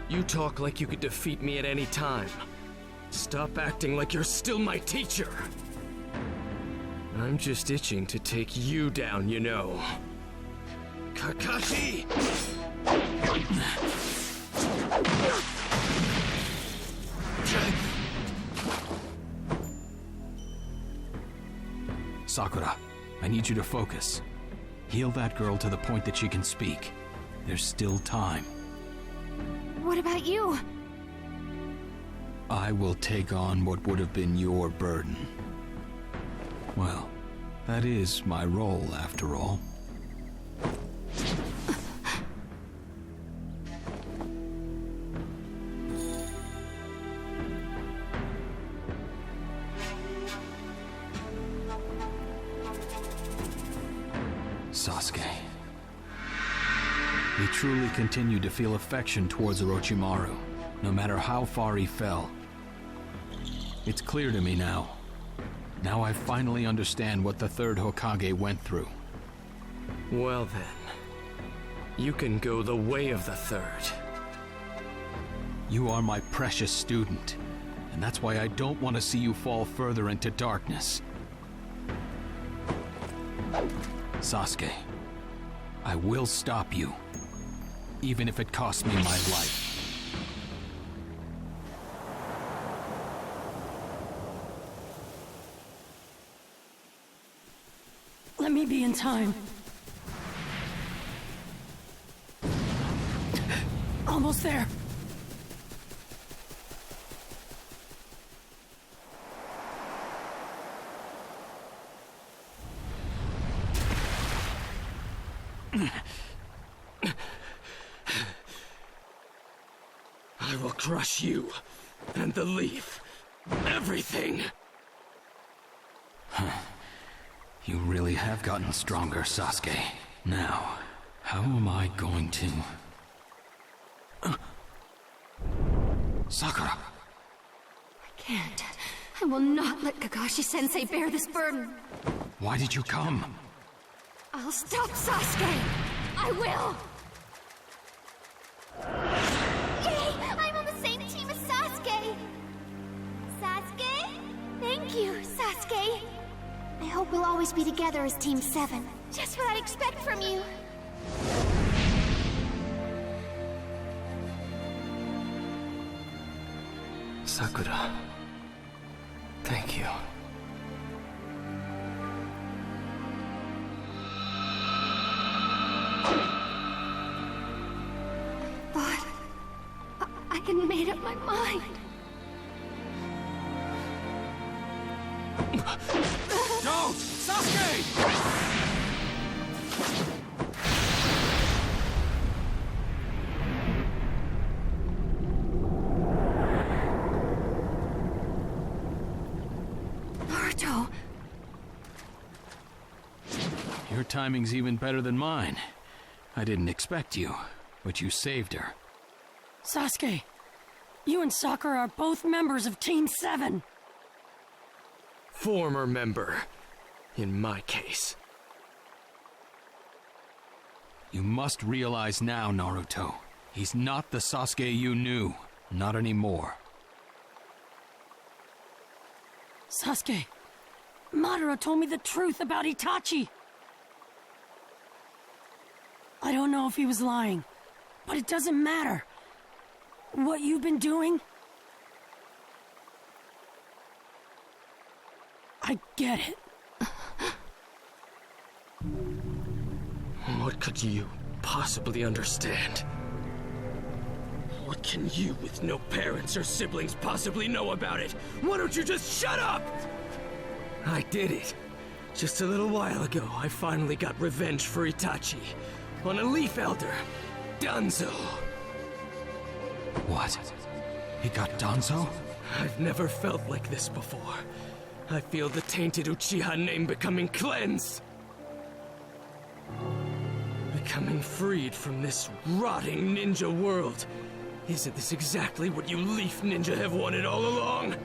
You talk like you could defeat me at any time. Stop acting like you're still my teacher. I'm just itching to take you down, you know. Kakashi! Sakura, I need you to focus. Heal that girl to the point that she can speak. There's still time. What about you? I will take on what would have been your burden. Well, that is my role, after all. Sasuke. He truly continued to feel affection towards Orochimaru, no matter how far he fell. It's clear to me now. Now I finally understand what the third Hokage went through. Well then, you can go the way of the third. You are my precious student, and that's why I don't want to see you fall further into darkness. Sasuke, I will stop you, even if it costs me my life. Let me be in time. Almost there. I will crush you and the leaf. Everything. You really have gotten stronger, Sasuke. Now, how am I going to... Sakura! I can't. I will not let Kakashi-sensei bear this burden. Why did you come? I'll stop Sasuke! I will! Yay! I'm on the same team as Sasuke! Sasuke? Thank you, Sasuke. I hope we'll always be together as Team 7. Just what I'd expect from you. Sakura. Thank you. Thought I had made up my mind. Don't! Sasuke! Naruto! Your timing's even better than mine. I didn't expect you, but you saved her. Sasuke, you and Sakura are both members of Team 7. Former member, in my case. You must realize now, Naruto. He's not the Sasuke you knew. Not anymore. Sasuke, Madara told me the truth about Itachi. I don't know if he was lying, but it doesn't matter. What you've been doing... I get it. What could you possibly understand? What can you with no parents or siblings possibly know about it? Why don't you just shut up? I did it. Just a little while ago, I finally got revenge for Itachi. On a Leaf Elder, Danzo. What? He got Danzo? I've never felt like this before. I feel the tainted Uchiha name becoming cleansed. Becoming freed from this rotting ninja world. Isn't this exactly what you Leaf Ninja have wanted all along?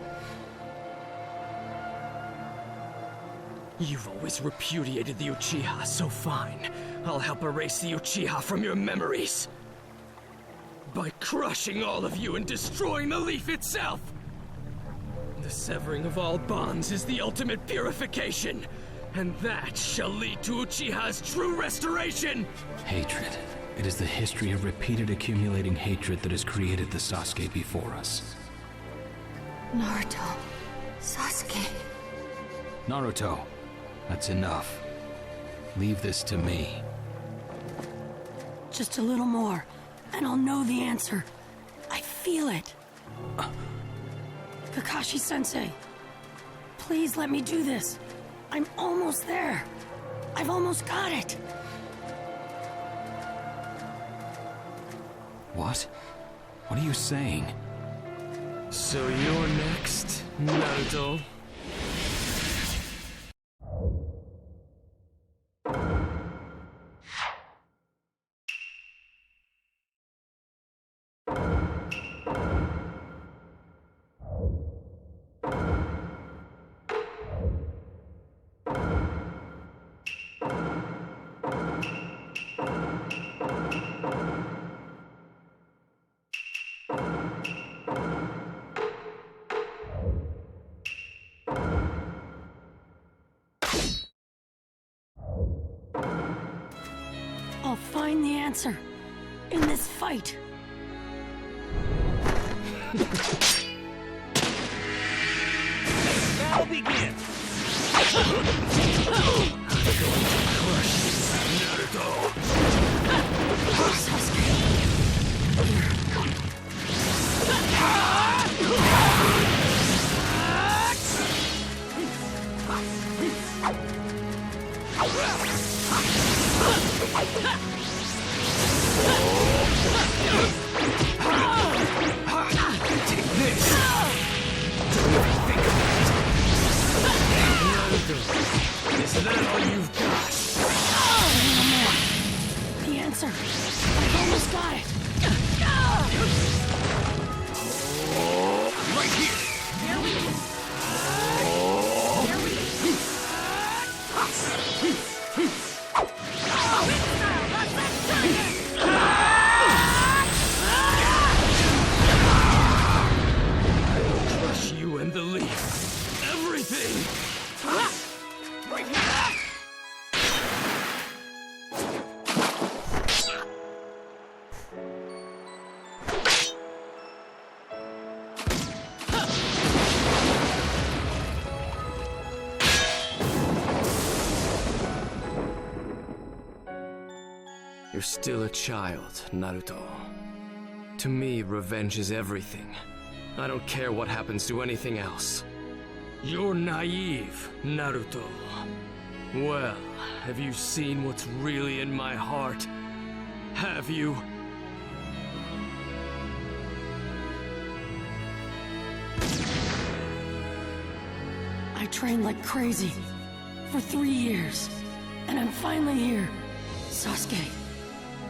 You've always repudiated the Uchiha, so fine. I'll help erase the Uchiha from your memories. By crushing all of you and destroying the Leaf itself! The severing of all bonds is the ultimate purification, and that shall lead to Uchiha's true restoration! Hatred. It is the history of repeated accumulating hatred that has created the Sasuke before us. Naruto. Sasuke. Naruto, that's enough. Leave this to me. Just a little more, and I'll know the answer. feel it. Kakashi-sensei, please let me do this. I'm almost there. I've almost got it. What? What are you saying? So you're next, Naruto? I'll find the answer in this fight. Battle begins! Take this! Don't even think about it! Naruto, is that all you've got? No more. The answer. I've almost got it. Right here! Here we go. Crush you and the leaf. Everything! You're still a child, Naruto. To me, revenge is everything. I don't care what happens to anything else. You're naive, Naruto. Well, have you seen what's really in my heart? Have you? I trained like crazy for 3 years, and I'm finally here. Sasuke,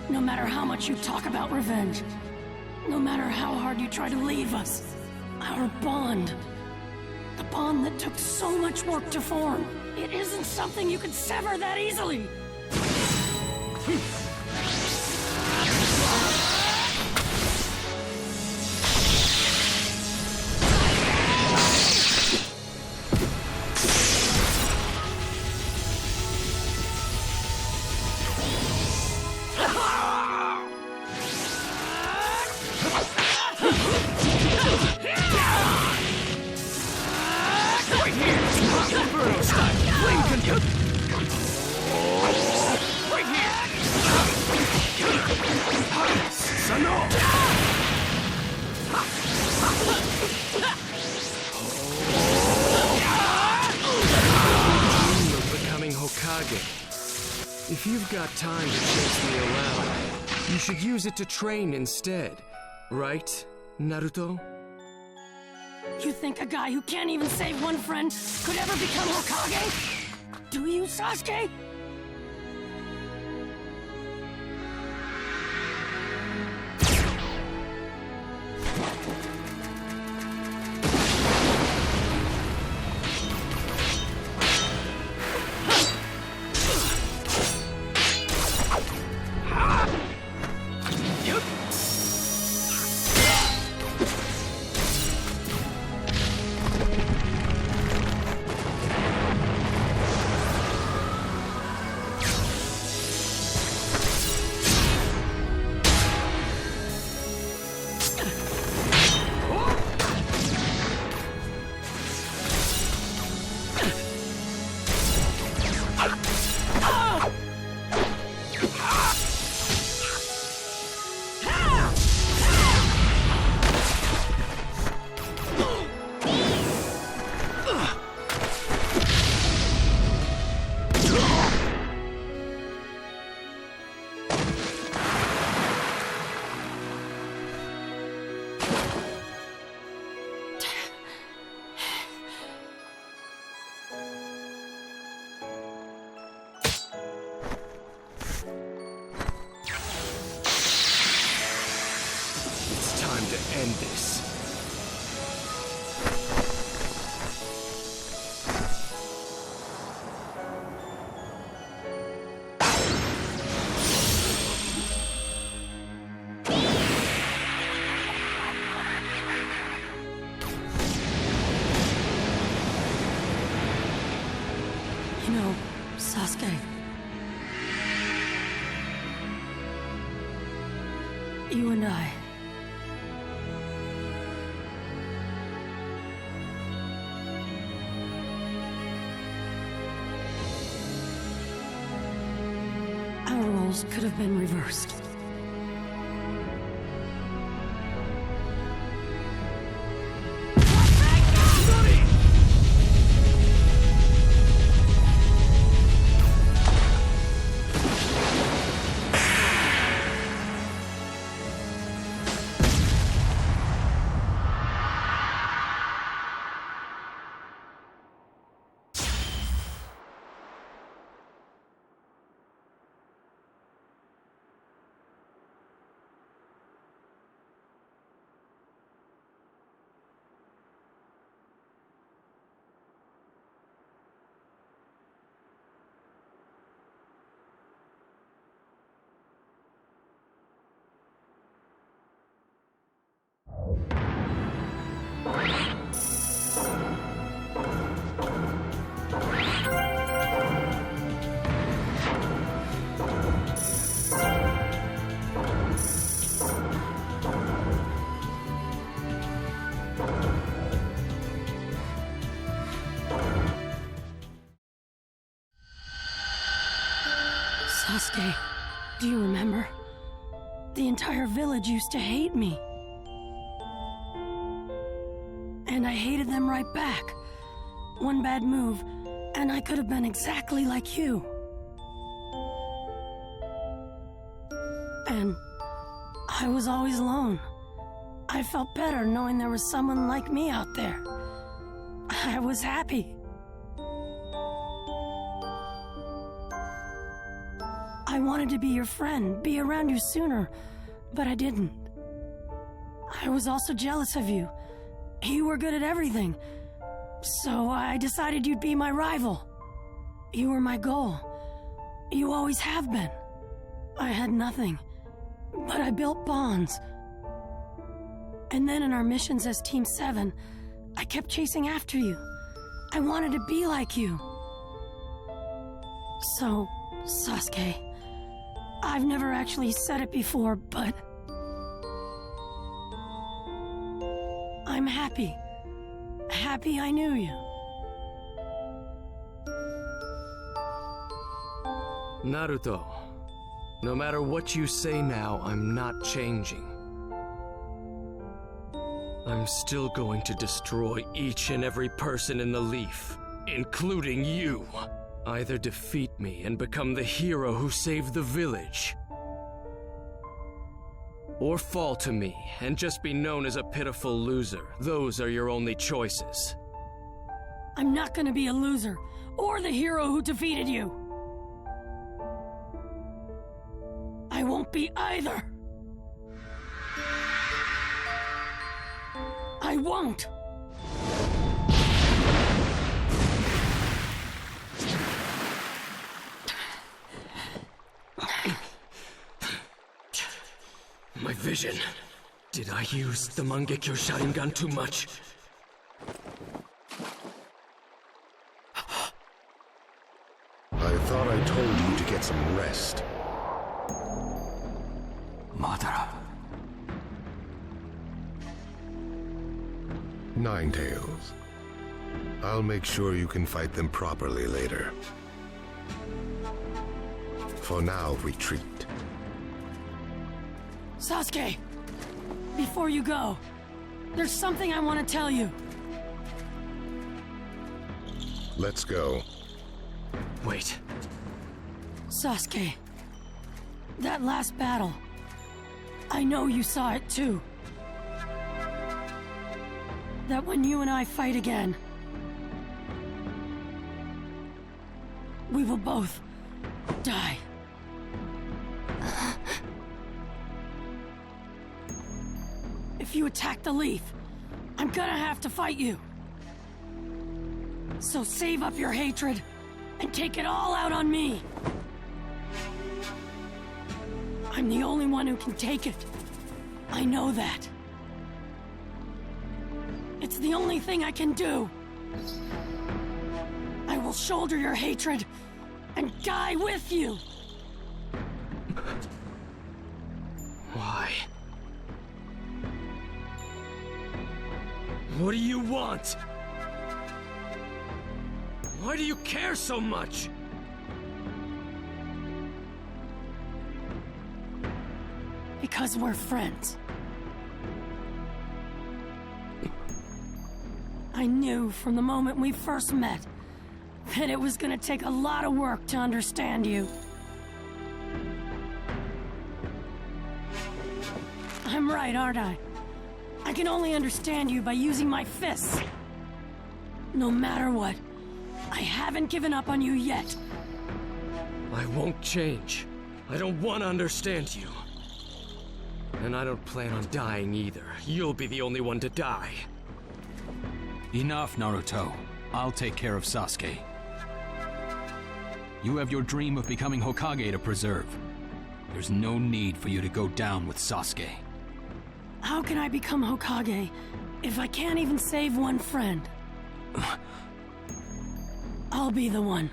no matter how much you talk about revenge, no matter how hard you try to leave us, our bond, the bond that took so much work to form, it isn't something you can sever that easily. If you've got time to chase me around, you should use it to train instead. Right, Naruto? You think a guy who can't even save one friend could ever become Hokage? Do you, Sasuke? end this. You know, Sasuke. You and I. Our roles could have been reversed. Sasuke, do you remember? The entire village used to hate me. And I hated them right back. One bad move, and I could have been exactly like you. And I was always alone. I felt better knowing there was someone like me out there. I was happy. I wanted to be your friend, be around you sooner, but I didn't. I was also jealous of you. You were good at everything, so I decided you'd be my rival. You were my goal. You always have been. I had nothing, but I built bonds. And then in our missions as Team 7, I kept chasing after you. I wanted to be like you. So, Sasuke, I've never actually said it before, but I'm happy. Happy I knew you. Naruto, no matter what you say now, I'm not changing. I'm still going to destroy each and every person in the Leaf, including you. Either defeat me and become the hero who saved the village, or fall to me and just be known as a pitiful loser. Those are your only choices. I'm not gonna be a loser, or the hero who defeated you. I won't be either. I won't. My vision. Did I use the Mangekyo Sharingan too much? I thought I told you to get some rest. Madara. Ninetales. I'll make sure you can fight them properly later. For now, retreat. Sasuke, before you go, there's something I want to tell you. Let's go. Wait. Sasuke, that last battle, I know you saw it too. That when you and I fight again, we will both die. If If you attack the Leaf, I'm gonna have to fight you. So save up your hatred and take it all out on me. I'm the only one who can take it. I know that. It's the only thing I can do. I will shoulder your hatred and die with you. Why? What do you want? Why do you care so much? Because we're friends. I knew from the moment we first met that it was gonna take a lot of work to understand you. I'm right, aren't I? I can only understand you by using my fists. No matter what, I haven't given up on you yet. I won't change. I don't want to understand you. And I don't plan on dying either. You'll be the only one to die. Enough, Naruto. I'll take care of Sasuke. You have your dream of becoming Hokage to preserve. There's no need for you to go down with Sasuke. How can I become Hokage if I can't even save one friend? I'll be the one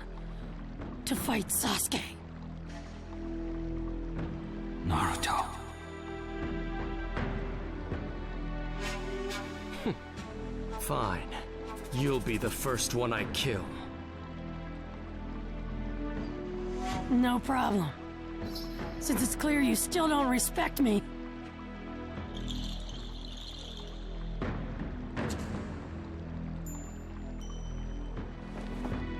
to fight Sasuke. Naruto. Fine. You'll be the first one I kill. No problem. Since it's clear you still don't respect me.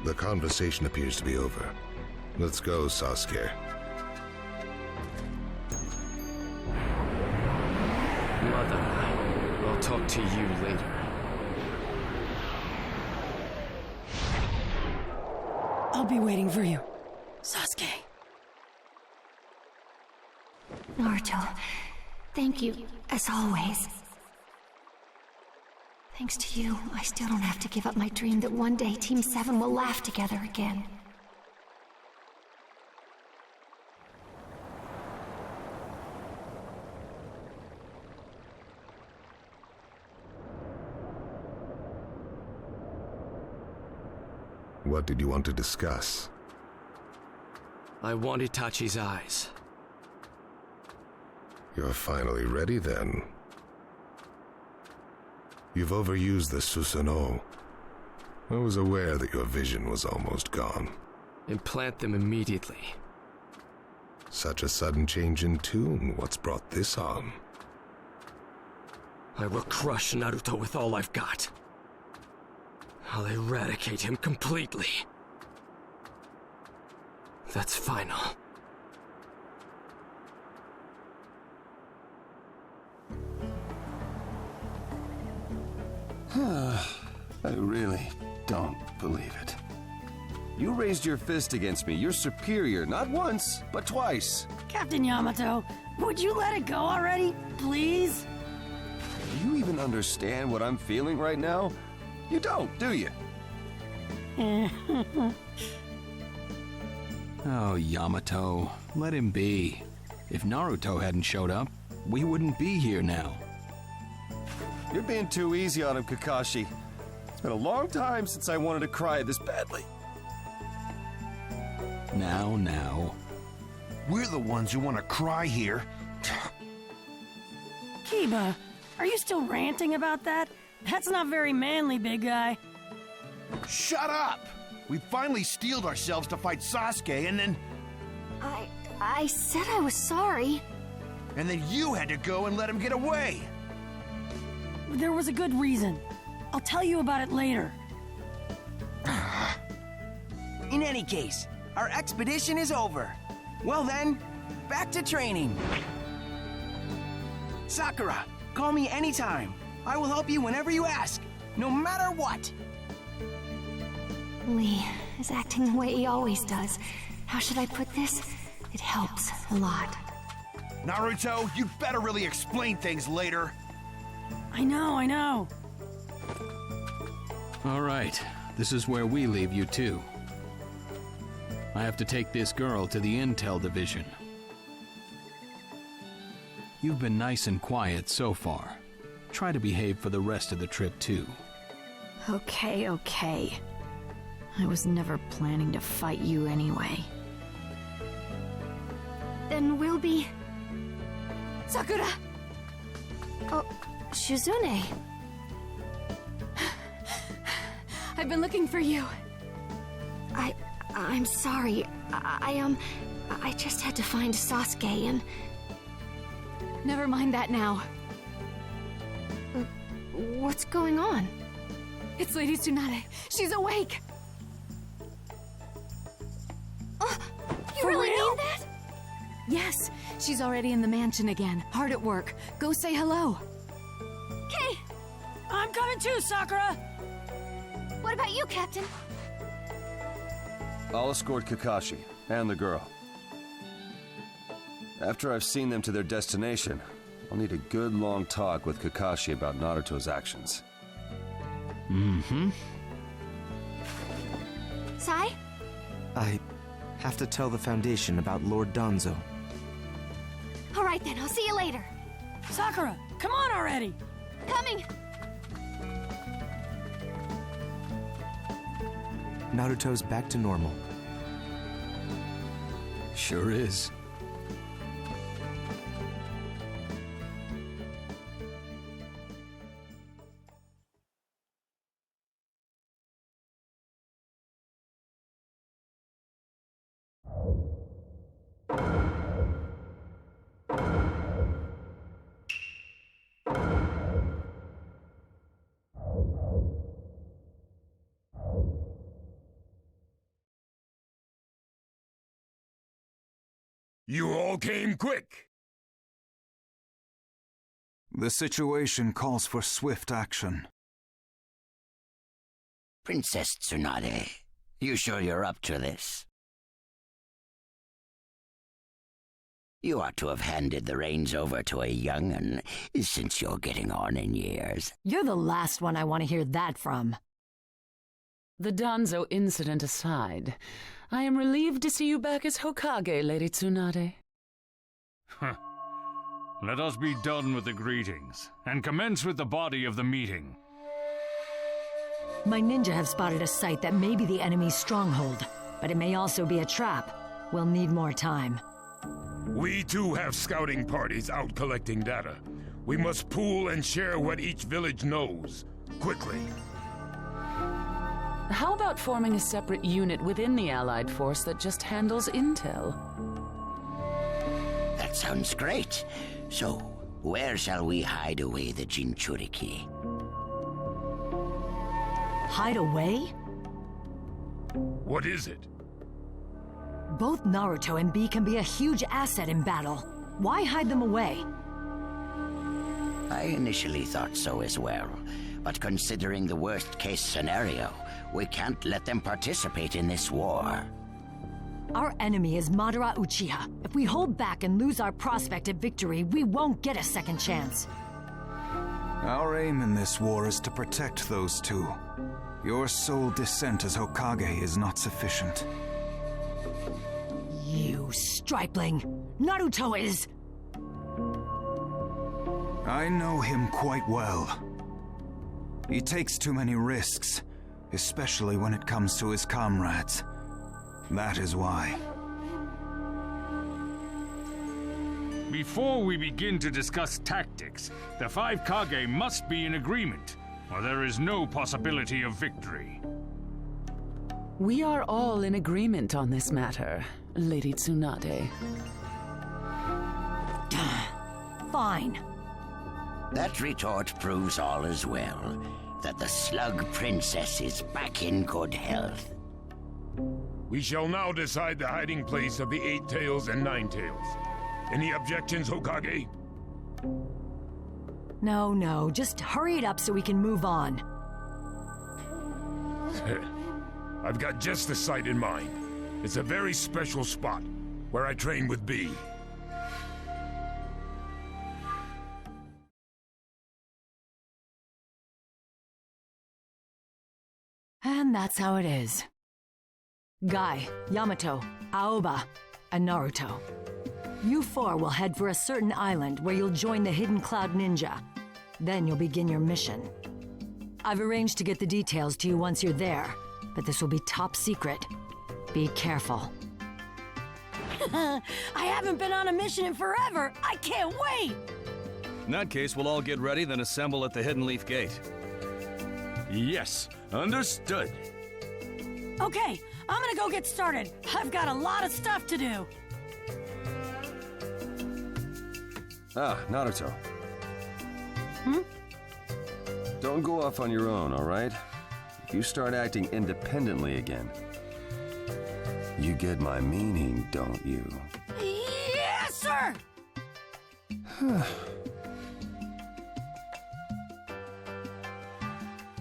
The conversation appears to be over. Let's go, Sasuke. Mother, I'll talk to you later. I'll be waiting for you, Sasuke. Naruto, thank you, as always. Thanks to you, I still don't have to give up my dream that one day Team 7 will laugh together again. What did you want to discuss? I want Itachi's eyes. You're finally ready then. You've overused the Susanoo. I was aware that your vision was almost gone. Implant them immediately. Such a sudden change in tune. What's brought this on? I will crush Naruto with all I've got. I'll eradicate him completely. That's final. I really don't believe it. You raised your fist against me. You're superior, not once, but twice. Captain Yamato, would you let it go already, please? Do you even understand what I'm feeling right now? You don't, do you? Oh, Yamato, let him be. If Naruto hadn't showed up, we wouldn't be here now. You're being too easy on him, Kakashi. It's been a long time since I wanted to cry this badly. Now. We're the ones who want to cry here. Kiba, are you still ranting about that? That's not very manly, big guy. Shut up! We finally steeled ourselves to fight Sasuke, and then... I said I was sorry. And then you had to go and let him get away. There was a good reason. I'll tell you about it later. In any case, our expedition is over. Well then, back to training. Sakura, call me anytime. I will help you whenever you ask, no matter what. Lee is acting the way he always does. How should I put this? It helps a lot. Naruto, you'd better really explain things later. I know. All right, this is where we leave you too. I have to take this girl to the Intel Division. You've been nice and quiet so far. Try to behave for the rest of the trip too. Okay. I was never planning to fight you anyway. Then we'll be... Sakura! Oh, Shizune. I've been looking for you. I'm sorry. I just had to find Sasuke and... Never mind that now. What's going on? It's Lady Tsunade. She's awake! You really mean that? Yes, she's already in the mansion again, hard at work. Go say hello. Okay. I'm coming too, Sakura! What about you, Captain? I'll escort Kakashi and the girl. After I've seen them to their destination, I'll need a good long talk with Kakashi about Naruto's actions. Sai? I have to tell the Foundation about Lord Danzo. All right then, I'll see you later. Sakura, come on already! Coming! Naruto's back to normal. Sure is. You all came quick. The situation calls for swift action. Princess Tsunade, you sure you're up to this? You ought to have handed the reins over to a young'un, since you're getting on in years. You're the last one I want to hear that from. The Danzo incident aside, I am relieved to see you back as Hokage, Lady Tsunade. Let us be done with the greetings, and commence with the body of the meeting. My ninja have spotted a site that may be the enemy's stronghold, but it may also be a trap. We'll need more time. We too have scouting parties out collecting data. We must pool and share what each village knows, quickly. How about forming a separate unit within the Allied force that just handles intel? That sounds great. So, where shall we hide away the Jinchuriki? Hide away? What is it? Both Naruto and Bee can be a huge asset in battle. Why hide them away? I initially thought so as well, but considering the worst-case scenario, we can't let them participate in this war. Our enemy is Madara Uchiha. If we hold back and lose our prospect at victory, we won't get a second chance. Our aim in this war is to protect those two. Your sole descent as Hokage is not sufficient. You stripling! Naruto is... I know him quite well. He takes too many risks, especially when it comes to his comrades. That is why. Before we begin to discuss tactics, the 5 Kage must be in agreement, or there is no possibility of victory. We are all in agreement on this matter, Lady Tsunade. Fine. That retort proves all as well, that the Slug Princess is back in good health. We shall now decide the hiding place of the 8 Tails and 9 Tails. Any objections, Hokage? No, just hurry it up so we can move on. I've got just the site in mind. It's a very special spot, where I train with Bee. And that's how it is. Guy, Yamato, Aoba, and Naruto. You four will head for a certain island where you'll join the Hidden Cloud Ninja. Then you'll begin your mission. I've arranged to get the details to you once you're there, but this will be top secret. Be careful. I haven't been on a mission in forever. I can't wait. In that case, we'll all get ready, then assemble at the Hidden Leaf Gate. Yes, understood. Okay, I'm gonna go get started. I've got a lot of stuff to do. Ah, Naruto. Hmm? Don't go off on your own, all right? If you start acting independently again, you get my meaning, don't you? Yes, sir!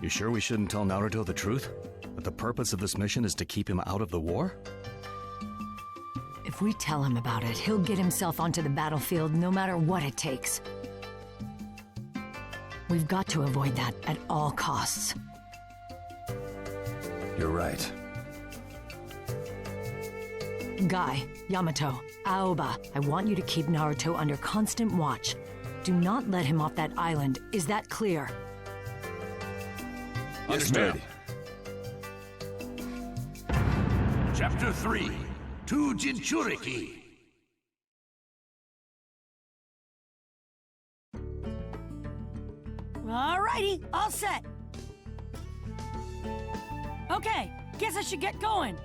You sure we shouldn't tell Naruto the truth? That the purpose of this mission is to keep him out of the war? If we tell him about it, he'll get himself onto the battlefield no matter what it takes. We've got to avoid that at all costs. You're right. Guy, Yamato, Aoba, I want you to keep Naruto under constant watch. Do not let him off that island. Is that clear? Understood. Chapter 3, To Jinchuriki. Alrighty, all set. Okay, guess I should get going.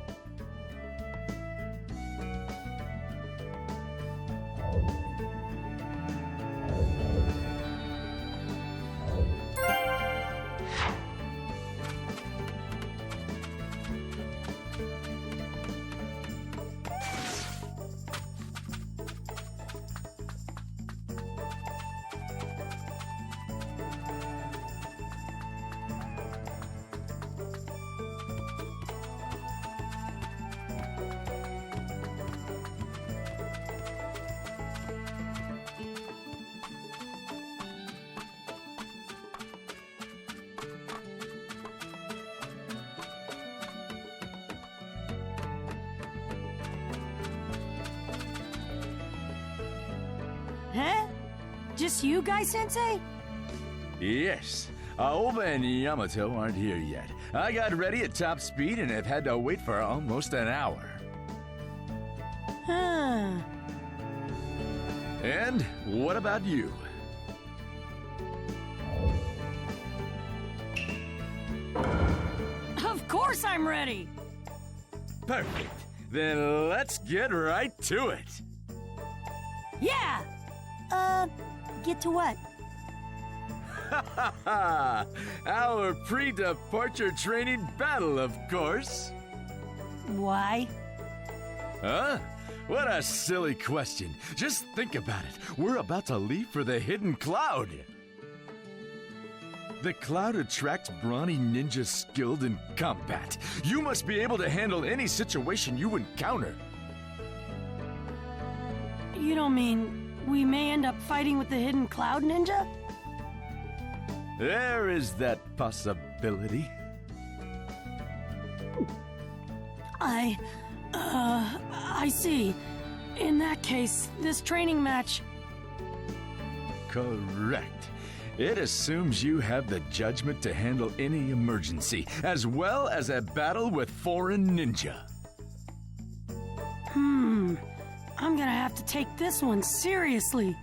Huh? Just you guys, Sensei? Yes. Aoba and Yamato aren't here yet. I got ready at top speed and have had to wait for almost an hour. Huh. And what about you? Of course I'm ready! Perfect. Then let's get right to it. Yeah! Get to what? Our pre-departure training battle, of course. Why? Huh? What a silly question. Just think about it. We're about to leave for the Hidden Cloud. The cloud attracts brawny ninjas skilled in combat. You must be able to handle any situation you encounter. You don't mean we may end up fighting with the Hidden Cloud Ninja? There is that possibility. I see. In that case, this training match... Correct. It assumes you have the judgment to handle any emergency, as well as a battle with foreign ninja. I'm gonna have to take this one seriously.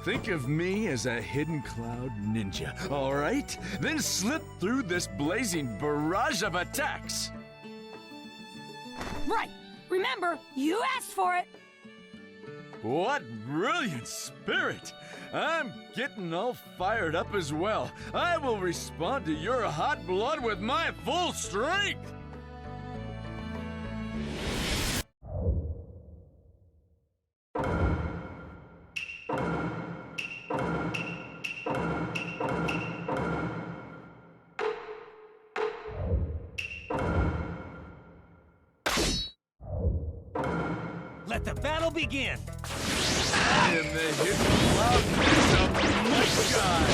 Think of me as a Hidden Cloud Ninja, all right? Then slip through this blazing barrage of attacks. Right. Remember, you asked for it. What brilliant spirit! I'm getting all fired up as well. I will respond to your hot blood with my full strength! Let the battle begin! I am the Hidden Cloud Ninja, my God!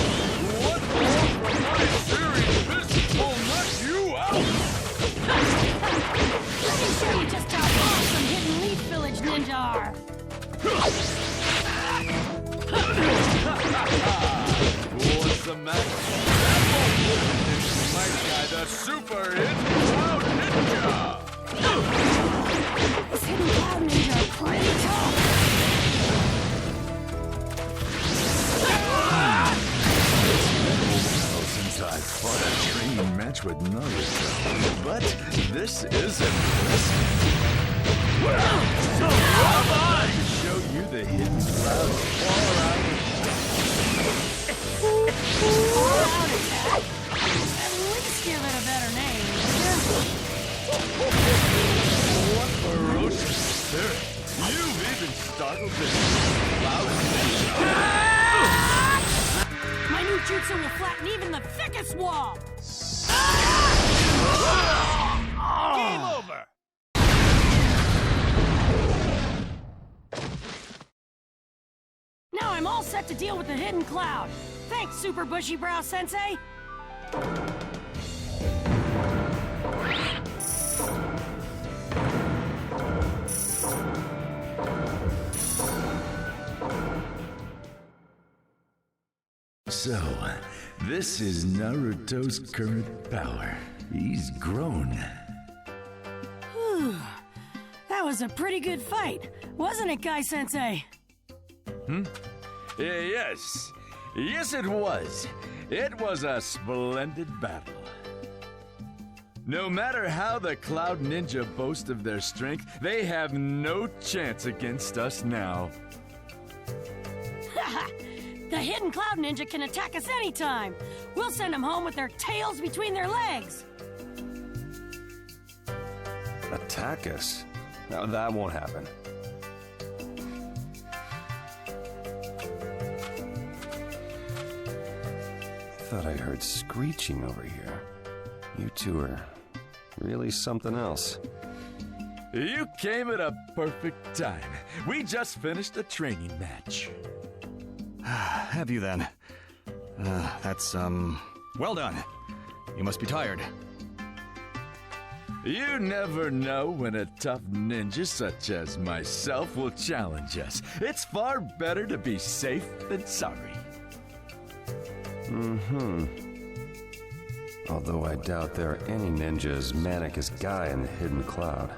What more from my series Super Hidden Cloud Ninja! This Hidden Cloud Ninja are pretty tough! Since I fought a training match with Naruto, but this is impressive. So come on! Show you the hidden cloud all-out All-out attack? At least give it a better name. What ferocious spirit! You've even startled this cloud ninja! My new jutsu will flatten even the thickest wall! Game over! Now I'm all set to deal with the hidden cloud. Thanks, Super Bushy Brow Sensei. So, this is Naruto's current power. He's grown. Whew. That was a pretty good fight, wasn't it, Guy Sensei? Yes. Yes, it was. It was a splendid battle. No matter how the Cloud Ninja boast of their strength, they have no chance against us now. The Hidden Cloud Ninja can attack us anytime. We'll send them home with their tails between their legs. Attack us? No, that won't happen. I thought I heard screeching over here. You two are really something else. You came at a perfect time. We just finished a training match. Have you then? Well done. You must be tired. You never know when a tough ninja such as myself will challenge us. It's far better to be safe than sorry. Although I doubt there are any ninjas as manic as Guy in the Hidden Cloud.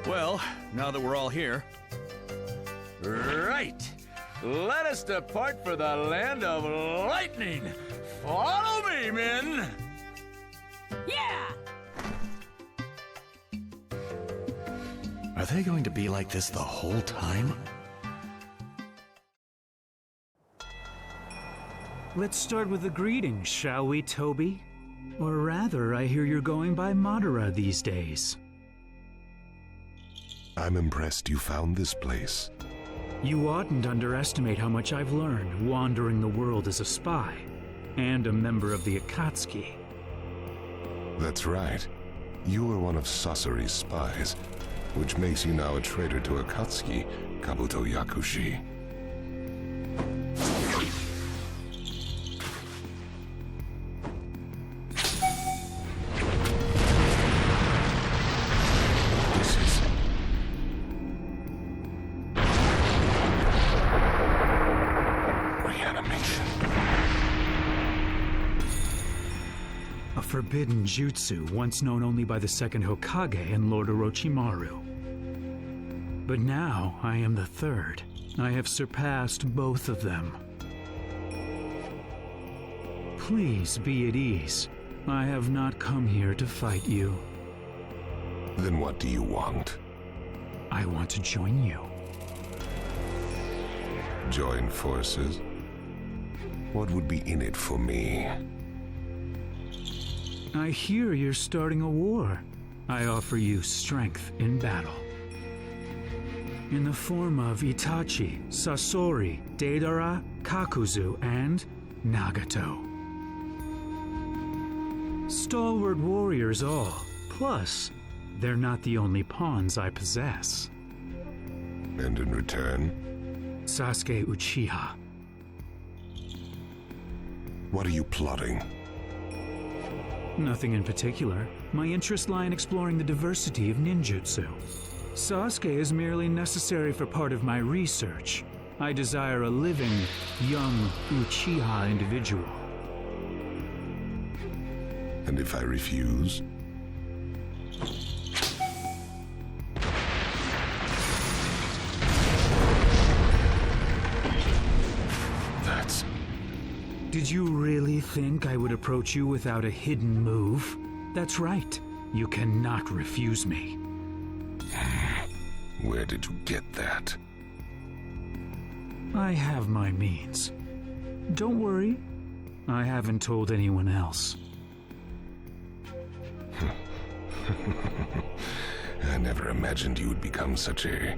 Well, now that we're all here... Right! Let us depart for the land of lightning! Follow me, men! Yeah! Are they going to be like this the whole time? Let's start with the greetings, shall we, Toby? Or rather, I hear you're going by Madara these days. I'm impressed you found this place. You oughtn't underestimate how much I've learned wandering the world as a spy, and a member of the Akatsuki. That's right. You were one of Sasori's spies, which makes you now a traitor to Akatsuki, Kabuto Yakushi. Forbidden jutsu, once known only by the second Hokage and Lord Orochimaru. But now I am the third. I have surpassed both of them. Please be at ease. I have not come here to fight you. Then what do you want? I want to join you. Join forces? What would be in it for me? I hear you're starting a war. I offer you strength in battle. In the form of Itachi, Sasori, Deidara, Kakuzu, and Nagato. Stalwart warriors all. Plus, they're not the only pawns I possess. And in return? Sasuke Uchiha. What are you plotting? Nothing in particular. My interests lie in exploring the diversity of ninjutsu. Sasuke is merely necessary for part of my research. I desire a living, young Uchiha individual. And if I refuse? That's... Did you really think I would approach you without a hidden move? That's right. You cannot refuse me. Where did you get that? I have my means. Don't worry. I haven't told anyone else. I never imagined you would become such a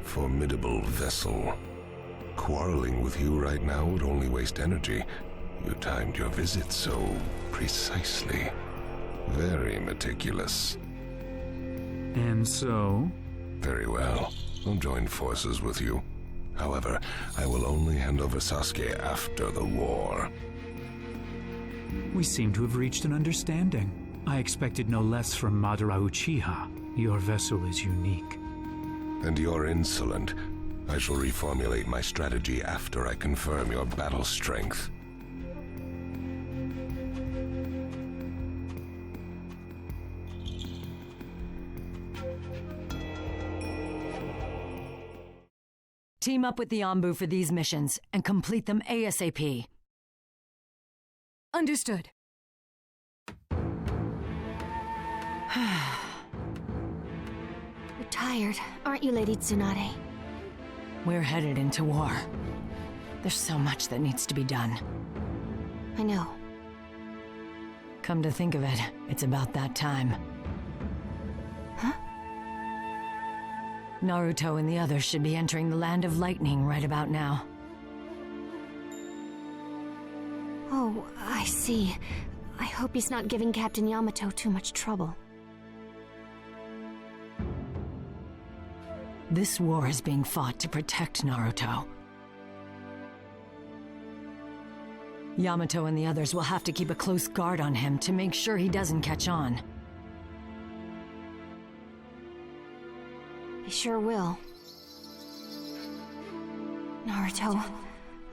formidable vessel. Quarreling with you right now would only waste energy. You timed your visit so precisely. Very meticulous. And so? Very well. I'll join forces with you. However, I will only hand over Sasuke after the war. We seem to have reached an understanding. I expected no less from Madara Uchiha. Your vessel is unique. And you're insolent. I shall reformulate my strategy after I confirm your battle strength. Team up with the Anbu for these missions and complete them ASAP. Understood. You're tired, aren't you, Lady Tsunade? We're headed into war. There's so much that needs to be done. I know. Come to think of it, it's about that time. Huh? Naruto and the others should be entering the Land of Lightning right about now. Oh, I see. I hope he's not giving Captain Yamato too much trouble. This war is being fought to protect Naruto. Yamato and the others will have to keep a close guard on him to make sure he doesn't catch on. They sure will. Naruto,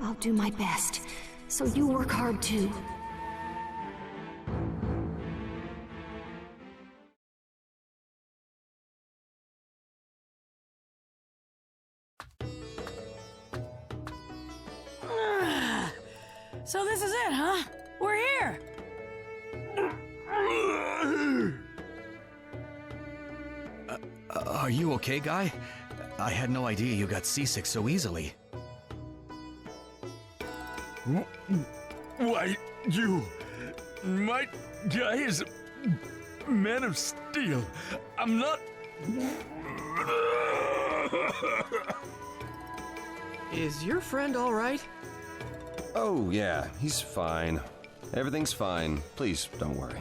I'll do my best, so you work hard too. So this is it, huh? We're here! Are you okay, Guy? I had no idea you got seasick so easily. Why, you... My guy is a man of steel. I'm not... Is your friend all right? Oh, yeah, he's fine. Everything's fine. Please, don't worry.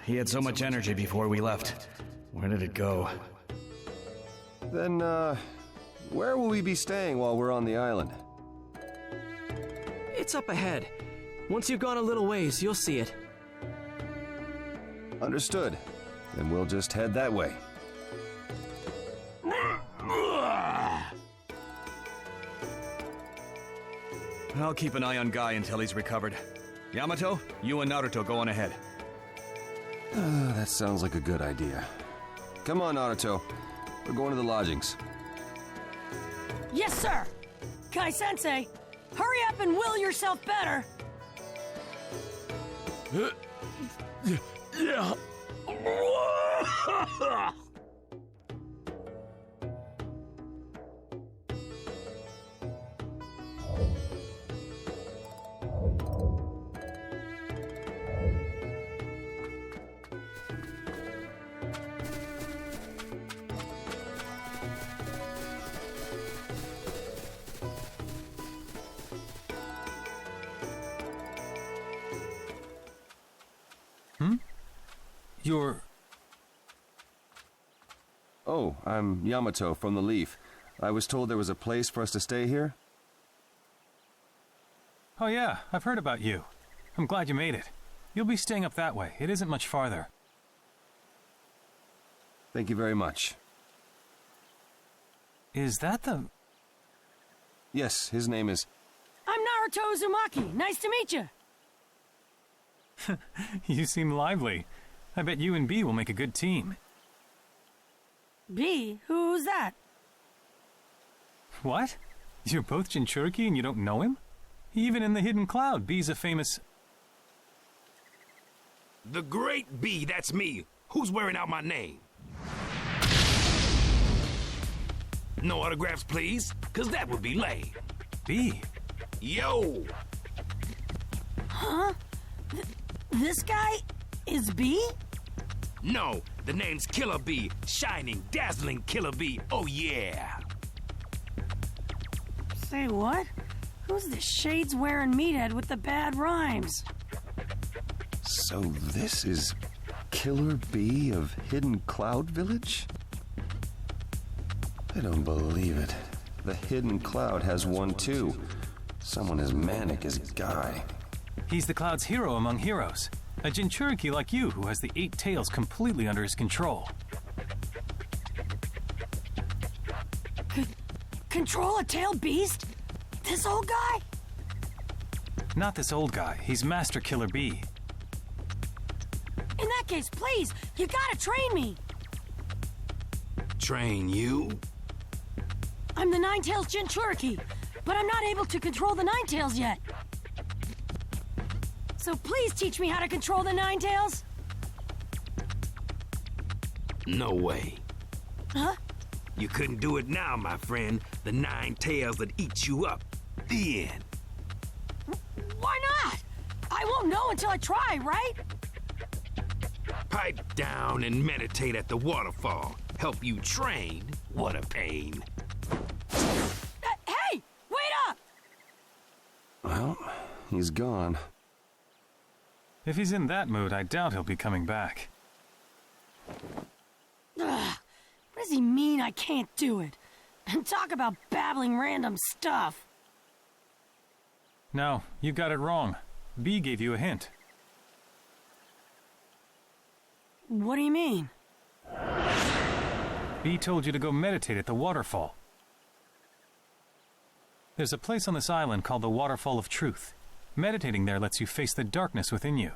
He had so much energy before we left. Where did it go? Then, where will we be staying while we're on the island? It's up ahead. Once you've gone a little ways, you'll see it. Understood. Then we'll just head that way. I'll keep an eye on Guy until he's recovered. Yamato, you and Naruto go on ahead. That sounds like a good idea. Come on, Naruto. We're going to the lodgings. Yes, sir! Kai-sensei, hurry up and will yourself better! Yeah. You're... Oh, I'm Yamato from the Leaf. I was told there was a place for us to stay here. Oh yeah, I've heard about you. I'm glad you made it. You'll be staying up that way. It isn't much farther. Thank you very much. Is that the... Yes, his name is... I'm Naruto Uzumaki. Nice to meet you. You seem lively. I bet you and B will make a good team. B? Who's that? What? You're both Jinchuriki and you don't know him? Even in the Hidden Cloud, B's a famous... The Great B, that's me. Who's wearing out my name? No autographs, please, because that would be lame. B? Yo! Huh? This guy is B? No, the name's Killer B. Shining, dazzling Killer B. Oh, yeah. Say what? Who's the shades-wearing meathead with the bad rhymes? So this is Killer B of Hidden Cloud Village? I don't believe it. The Hidden Cloud has one too. Someone as manic as Guy. He's the Cloud's hero among heroes. A Jinchuriki like you who has the 8 tails completely under his control. Control a tailed beast? This old guy? Not this old guy. He's Master Killer B. In that case, please, you gotta train me. Train you? I'm the Nine-Tails Jinchuriki, but I'm not able to control the Nine-Tails yet. So please teach me how to control the Nine-Tails. No way. Huh? You couldn't do it now, my friend. The 9 tails that eat you up. The end. Why not? I won't know until I try, right? Pipe down and meditate at the waterfall. Help you train. What a pain. Hey! Wait up! Well, he's gone. If he's in that mood, I doubt he'll be coming back. Ugh. What does he mean I can't do it? And talk about babbling random stuff. No, you got it wrong. B gave you a hint. What do you mean? B told you to go meditate at the waterfall. There's a place on this island called the Waterfall of Truth. Meditating there lets you face the darkness within you.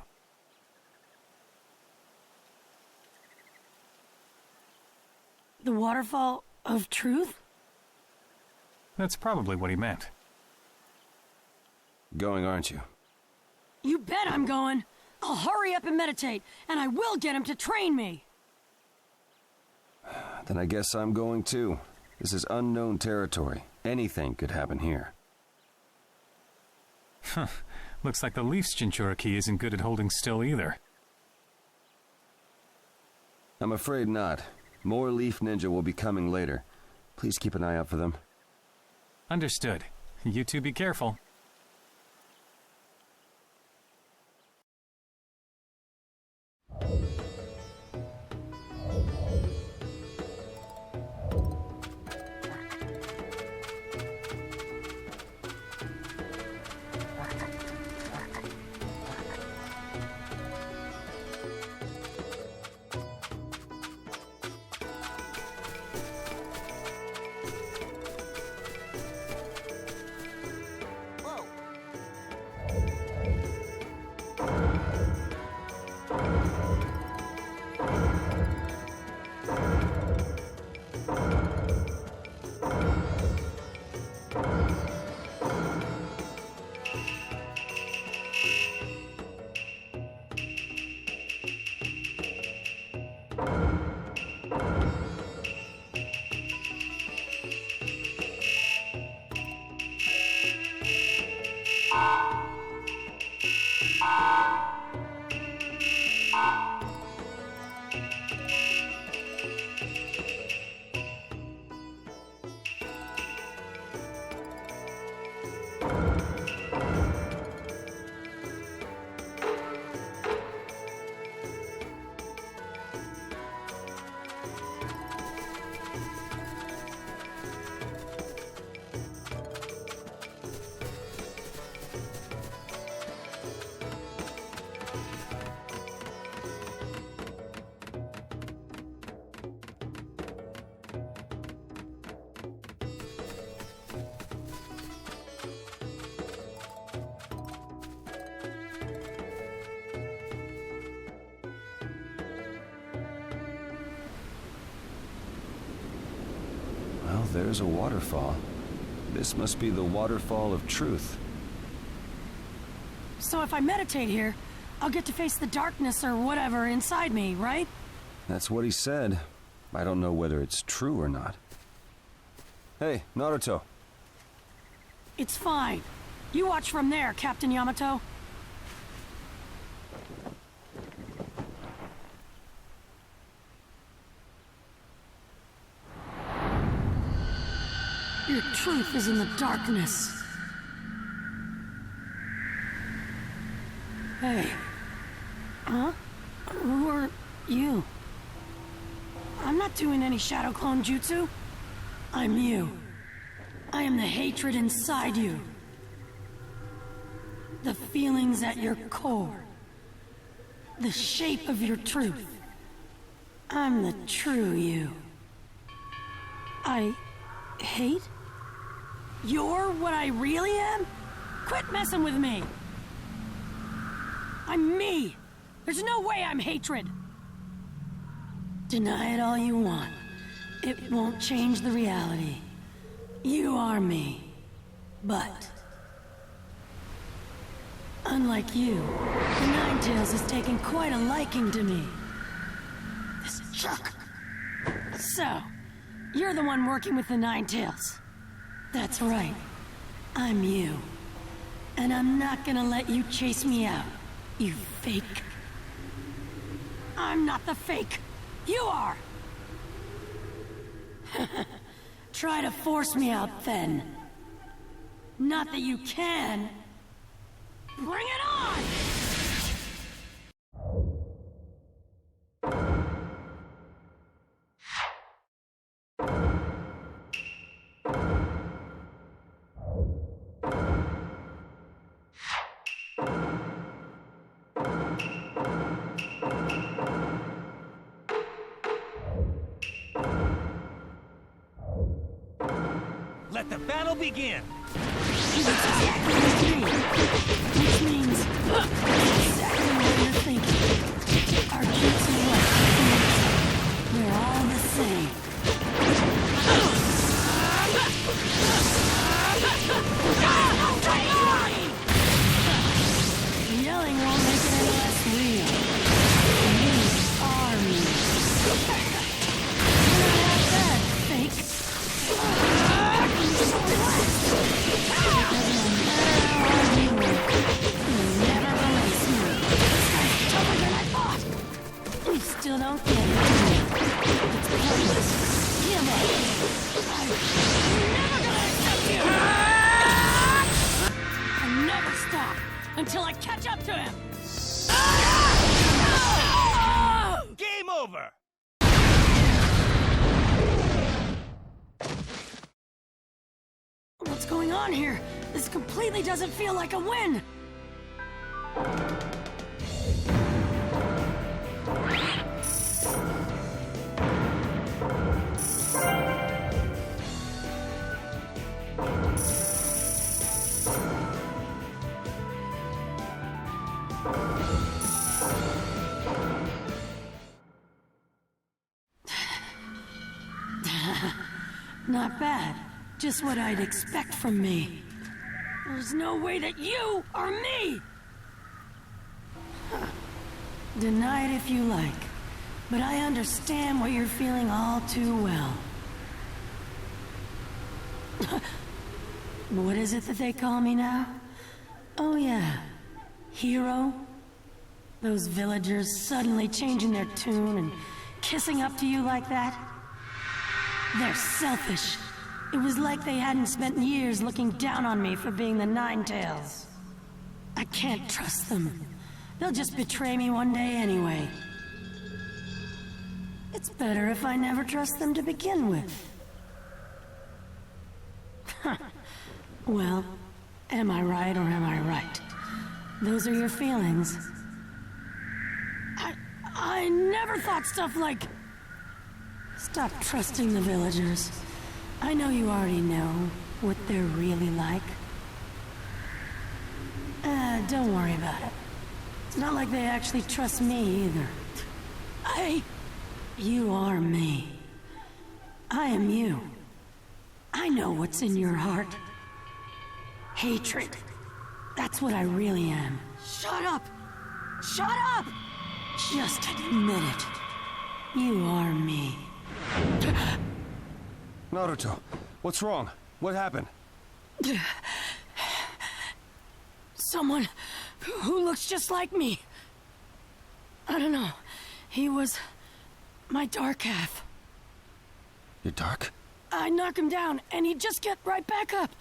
The Waterfall of Truth? That's probably what he meant. Going, aren't you? You bet I'm going. I'll hurry up and meditate, and I will get him to train me. Then I guess I'm going too. This is unknown territory. Anything could happen here. Huh. Looks like the Leaf's Jinchuriki isn't good at holding still either. I'm afraid not. More Leaf Ninja will be coming later. Please keep an eye out for them. Understood. You two be careful. Well, there's a waterfall. This must be the waterfall of truth. So if I meditate here, I'll get to face the darkness or whatever inside me, right? That's what he said. I don't know whether it's true or not. Hey, Naruto. It's fine. You watch from there, Captain Yamato. Your truth is in the darkness. Hey. Huh? Who are you? I'm not doing any shadow clone jutsu. I'm you. I am the hatred inside you. The feelings at your core. The shape of your truth. I'm the true you. I hate? You're what I really am? Quit messing with me! I'm me! There's no way I'm hatred! Deny it all you want. It won't change the reality. You are me. But unlike you, the Ninetales has taken quite a liking to me. This jerk. So, you're the one working with the Ninetales. That's right. I'm you. And I'm not gonna let you chase me out, you fake. I'm not the fake. You are! Try to force me out then. Not that you can. Bring it on! Let the battle begin! Which means exactly what you're thinking. Our jutsu we're all the same. Yelling won't make it any less real. You are me. You're not that fake. You still don't get it. It's pointless. Give up. I'm never gonna accept you. I never stop until I catch up to him. Game over! What's going on here? This completely doesn't feel like a win! Not bad. Just what I'd expect from me. There's no way that you are me! Deny it if you like, but I understand what you're feeling all too well. What is it that they call me now? Oh yeah, hero? Those villagers suddenly changing their tune and kissing up to you like that? They're selfish. It was like they hadn't spent years looking down on me for being the Ninetales. I can't trust them. They'll just betray me one day anyway. It's better if I never trust them to begin with. Well, am I right or am I right? Those are your feelings. I never thought stuff like... Stop trusting the villagers. I know you already know what they're really like. Don't worry about it. It's not like they actually trust me either. You are me. I am you. I know what's in your heart. Hatred. That's what I really am. Shut up! Shut up! Just admit it. You are me. Naruto, what's wrong? What happened? Someone who looks just like me. I don't know. He was my dark half. You're dark? I knock him down, and he'd just get right back up.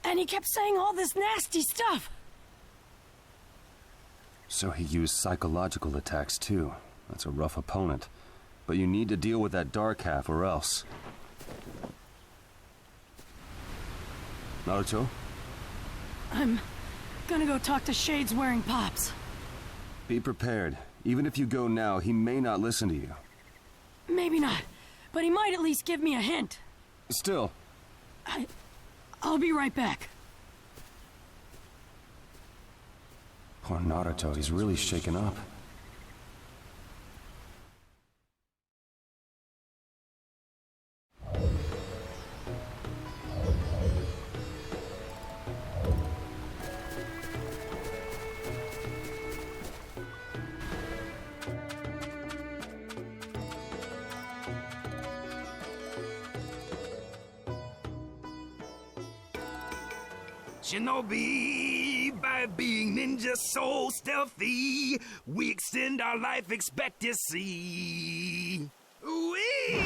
And he kept saying all this nasty stuff. So he used psychological attacks too. That's a rough opponent. But you need to deal with that dark half or else. Naruto? I'm gonna go talk to Shades wearing Pops. Be prepared. Even if you go now, he may not listen to you. Maybe not, but he might at least give me a hint. Still. I'll be right back. Poor Naruto, he's really shaken up. Shinobi, by being ninja so stealthy, we extend our life expectancy. Whee!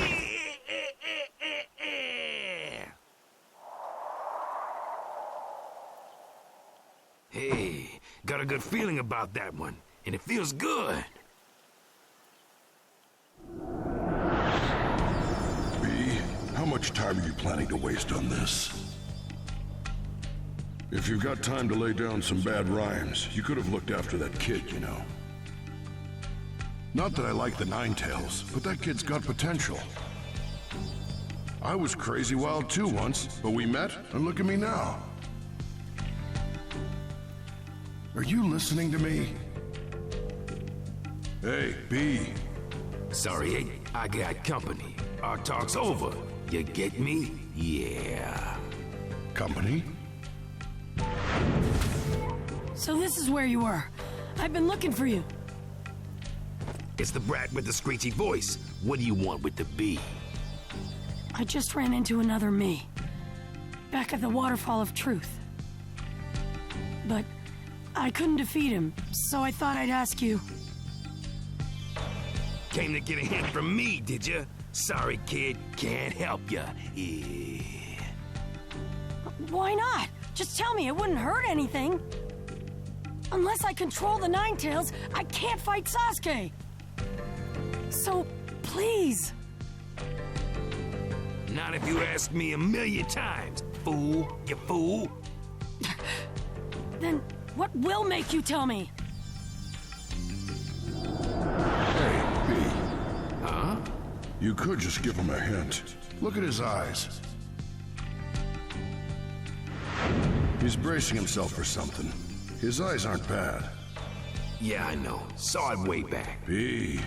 Hey, got a good feeling about that one, and it feels good. B, how much time are you planning to waste on this? If you've got time to lay down some bad rhymes, you could have looked after that kid, you know. Not that I like the Ninetales, but that kid's got potential. I was crazy wild too once, but we met, and look at me now. Are you listening to me? Hey, B. Sorry, I got company. Our talk's over. You get me? Yeah. Company? So this is where you were. I've been looking for you. It's the brat with the screechy voice. What do you want with the bee? I just ran into another me. Back at the Waterfall of Truth. But I couldn't defeat him, so I thought I'd ask you. Came to get a hint from me, did you? Sorry, kid, can't help ya. Yeah. Why not? Just tell me, it wouldn't hurt anything. Unless I control the Ninetales, I can't fight Sasuke. So, please. Not if you ask me a million times, fool, you fool. Then what will make you tell me? Hey, B. Huh? You could just give him a hint. Look at his eyes. He's bracing himself for something. His eyes aren't bad. Yeah, I know. Saw it way back. B.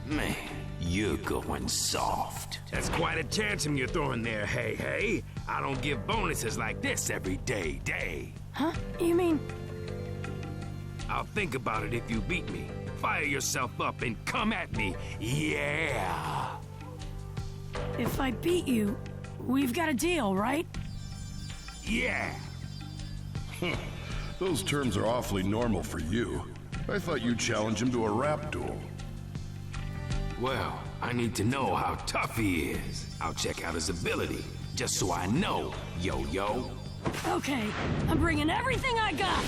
Man, you're going soft. That's quite a tantrum you're throwing there, hey. I don't give bonuses like this every day. Huh? You mean? I'll think about it if you beat me. Fire yourself up and come at me. Yeah. If I beat you, we've got a deal, right? Yeah. Those terms are awfully normal for you. I thought you'd challenge him to a rap duel. Well, I need to know how tough he is. I'll check out his ability, just so I know, yo. Okay, I'm bringing everything I got.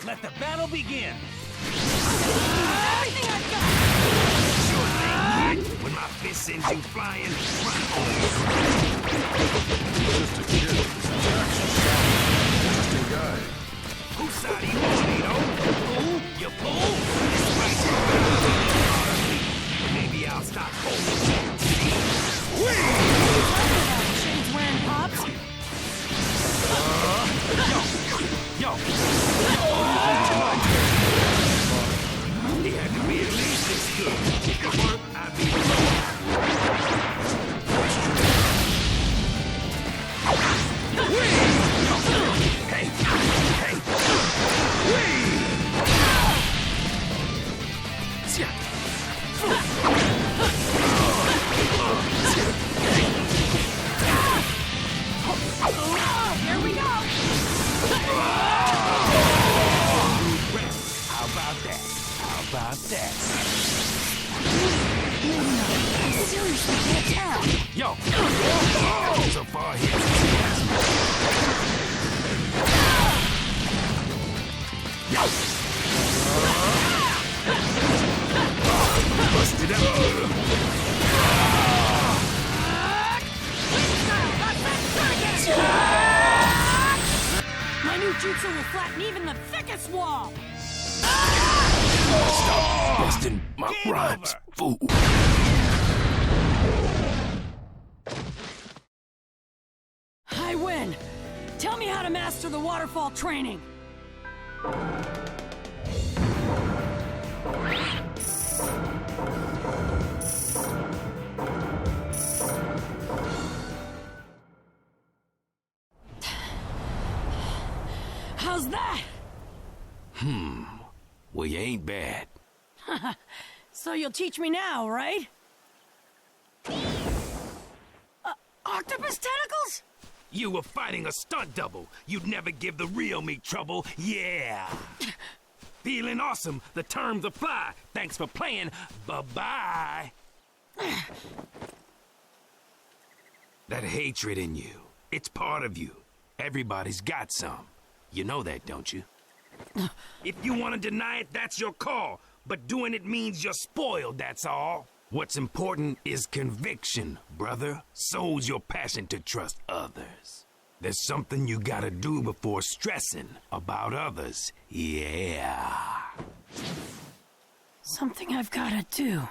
Let the battle begin! Everything I've got! Sure thing, kid. When my fist sends you flying, run over. Just a kid. Interesting guy. Whose side are you on, Nito? Fool? You fool? This fight's about to be. Maybe I'll stop holding back. Seriously, can't tell. Yo! So far here. Bust it up. My new jutsu will flatten even the thickest wall. Stop busting my rhymes, fool. I win. Tell me how to master the waterfall training. How's that? Well, you ain't bad. So you'll teach me now, right? Octopus tentacles? You were fighting a stunt double. You'd never give the real me trouble. Yeah. Feeling awesome. The terms apply. Thanks for playing. Bye-bye. That hatred in you, it's part of you. Everybody's got some. You know that, don't you? If you want to deny it, that's your call. But doing it means you're spoiled, that's all. What's important is conviction, brother. So's your passion to trust others. There's something you gotta do before stressing about others. Yeah. Something I've gotta do.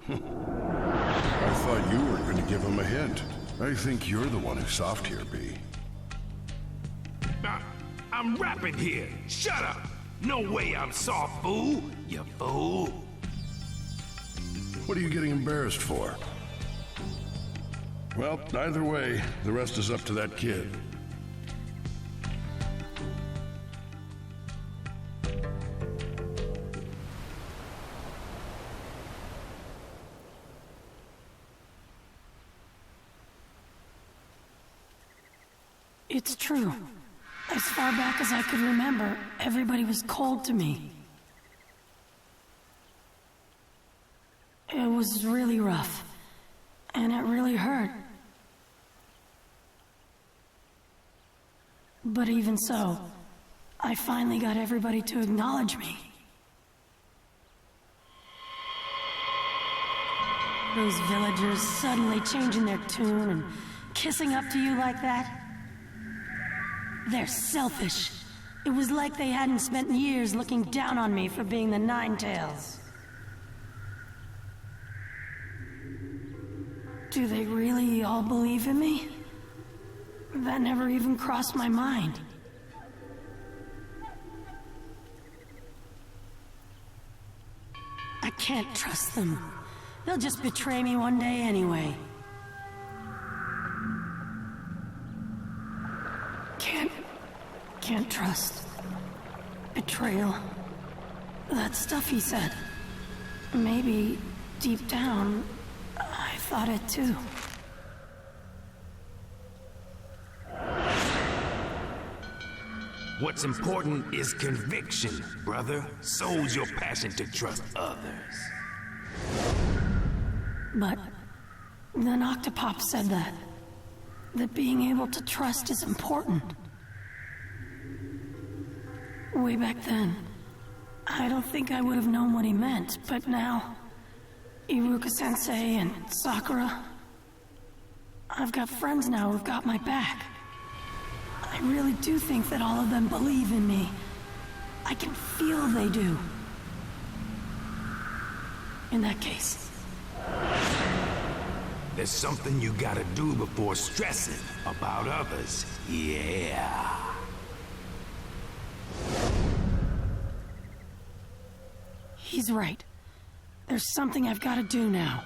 I thought you were going to give him a hint. I think you're the one who's soft here, B. I'm rapping here. Shut up. No way I'm soft, fool. You fool. What are you getting embarrassed for? Well, either way, the rest is up to that kid. It's true. As far back as I could remember, everybody was cold to me. It was really rough, and it really hurt. But even so, I finally got everybody to acknowledge me. Those villagers suddenly changing their tune and kissing up to you like that. They're selfish. It was like they hadn't spent years looking down on me for being the Nine-Tails. Do they really all believe in me? That never even crossed my mind. I can't trust them. They'll just betray me one day anyway. Can't trust. Betrayal. That stuff he said. Maybe, deep down, I thought it too. What's important is conviction, brother. So's your passion to trust others. But then Octopop said that being able to trust is important. Way back then, I don't think I would have known what he meant, but now, Iruka-sensei and Sakura, I've got friends now who've got my back. I really do think that all of them believe in me. I can feel they do. In that case, there's something you gotta do before stressing about others. Yeah. he's right. There's something I've got to do now.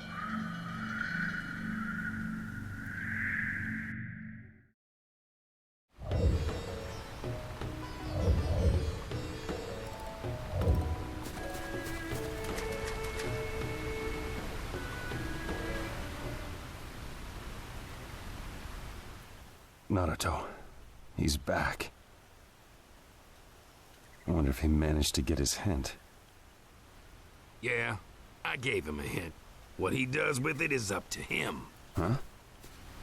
Naruto, He's back. I wonder if he managed to get his hint. Yeah, I gave him a hint. What he does with it is up to him. Huh?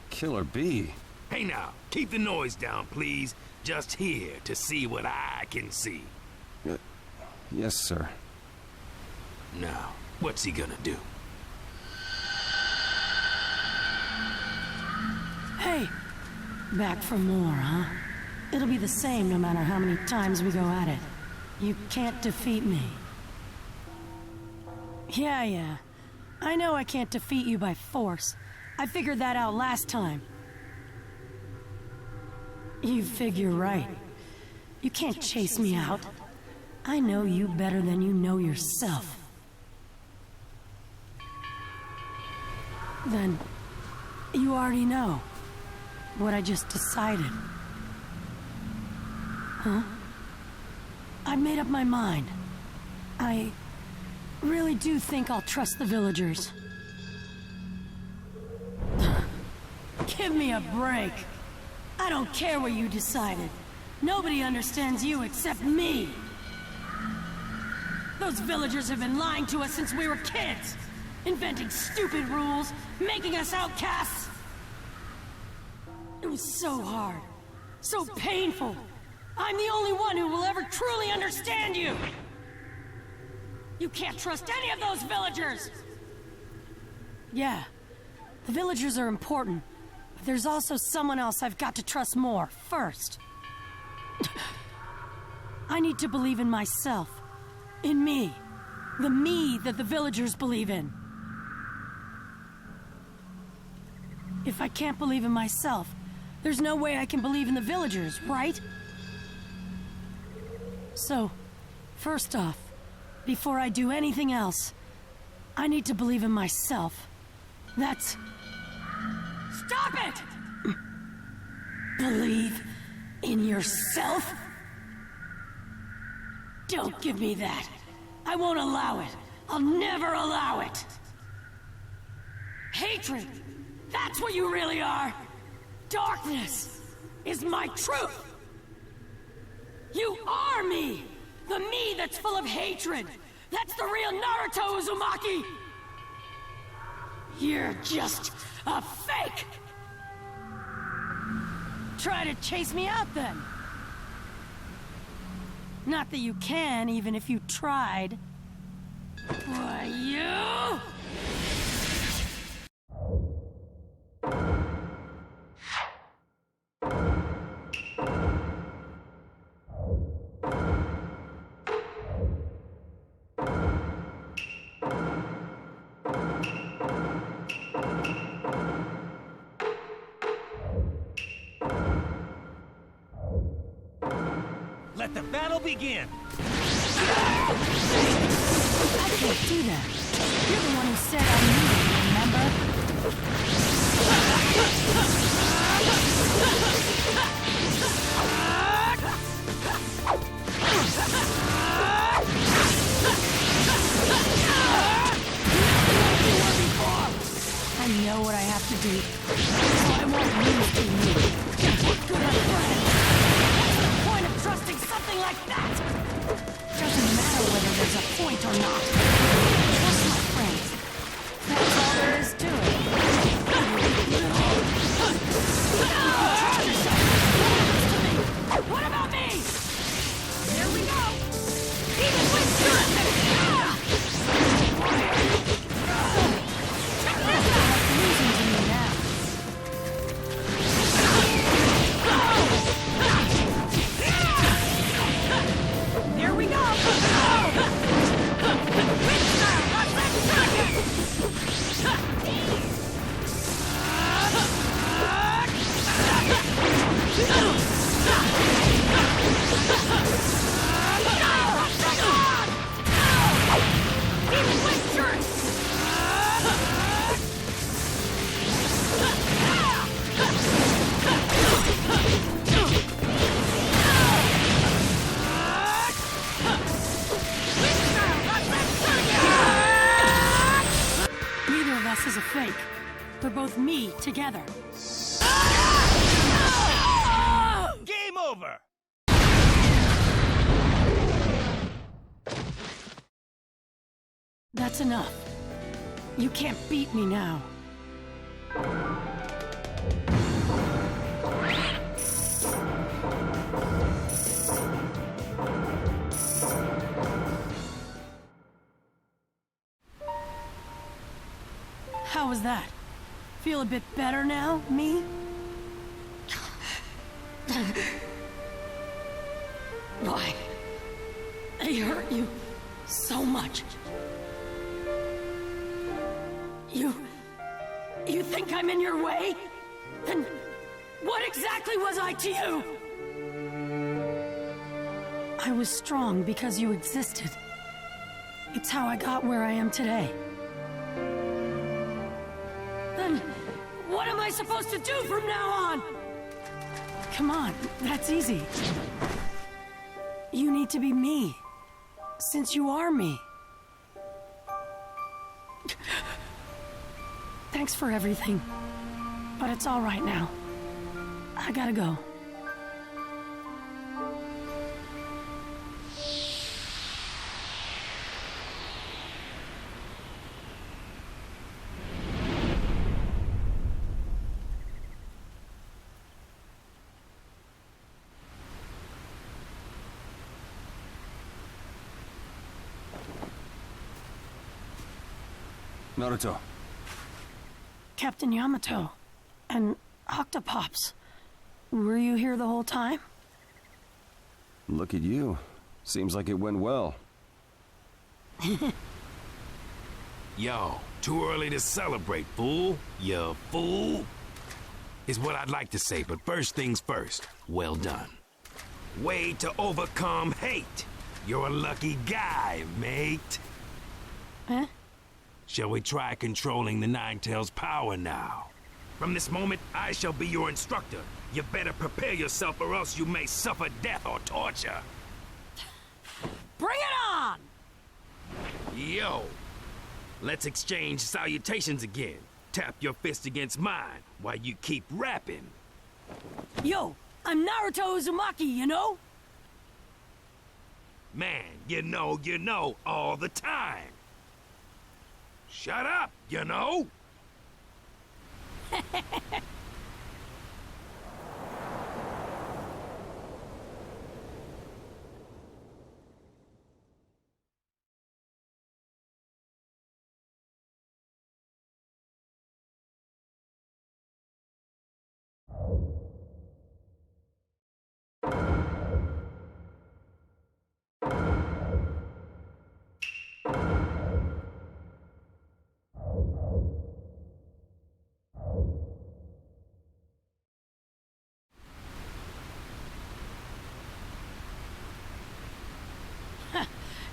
Killer Bee. Hey now, keep the noise down, please. Just here to see what I can see. Yes, sir. Now, what's he gonna do? Hey, back for more, huh? It'll be the same no matter how many times we go at it. You can't defeat me. Yeah. I know I can't defeat you by force. I figured that out last time. You figure right. You can't chase me out. I know you better than you know yourself. Then, you already know what I just decided. Huh? I made up my mind. I really do think I'll trust the villagers. Give me a break. I don't care what you decided. Nobody understands you except me. Those villagers have been lying to us since we were kids. Inventing stupid rules, making us outcasts. It was so hard. So painful. I'm the only one who will ever truly understand you. You can't trust any of those villagers! Yeah, the villagers are important, but there's also someone else I've got to trust more, first. I need to believe in myself. In me. The me that the villagers believe in. If I can't believe in myself, there's no way I can believe in the villagers, right? So, first off, before I do anything else, I need to believe in myself. That's... Stop it! Believe in yourself? Don't give me that. I won't allow it. I'll never allow it. Hatred! That's what you really are! Darkness is my truth! You are me! The me that's full of hatred! That's the real Naruto Uzumaki! You're just a fake! Try to chase me out then! Not that you can, even if you tried. Why, you... Let the battle begin! I can't do that. You're the one who said I needed you, remember? I know what I have to do, so I won't lose to you. What good a friend! What's the point of trusting something like that? Doesn't matter whether there's a point or not. Trust my friends. That's all there is to it. What about me? Here we go. Even with losing to me now. There we go! Neither of us is a fake. We're both me together. Game That's enough. You can't beat me now. How was that? Feel a bit better now, me? Why? I hurt you so much. You think I'm in your way? Then what exactly was I to you? I was strong because you existed. It's how I got where I am today. Then what am I supposed to do from now on? Come on, that's easy. You need to be me, since you are me. Thanks for everything, but it's all right now. I gotta go. Naruto. Captain Yamato and Octopops. Were you here the whole time? Look at you. Seems like it went well. Yo, too early to celebrate, fool. You fool. Is what I'd like to say, but first things first. Well done. Way to overcome hate. You're a lucky guy, mate. Huh? Shall we try controlling the Nine-Tails' power now? From this moment, I shall be your instructor. You better prepare yourself or else you may suffer death or torture. Bring it on! Yo, let's exchange salutations again. Tap your fist against mine while you keep rapping. Yo, I'm Naruto Uzumaki, you know? Man, you know all the time. Shut up, you know?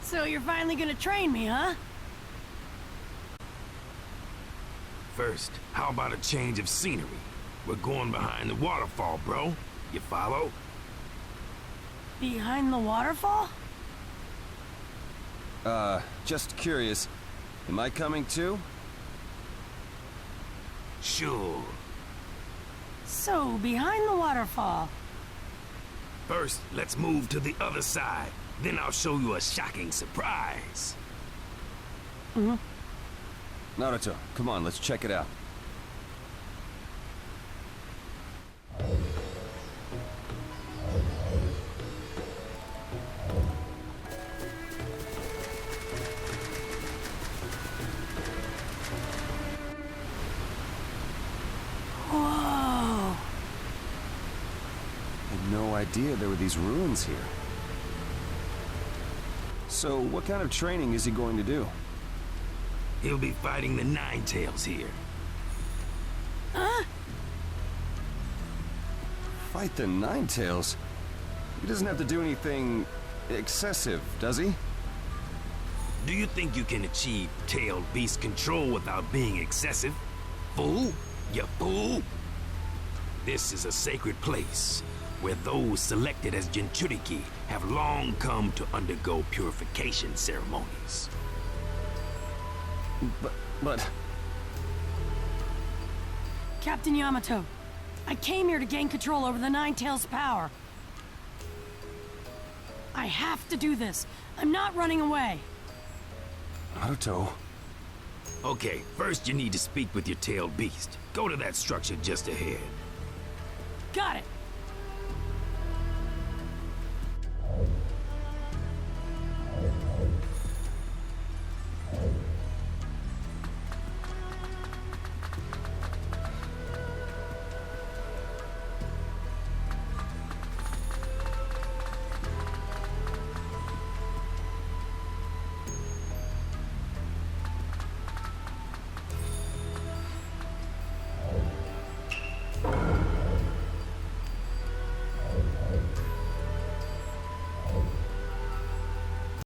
So you're finally gonna train me, huh? First, how about a change of scenery? We're going behind the waterfall, bro. You follow? Behind the waterfall? Just curious. Am I coming too? Sure. So, behind the waterfall. First, let's move to the other side. Then I'll show you a shocking surprise. Naruto, come on, let's check it out. Whoa! I had no idea there were these ruins here. So, what kind of training is he going to do? He'll be fighting the Nine-Tails here. Huh? Fight the Nine-Tails? He doesn't have to do anything excessive, does he? Do you think you can achieve tailed beast control without being excessive? Fool? You fool? This is a sacred place, where those selected as Jinchuriki have long come to undergo purification ceremonies. But... Captain Yamato, I came here to gain control over the Nine-Tails' power. I have to do this. I'm not running away. Naruto. Okay, first you need to speak with your tailed beast. Go to that structure just ahead. Got it!